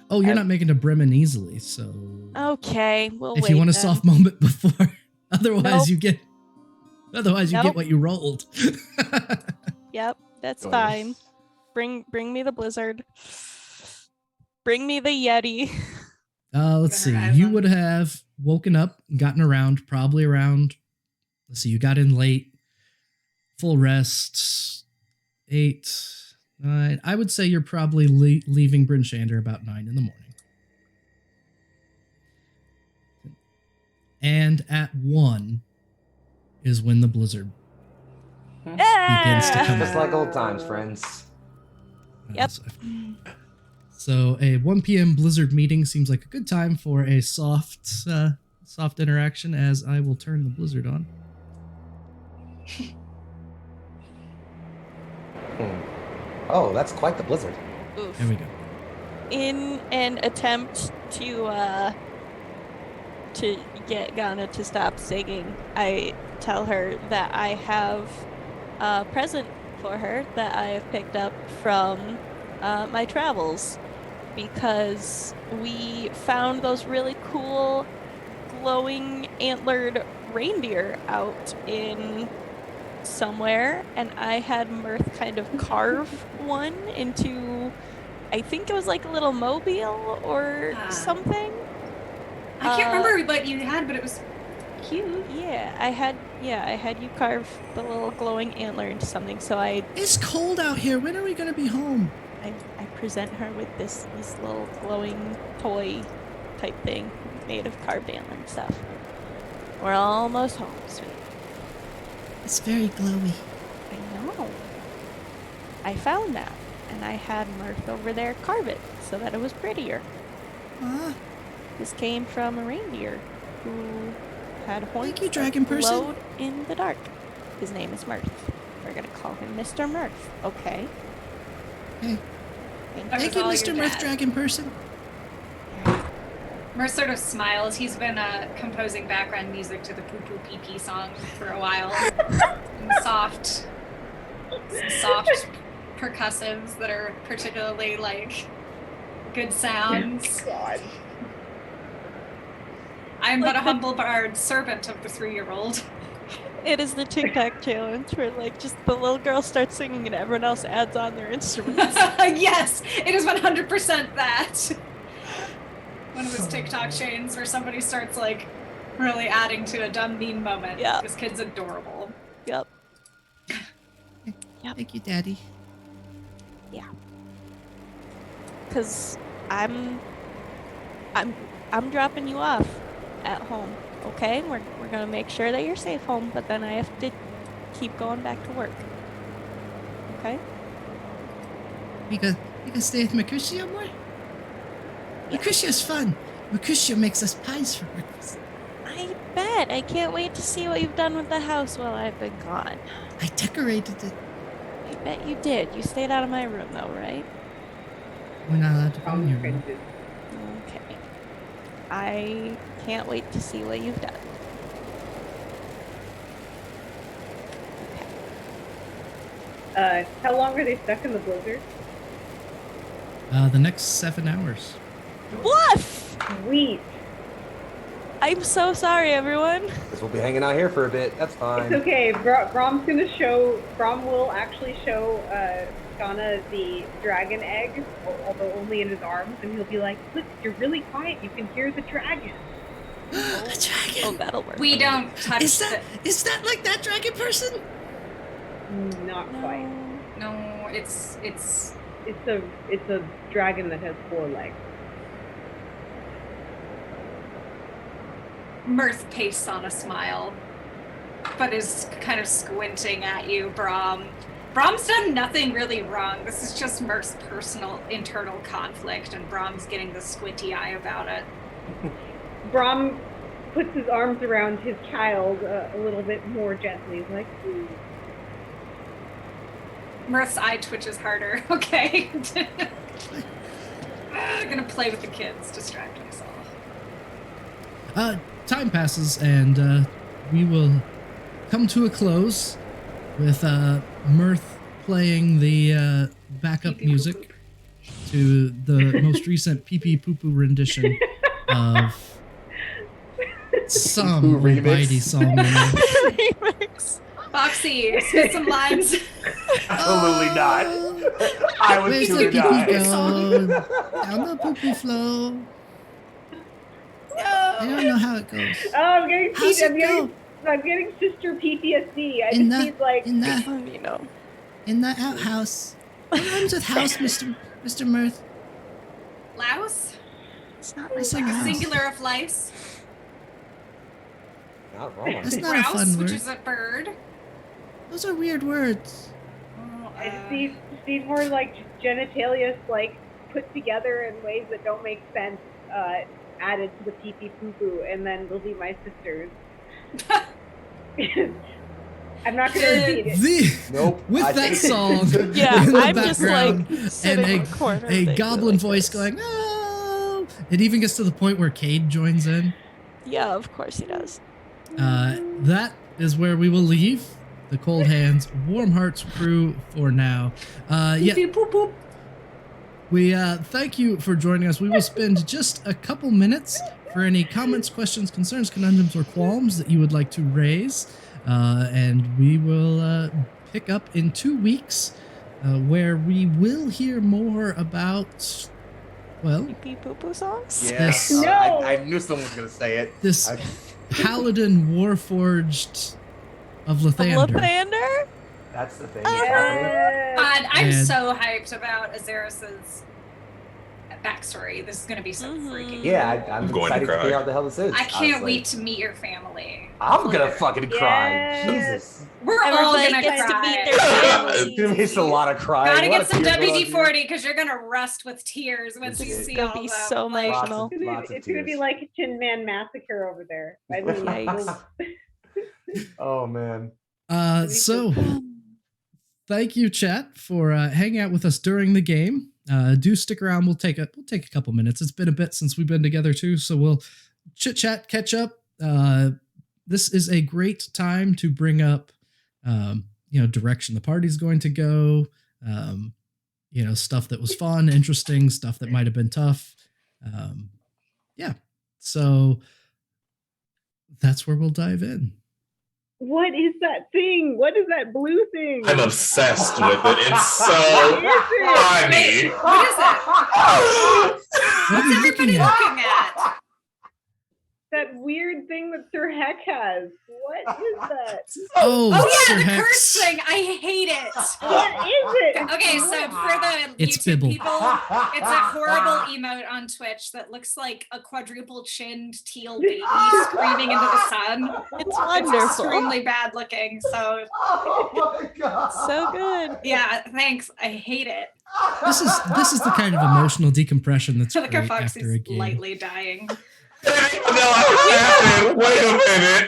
Oh, you're not making to Bremen easily, so Okay, we'll if wait. you want a then. soft moment before, otherwise Nope. you get what you rolled. Yep, that's Joyous. fine. Bring me the blizzard. Bring me the Yeti. Let's see. You would have woken up, gotten around, probably around. Let's see. You got in late, full rest, 8, 9. I would say you're probably leaving Bryn Shander about 9 in the morning. And at 1 is when the blizzard begins to come Just out. like old times, friends. Yep. So a 1 p.m. blizzard meeting seems like a good time for a soft interaction, as I will turn the blizzard on. Oh, that's quite the blizzard. Oof. There we go. In an attempt to get Ghana to stop singing, I tell her that I have a present for her that I have picked up from my travels, because we found those really cool glowing antlered reindeer out in somewhere, and I had Mirth kind of carve one into, I think it was like a little mobile or something. I can't remember what you had, but it was cute. Yeah, I had you carve the little glowing antler into something, so It's cold out here. When are we going to be home? I present her with this little glowing toy type thing made of carved antler and stuff. We're almost home, sweet. It's very glowy. I know. I found that, and I had Mirth over there carve it so that it was prettier. This came from a reindeer who had horns Thank you, dragon person. glowed in the dark. His name is Mirth. We're gonna call him Mr. Mirth, okay? Hey. Thank you, Mr. Mirth, dragon person. Mirth sort of smiles. He's been composing background music to the Poo Poo Pee Pee song for a while. And soft percussives that are particularly like good sounds. God. I'm but a humble bard, servant of the 3-year-old. It is the TikTok challenge where like just the little girl starts singing and everyone else adds on their instruments. Yes, it is 100% that. One of those TikTok chains where somebody starts like really adding to a dumb mean moment. Yeah. This kid's adorable. Yep. Thank you, Daddy. Yeah. Cause I'm dropping you off at home, okay? We're gonna make sure that you're safe home, but then I have to keep going back to work. Okay? We can stay with Mercutio more? Mercutio's fun. Mercutio makes us pies for breakfast. I bet. I can't wait to see what you've done with the house while I've been gone. I decorated it. I bet you did. You stayed out of my room though, right? We're not allowed to go in your room. Okay. I can't wait to see what you've done. How long are they stuck in the blizzard? The next 7 hours. Woof! Sweet. I'm so sorry, everyone. Because we'll be hanging out here for a bit. That's fine. It's okay. Brom will actually show Ghana the dragon egg, although only in his arms, and he'll be like, "Look, you're really quiet. You can hear the dragon." A dragon. Oh, that'll work. We don't touch Is that like that dragon person? Not quite. No, it's It's a dragon that has 4 legs. Mirth pastes on a smile, but is kind of squinting at you, Brom. Brom's done nothing really wrong. This is just Mirth's personal internal conflict, and Brom's getting the squinty eye about it. Brom puts his arms around his child a little bit more gently. He's like, Mirth's eye twitches harder. Okay. I'm gonna play with the kids, distract myself. Time passes, and we will come to a close with Mirth playing the backup Pee-pee music poo-poo. to the most recent pee-pee poo-poo rendition of some Ol'Bitey song. Remix. Foxy, spit some lines. Absolutely not. I was Where's too the pee-pee die. go? Down the poo-poo flow. I don't know how it goes. oh, I'm getting How's it go? I'm getting sister PTSD. I In just the need like in the You know. in the outhouse. What rhymes with house, Mr. Mirth? Louse? It's not It's like like a a house. Singular of lice. Not wrong. That's not a Grouse, fun which word. is a bird. Those are weird words. I just need more like genitalia like put together in ways that don't make sense. Added to the pee-pee poo-poo, and then they'll be my sisters. I'm not gonna repeat it. Nope. With I that think- song Yeah, in the I'm just background, like sitting in the corner. a thinking goblin like voice this. going, "No!" It even gets to the point where Cade joins in. Yeah, of course he does. That is where we will leave the Cold Hands, Warm Hearts crew for now. Yeah, Poop, poop. we thank you for joining us. We will spend just a couple minutes for any comments, questions, concerns, conundrums, or qualms that you would like to raise. And we will pick up in 2 weeks where we will hear more about, well, Pee poo poo songs. Yeah. This- No! I knew someone was gonna say it. this I- Paladin Warforged of Lathander. Lathander? That's the thing. Yes. God, I'm And- so hyped about Azerus's backstory. This is gonna be so freaking Yeah, cool. I'm going to excited to cry. figure out what the hell this is. I can't honestly. wait to meet your family. I'm gonna fucking cry. Yes. Jesus. We're all Everybody gonna gets to cry. meet their families. Dude, it's a lot of crying. Gotta A lot get of some tears going on WD-40 because you're gonna rust with tears once This you is see gonna all be them. so Like, emotional. Lots of It's gonna be tears. like a Tin Man massacre over there. I mean, Yikes. Oh man. So thank you, chat, for hanging out with us during the game. Do stick around. We'll take a couple minutes. It's been a bit since we've been together too, so we'll chit chat, catch up. This is a great time to bring up, direction the party's going to go. Stuff that was fun, interesting, stuff that might have been tough. Yeah. So that's where we'll dive in. what is that thing? What is that blue thing? I'm obsessed with it. It's so What is it? funny. What is that? What are we looking Everybody at? looking at? That weird thing that Sir Heck has. What is that? Oh, Oh Sir yeah, the Hex. curse thing. I hate it. What is it? Okay, so for the It's YouTube Bibble. people, it's a horrible emote on Twitch that looks like a quadruple-chinned teal baby screaming into the sun. It's It's wonderful. extremely bad looking. So Oh my god. So good. yeah, thanks. I hate it. This is the kind of emotional decompression that's Look great at after a Foxy's game. lightly dying. No, I haven't. Wait a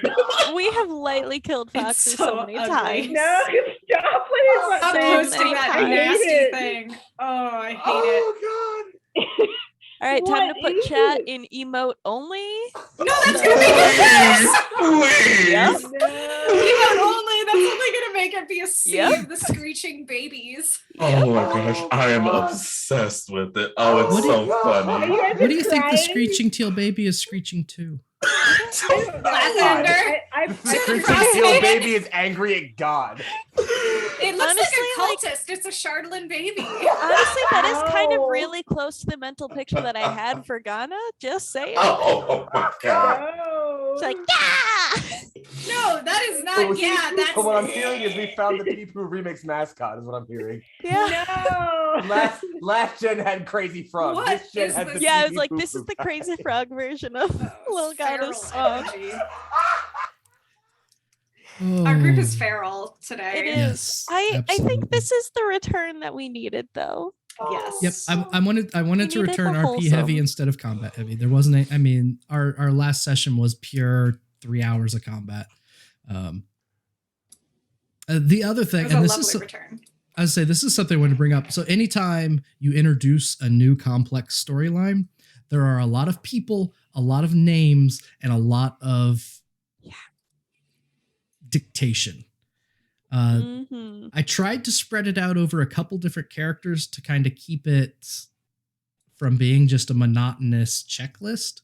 minute. We have lightly killed It's Foxy so so many ugly. times. No, stop putting Stop that thing. posting that I hate nasty it. thing. Oh, I hate it. Oh god. All right, time to What put is chat it? in emote only. No, that's gonna make it worse. Please. Yep. No. Emote only. That's only gonna make it be a sea Yep. of the screeching babies. Oh my gosh, I am obsessed with it. Oh, it's What do so you- Are funny. you guys What do you think the crying? screeching teal baby is screeching too? Lathander. I've The Sir screeching Frostmaiden. steel baby is angry at God. It looks Honestly, like a cultist. It's a Chardlin baby. Honestly, that is kind of No. really close to the mental picture that I had for Ghana. Just saying. Oh my god. Oh. It's like, yeah! No, that is not. So Yeah, that's. what I'm hearing is we found the Pee-Poo remix mascot is what I'm hearing. Yeah. No. Last gen had Crazy Frog. What This gen is had this? the Yeah, I was Pee-Pee like, Poo this is Poo the guy. crazy frog version of Lil Feral Ghana's song. energy. Oh, Our group is feral today. It is. Yes, I think absolutely. this is the return that we needed, though. Yes. Yep, I wanted We to needed return the RP heavy wholesome. instead of combat heavy. There wasn't I mean, our last session was pure 3 hours of combat. The other It thing, was and a this lovely is return. I would say this is something I want to bring up. So anytime you introduce a new complex storyline, there are a lot of people, a lot of names, and a lot of dictation. I tried to spread it out over a couple different characters to kind of keep it from being just a monotonous checklist.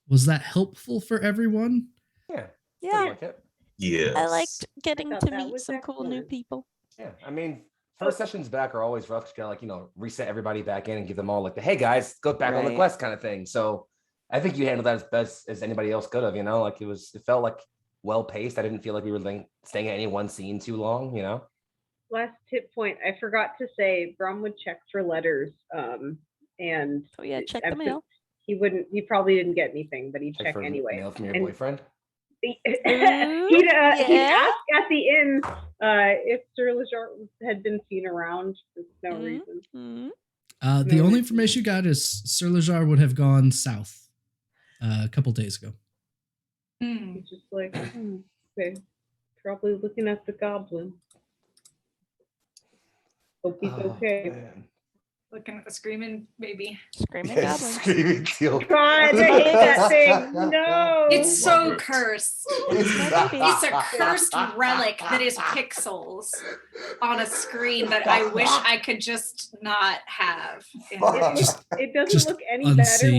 Was that helpful for everyone? Yeah. Yeah. Like it. Yes. I liked getting thought to that meet was some cool new excellent. people. Yeah. I mean, first sessions back are always rough to kind of reset everybody back in and give them all like the hey guys, go back on the Right. quest kind of thing. So I think you handled that as best as anybody else could have, like it felt like well paced. I didn't feel like we were staying at any one scene too long, Last tip point, I forgot to say, Brom would check for letters, and Oh yeah, check the mail. he probably didn't get anything, but he'd Check check for anyway. mail from your And boyfriend. he'd yeah. ask at the inn if Sir Lejar had been seen around for no reason. The only information you got is Sir Lejar would have gone south a couple days ago. He's just like, okay, probably looking at the goblin. Hope he's okay. Man. Looking at the screaming baby. Screaming Yes, goblins. screaming teal. God, I hate that thing. No. It's so it. cursed. my baby. It's a cursed relic that is pixels on a screen that I wish I could just not have. It doesn't Just look any unsee. better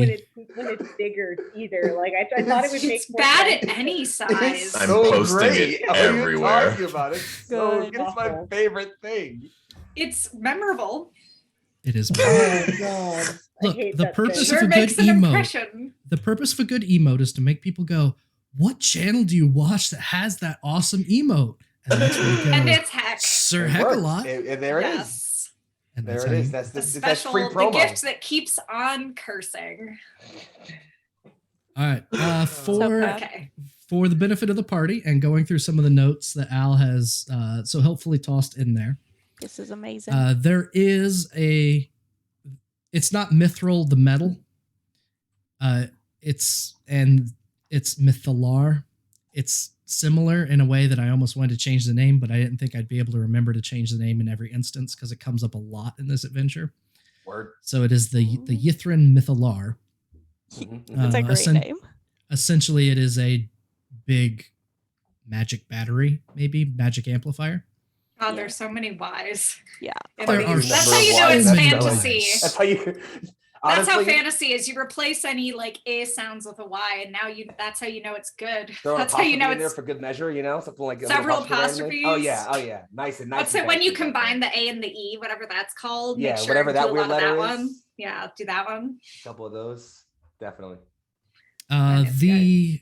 when it's bigger either. Like I thought it would make It's more bad sense. at any It's size. I'm so posting great. it What are you everywhere. talking about? It's my Good. favorite thing. It's memorable. It is. Oh God. Look, I hate the that purpose thing. of Sure a good makes an emote. impression. The purpose of a good emote is to make people go, "What channel do you watch that has that awesome emote?" And that's where you go, And it's heck. Sir It Heckalot. works. And there it is. Yes. And There that's it how is. you- That's The that's special, free the promo. gift that keeps on cursing. All right. So proud. Okay. For the benefit of the party and going through some of the notes that Al has so helpfully tossed in there, This is amazing. there is it's not Mithril the metal. It's Mythalar. It's similar in a way that I almost wanted to change the name, but I didn't think I'd be able to remember to change the name in every instance because it comes up a lot in this adventure. Word. So it is the Ythryn Mythalar. That's a great name. Essentially, it is a big magic battery, maybe magic amplifier. Oh, there's so many Ys. Yeah. There are That's how you so know it's many fantasy. Ys. That's how you. That's how honestly, fantasy is. You replace any like A sounds with a Y, and now that's how you know it's good. throw an That's how you know apostrophe in there it's for good measure, something like a several little apostrophe randomly. apostrophes. Oh yeah, nice and nice. What's it when you combine the A and the E, whatever that's called? Yeah, Make sure whatever and that do a weird lot of letter that is. one. Yeah, do that one. A couple of those, definitely. The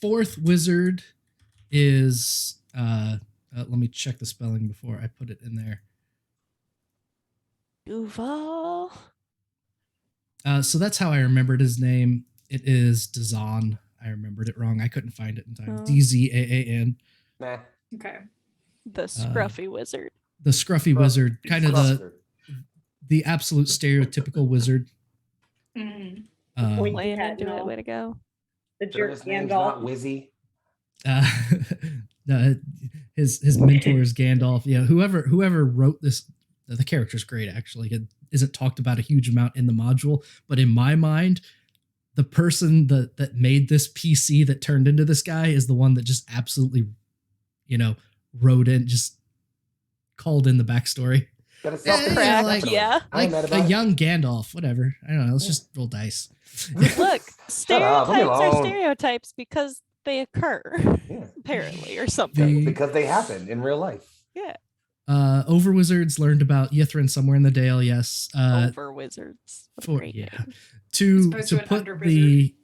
fourth wizard is let me check the spelling before I put it in there. Duval. So that's how I remembered his name. It is Dazan. I remembered it wrong. I couldn't find it in time. Oh. Dzaan. Nah. Okay. The scruffy wizard. The scruffy wizard, kind of Cluster. the absolute stereotypical wizard. Mhm. Point. Laying Yeah, into no. it. Way to go. The Sure jerk his name's not Gandalf. Wizzy. No, his mentor is Gandalf. Yeah, whoever wrote this, the character's great actually. It isn't talked about a huge amount in the module, but in my mind, the person that made this PC that turned into this guy is the one that just absolutely, wrote in, just called in the backstory. Got a Yeah, Crack, like- yeah. I ain't Like mad a about it. young Gandalf, whatever. I don't know. Let's just roll dice. Look, up, leave me stereotypes are alone. stereotypes because they occur, Yeah. apparently, or something. The Because they happen in real life. Yeah. over wizards learned about Ythryn somewhere in the Dale. Yes. Over wizards. What a great name. To opposed to an put under the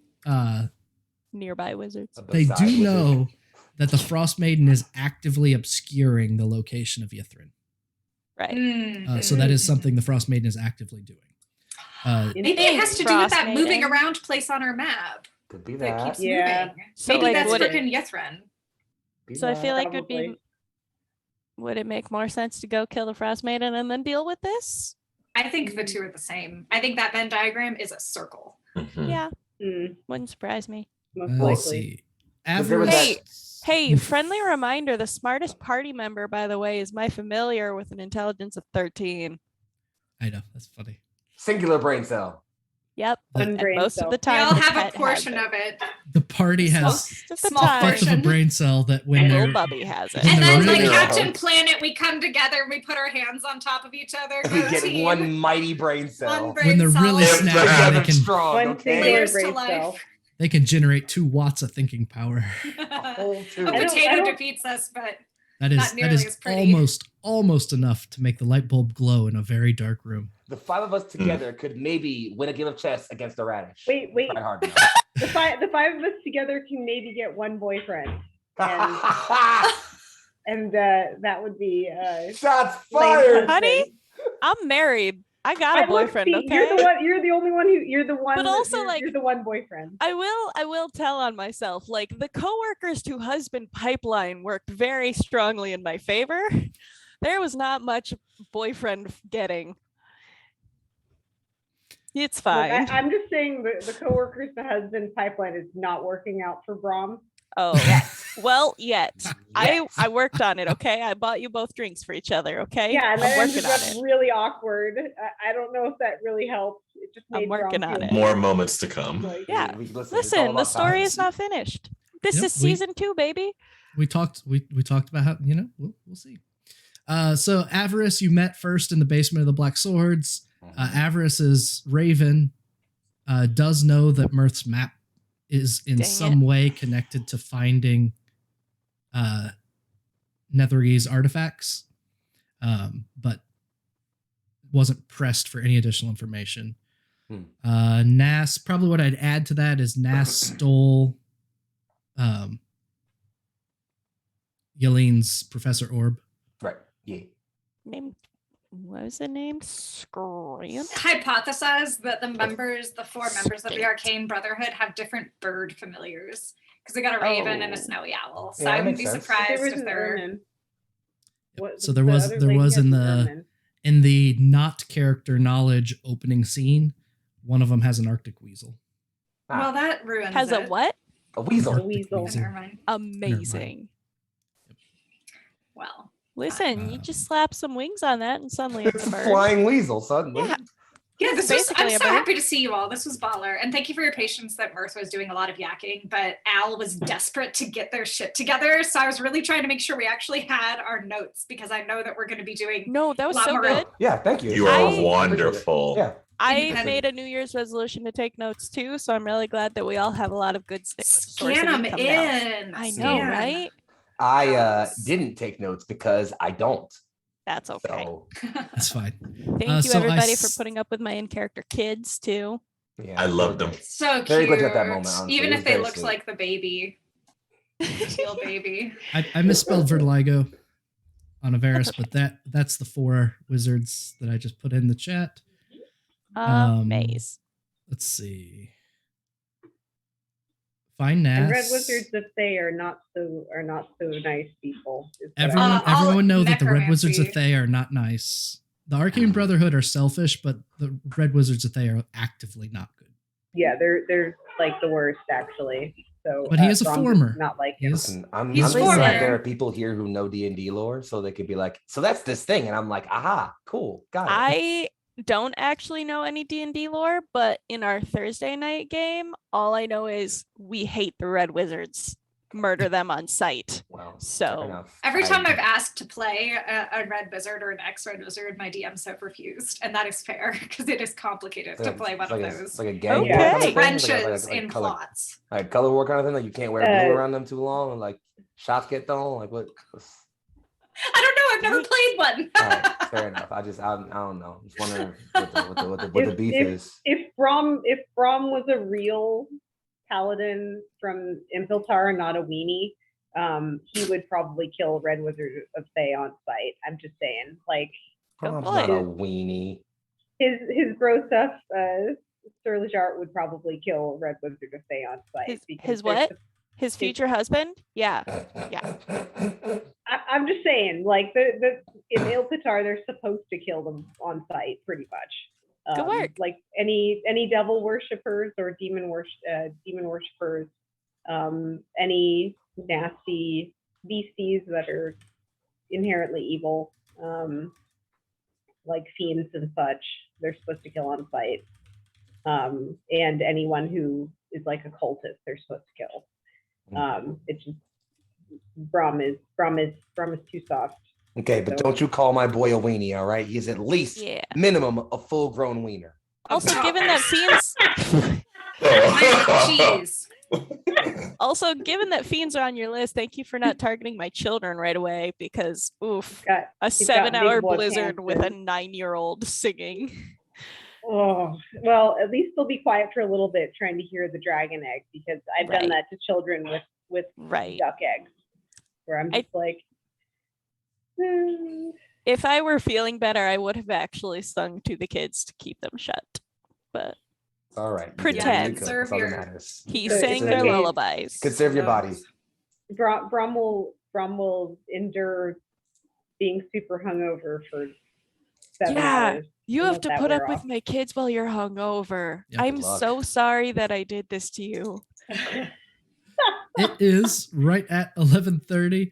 Nearby wizards. they Beside do wizard. know that the Frostmaiden is actively obscuring the location of Ythryn. Right. Mm. So that is something the Frostmaiden is actively doing. Maybe it has to do with that Frostmaiden. moving around place on our map Could be that that. keeps Yeah. moving. So, Maybe like, that's would it- freaking Ythryn. Be So I that. feel like it'd be. Probably. Would it make more sense to go kill the Frostmaiden and then deal with this? I think the two are the same. I think that Venn diagram is a circle. Mhm. Yeah, Mm, wouldn't surprise me. most Let's likely. see. Because there was Avarice. Hey, friendly reminder, the smartest party member, by the way, is my familiar with an intelligence of 13. I know, that's funny. Singular brain cell. Yep. One And brain most cell. of the We time, all the have a pet has portion it. of it. The party has Most of the small time, enough of a portion. brain cell that when little they're Bubby has it. When And they're then, really like around. Captain Planet, we come together and we put our hands on top of each other. We Go get team. one mighty brain cell. One brain when they're really cell. Yeah, snapping, Together they can strong, One okay? singular Layers to brain life. cell. they can generate 2 watts of thinking power. A whole two. A I potato don't- defeats us, but That Not is nearly as pretty. almost enough to make the light bulb glow in a very dark room. The 5 of us together could maybe win a game of chess against a radish. Wait. Try hard enough. The five of us together can maybe get one boyfriend, and that would be Shots Laine's fired. husband. Honey? I'm married. I got a look, boyfriend, see, okay? You're the only one who. You're the one. But that- also, you're, like- you're the one boyfriend. I will tell on myself, like the coworkers to husband pipeline worked very strongly in my favor. There was not much boyfriend getting. It's Look, fine. I'm just saying the coworkers to husband pipeline is not working out for Brom. Oh, well, yet. I worked on it, okay? I bought you both drinks for each other, okay? Yeah, and I'm that working ended on up it. really awkward. I don't know if that really helped. It just I'm made Brom working on feel it. More moments to come. like- Yeah. Listen, it's all Listen, the about story time. is not finished. This Yep, is season 2, baby. We talked about how, we'll see. So Avarice, you met first in the basement of the Black Swords. Avarice's Raven does know that Mirth's map is in Dang some way connected to finding Netherese artifacts, but wasn't pressed for any additional information. Nas, probably what I'd add to that is Nas stole Yelene's Professor Orb. Right. Yeah. Named, what was it named? Scream? hypothesize that the 4 members of the Arcane Brotherhood have different bird familiars. Because they got a raven and a Oh. snowy owl. So Yeah, that I wouldn't makes be sense. surprised There was if an they're. ermine. What- So there the was other there lady was has in an the ermine. in the not character knowledge opening scene, one of them has an Arctic weasel. Well, that ruins Has it. a what? A weasel. Arctic weasel. weasel. Never mind. Amazing. Well, Listen, you just slap some wings on that and suddenly it's It's a a bird. flying weasel suddenly. Yeah. yeah, It's this was. I'm basically a so bird. happy to see you all. This was baller, and thank you for your patience. That Mirth was doing a lot of yakking, but Al was desperate to get their shit together. So I was really trying to make sure we actually had our notes because I know that we're going to be doing. No, that was Lot so more. good. Yeah, thank you. You I- are Appreciate it. wonderful. Yeah. I Independent. made a New Year's resolution to take notes too, so I'm really glad that we all have a lot of good source Scan of them income now. in. I know, Scan. right? I Yes. didn't take notes because I don't. That's okay. So That's fine. Thank you, so I everybody, for s- putting up with my in-character kids too. yeah, I love them. So cute. Very glad you had that moment, honestly. Even It was if they very looked sweet. like the baby, the teal baby. I misspelled Vertiligo on Avarice, but that's the 4 wizards that I just put in the chat. Maze. Let's see. Find And Nas. red wizards of Thay are not so nice people. is what I Everyone, heard. all everyone know that the Red Wizards of necromancy. Thay are not nice. The Arcane Brotherhood are selfish, but the Red Wizards of Thay are actively not good. Yeah, they're like the worst actually. So, But he is a Brom does former. Not like He him. is- Listen, I'm He's just glad former. there are people here who know D&D lore, so they could be like, so that's this thing, and I'm like, aha, cool, got it. I don't actually know any D&D lore, but in our Thursday night game, all I know is we hate the Red Wizards. Murder them on sight. Well, fair So enough. Every I- time I've asked to play a red wizard or an ex-red wizard, my DMs have refused, and that is fair because it is complicated it's to like- play it's one like of a- those. It's like a gang Okay. war kind of thing, Trenches like in color, plots. like color war kind of thing. Like you can't wear Uh, blue around them too long, and like shots get thrown. Like what? I don't know. I've never played one. All right, fair enough. I don't know. Just wondering what the beef is. If Brom was a real paladin from Impiltar and not a weenie, he would probably kill Red Wizard of Thay on sight. I'm just saying, like Brom's boy. not a weenie. his bro stuff, Sir Lejart would probably kill Red Wizard of Thay on sight. His because what? His future husband? Yeah. I'm just saying, like the in Ilpitar, they're supposed to kill them on sight, pretty much. Good work. Like any devil worshippers or demon worshippers, any nasty beasties that are inherently evil, like fiends and such, they're supposed to kill on sight. And anyone who is like a cultist, they're supposed to kill. It's just Brom is too soft. Okay, but don't you call my boy a weenie, all right? He's at least minimum a full-grown wiener. Also, given that fiends Cheese. Also, given that fiends are on your list, thank you for not targeting my children right away because oof, a 7-hour blizzard with a 9-year-old singing. Oh, well, at least they'll be quiet for a little bit trying to hear the dragon egg, because I've done that to children with duck eggs, where I'm just like, if I were feeling better, I would have actually sung to the kids to keep them shut. But all right, pretend. He sang their lullabies. Conserve your body. Brom will endure being super hungover for 7 hours. You have to put up with my kids while you're hungover. Yep. I'm so sorry that I did this to you. It is right at 11:30.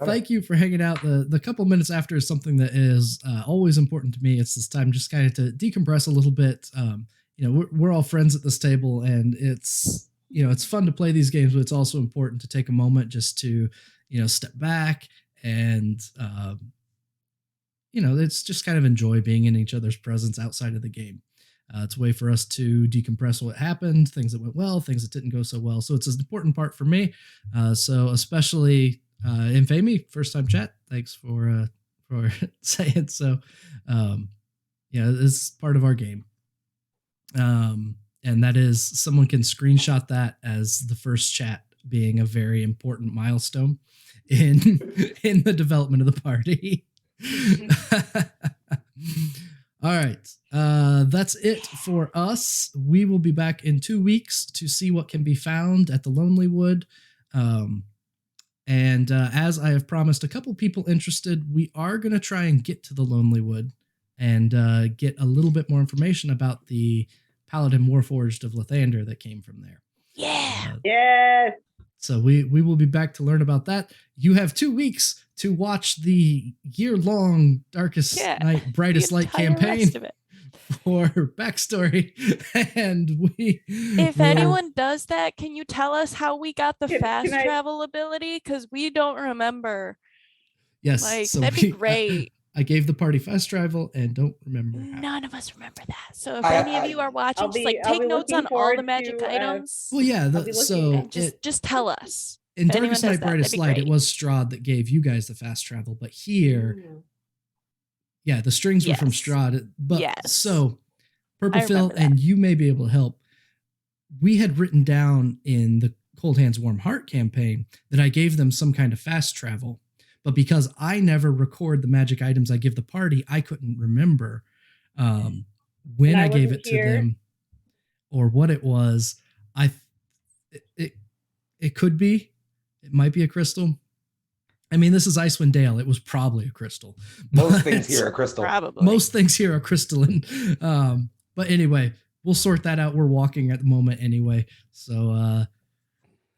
Thank you for hanging out. The couple minutes after is something that is always important to me. It's this time just kind of to decompress a little bit. We're all friends at this table, and it's fun to play these games, but it's also important to take a moment just to step back and it's just kind of enjoy being in each other's presence outside of the game. It's a way for us to decompress what happened, things that went well, things that didn't go so well. So it's an important part for me. So especially Infamy, first time chat. Thanks for saying so. This is part of our game. And that is, someone can screenshot that as the first chat being a very important milestone in the development of the party. All right. That's it for us. We will be back in 2 weeks to see what can be found at the Lonelywood. And as I have promised a couple people interested, we are going to try and get to the Lonelywood and get a little bit more information about the Paladin Warforged of Lathander that came from there. Yeah. Yes. So we will be back to learn about that. You have 2 weeks to watch the year-long Darkest Night, Brightest Light campaign for backstory. And if anyone does that, can you tell us how we got the fast travel ability? Because we don't remember. Yes. So that'd be great. I gave the party fast travel and don't remember how. None of us remember that. So if any of you are watching, take notes on all the magic items. Well, yeah. Just tell us. In Darkest Night, Brightest Light, it was Strahd that gave you guys the fast travel. But here, the strings were from Strahd. But so, Purple Phil, and you may be able to help. We had written down in the Cold Hands, Warm Heart campaign that I gave them some kind of fast travel. But because I never record the magic items I give the party, I couldn't remember when I gave it to them or what it was. It could be. It might be a crystal. I mean, this is Icewind Dale. It was probably a crystal. Most things here are crystal. Probably. Most things here are crystalline. But anyway, we'll sort that out. We're walking at the moment anyway. So,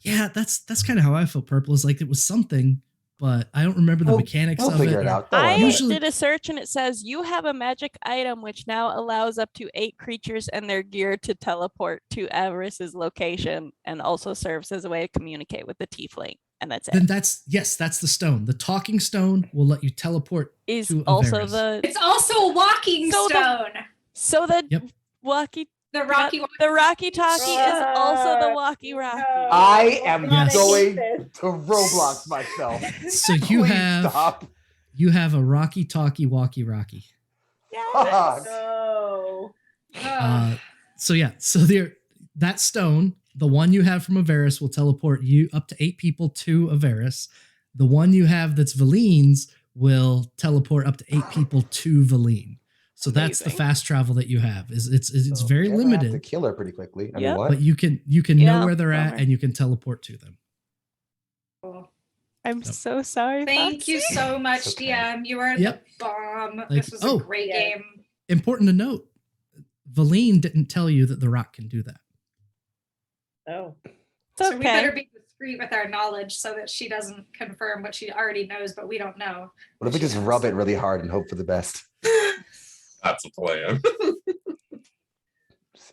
that's kind of how I felt. Purple is like it was something, but I don't remember the mechanics of it. I did a search and it says you have a magic item which now allows up to 8 creatures and their gear to teleport to Avarice's location and also serves as a way to communicate with the tiefling. And that's it. Then that's the stone. The talking stone will let you teleport. Is to also Avarice. It's also a walking stone. The Rocky Talkie is also the Walkie Rocky. I am going to Roblox myself. So you have a Rocky Talkie Walkie Rocky. Yes. So that stone, the one you have from Avarice, will teleport you up to 8 people to Avarice. The one you have that's Vellyne's will teleport up to 8 people to Vellynne. So that's the Amazing. fast travel that you have. It's So very you're gonna have to limited, kill her pretty quickly. I mean, Yep. what? but you can Yeah, know where they're at bummer. and you can teleport to them. Cool. I'm Yep. so sorry. Thank you Foxy. so much, It's okay. DM. You are Yep. the bomb. Like- This was oh. a great Yeah. game. Important to note, Vellynne didn't tell you that the rock can do that. Oh, It's So we better okay. be discreet with our knowledge so that she doesn't confirm what she already knows, but we don't know. What if we She just knows. rub it really hard and hope for the best? That's a plan.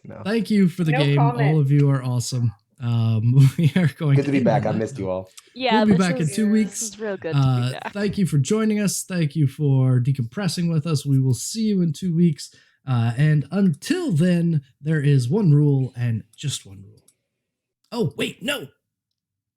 No. Thank you for the No game. comment. All of you are awesome. We are going Good to be end back. the I night, missed you though. all. Yeah, We'll be this back in was- 2 This weeks. is real good to be back. Thank you for joining us. Thank you for decompressing with us. We will see you in 2 weeks. And until then, there is one rule and just one rule. Oh, wait, no.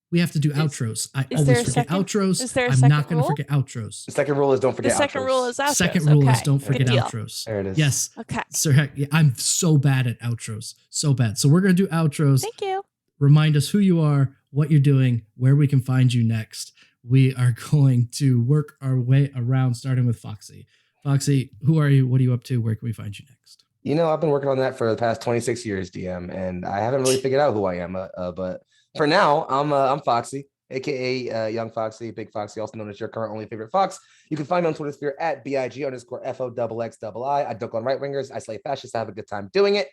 We have to do outros. I is there always a forget second- outros. is there a I'm second not going to rule? forget outros. The second rule is don't The forget second outros. rule is outros. Second rule is Okay. don't Good forget deal. outros. There it is. Yes. Okay. Sir, heck, yeah, I'm so bad at outros. So bad. So we're going to do outros. Thank you. Remind us who you are, what you're doing, where we can find you next. We are going to work our way around, starting with Foxy. Foxy, who are you? What are you up to? Where can we find you next? You know, I've been working on that for the past 26 years, DM, and I haven't really figured out who I am. But for now, I'm Foxy, aka Young Foxy, Big Foxy, also known as your current only favorite fox. You can find me on Twitter sphere at BIG_FOXXII. I dunk on right wingers. I slay fascists. I have a good time doing it.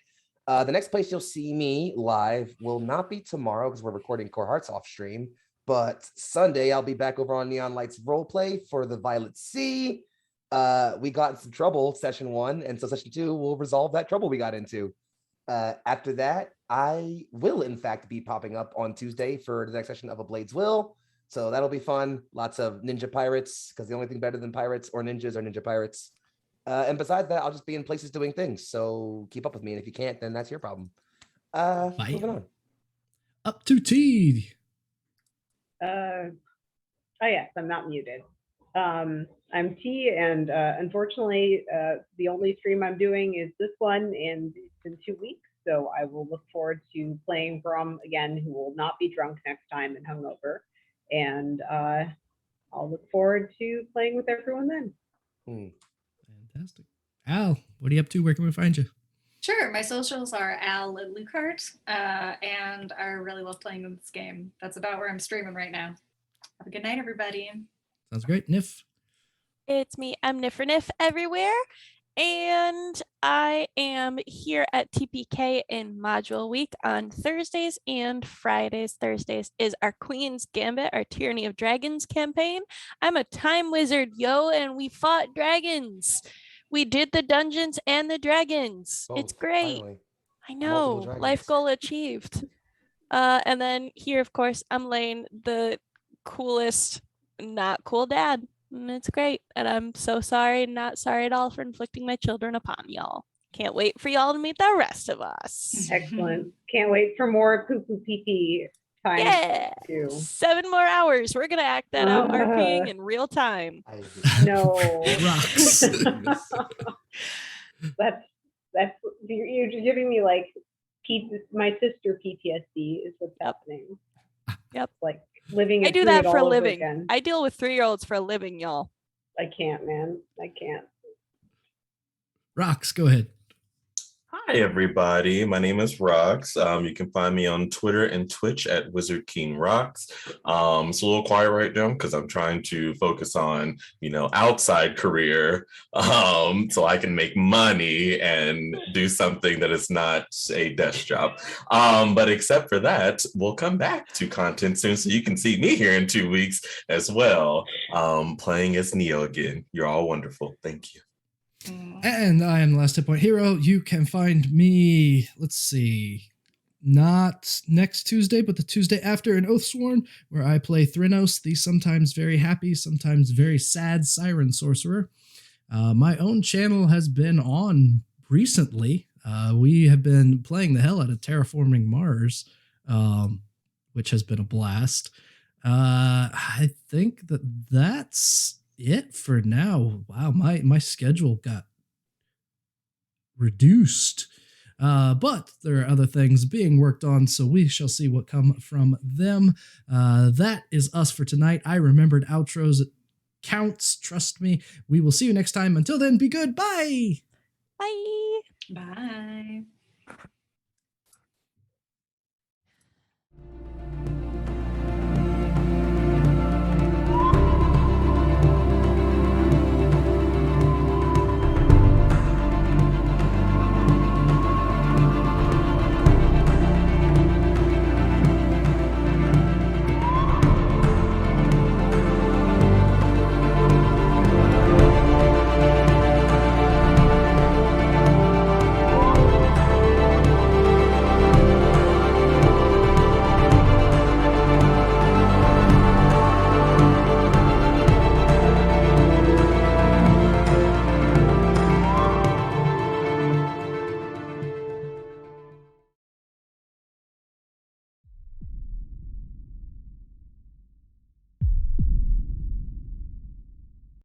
The next place you'll see me live will not be tomorrow because we're recording Core Hearts off stream, but Sunday I'll be back over on Neon Lights Roleplay for the Violet Sea. We got in some trouble session 1, and so session 2 will resolve that trouble we got into. After that, I will in fact be popping up on Tuesday for the next session of A Blade's Will, so that'll be fun. Lots of ninja pirates, because the only thing better than pirates or ninjas are ninja pirates. And besides that, I'll just be in places doing things, so keep up with me, and if you can't, then that's your problem. Moving on. Up to T. oh yes, I'm not muted. I'm T, and unfortunately, the only stream I'm doing is this one, and it's in 2 weeks. So I will look forward to playing Brom again, who will not be drunk next time and hungover, and I'll look forward to playing with everyone then. Fantastic. Al, what are you up to? Where can we find you? Sure, my socials are Al Lucart, and I really love playing this game. That's about where I'm streaming right now. Have a good night, everybody. Sounds great. Nif. It's me, I'm Nif everywhere. And I am here at TPK in Module Week on Thursdays and Fridays. Thursdays is our Queen's Gambit, our Tyranny of Dragons campaign. I'm a time wizard, yo, and we fought dragons. We did the dungeons and the dragons. It's Both, great. finally. I Multiple know. dragons. Life goal achieved. And then here, of course, I'm Laine, the coolest, not cool dad. And it's great. And I'm so sorry, not sorry at all for inflicting my children upon y'all. Can't wait for y'all to meet the rest of us. Excellent. Can't wait for more poo poo pee pee time. Yeah. Too. 7 more hours. We're going to act that out RPing in real time. No. Rocks. that's you're just giving me like my sister PTSD is what's happening. Yep. Like living. I it do through that it for a all over living. again. I deal with 3-year-olds for a living, y'all. I can't, man. I can't. Rocks, go ahead. Hi, everybody. My name is Rox. You can find me on Twitter and Twitch at Wizard King Rox. It's a little quiet right now because I'm trying to focus on, outside career, so I can make money and do something that is not a desk job. But except for that, we'll come back to content soon, so you can see me here in 2 weeks as well, playing as Neo again. You're all wonderful. Thank you. And I am the last hit point hero. You can find me, let's see, not next Tuesday, but the Tuesday after in Oathsworn, where I play Thrynos, the sometimes very happy, sometimes very sad Siren Sorcerer. My own channel has been on recently. We have been playing the hell out of Terraforming Mars, which has been a blast. I think that's it for now. Wow, my schedule got reduced, but there are other things being worked on, so we shall see what come from them. That is us for tonight. I remembered outros. It counts, trust me. We will see you next time. Until then, be good. Bye. Bye. Bye.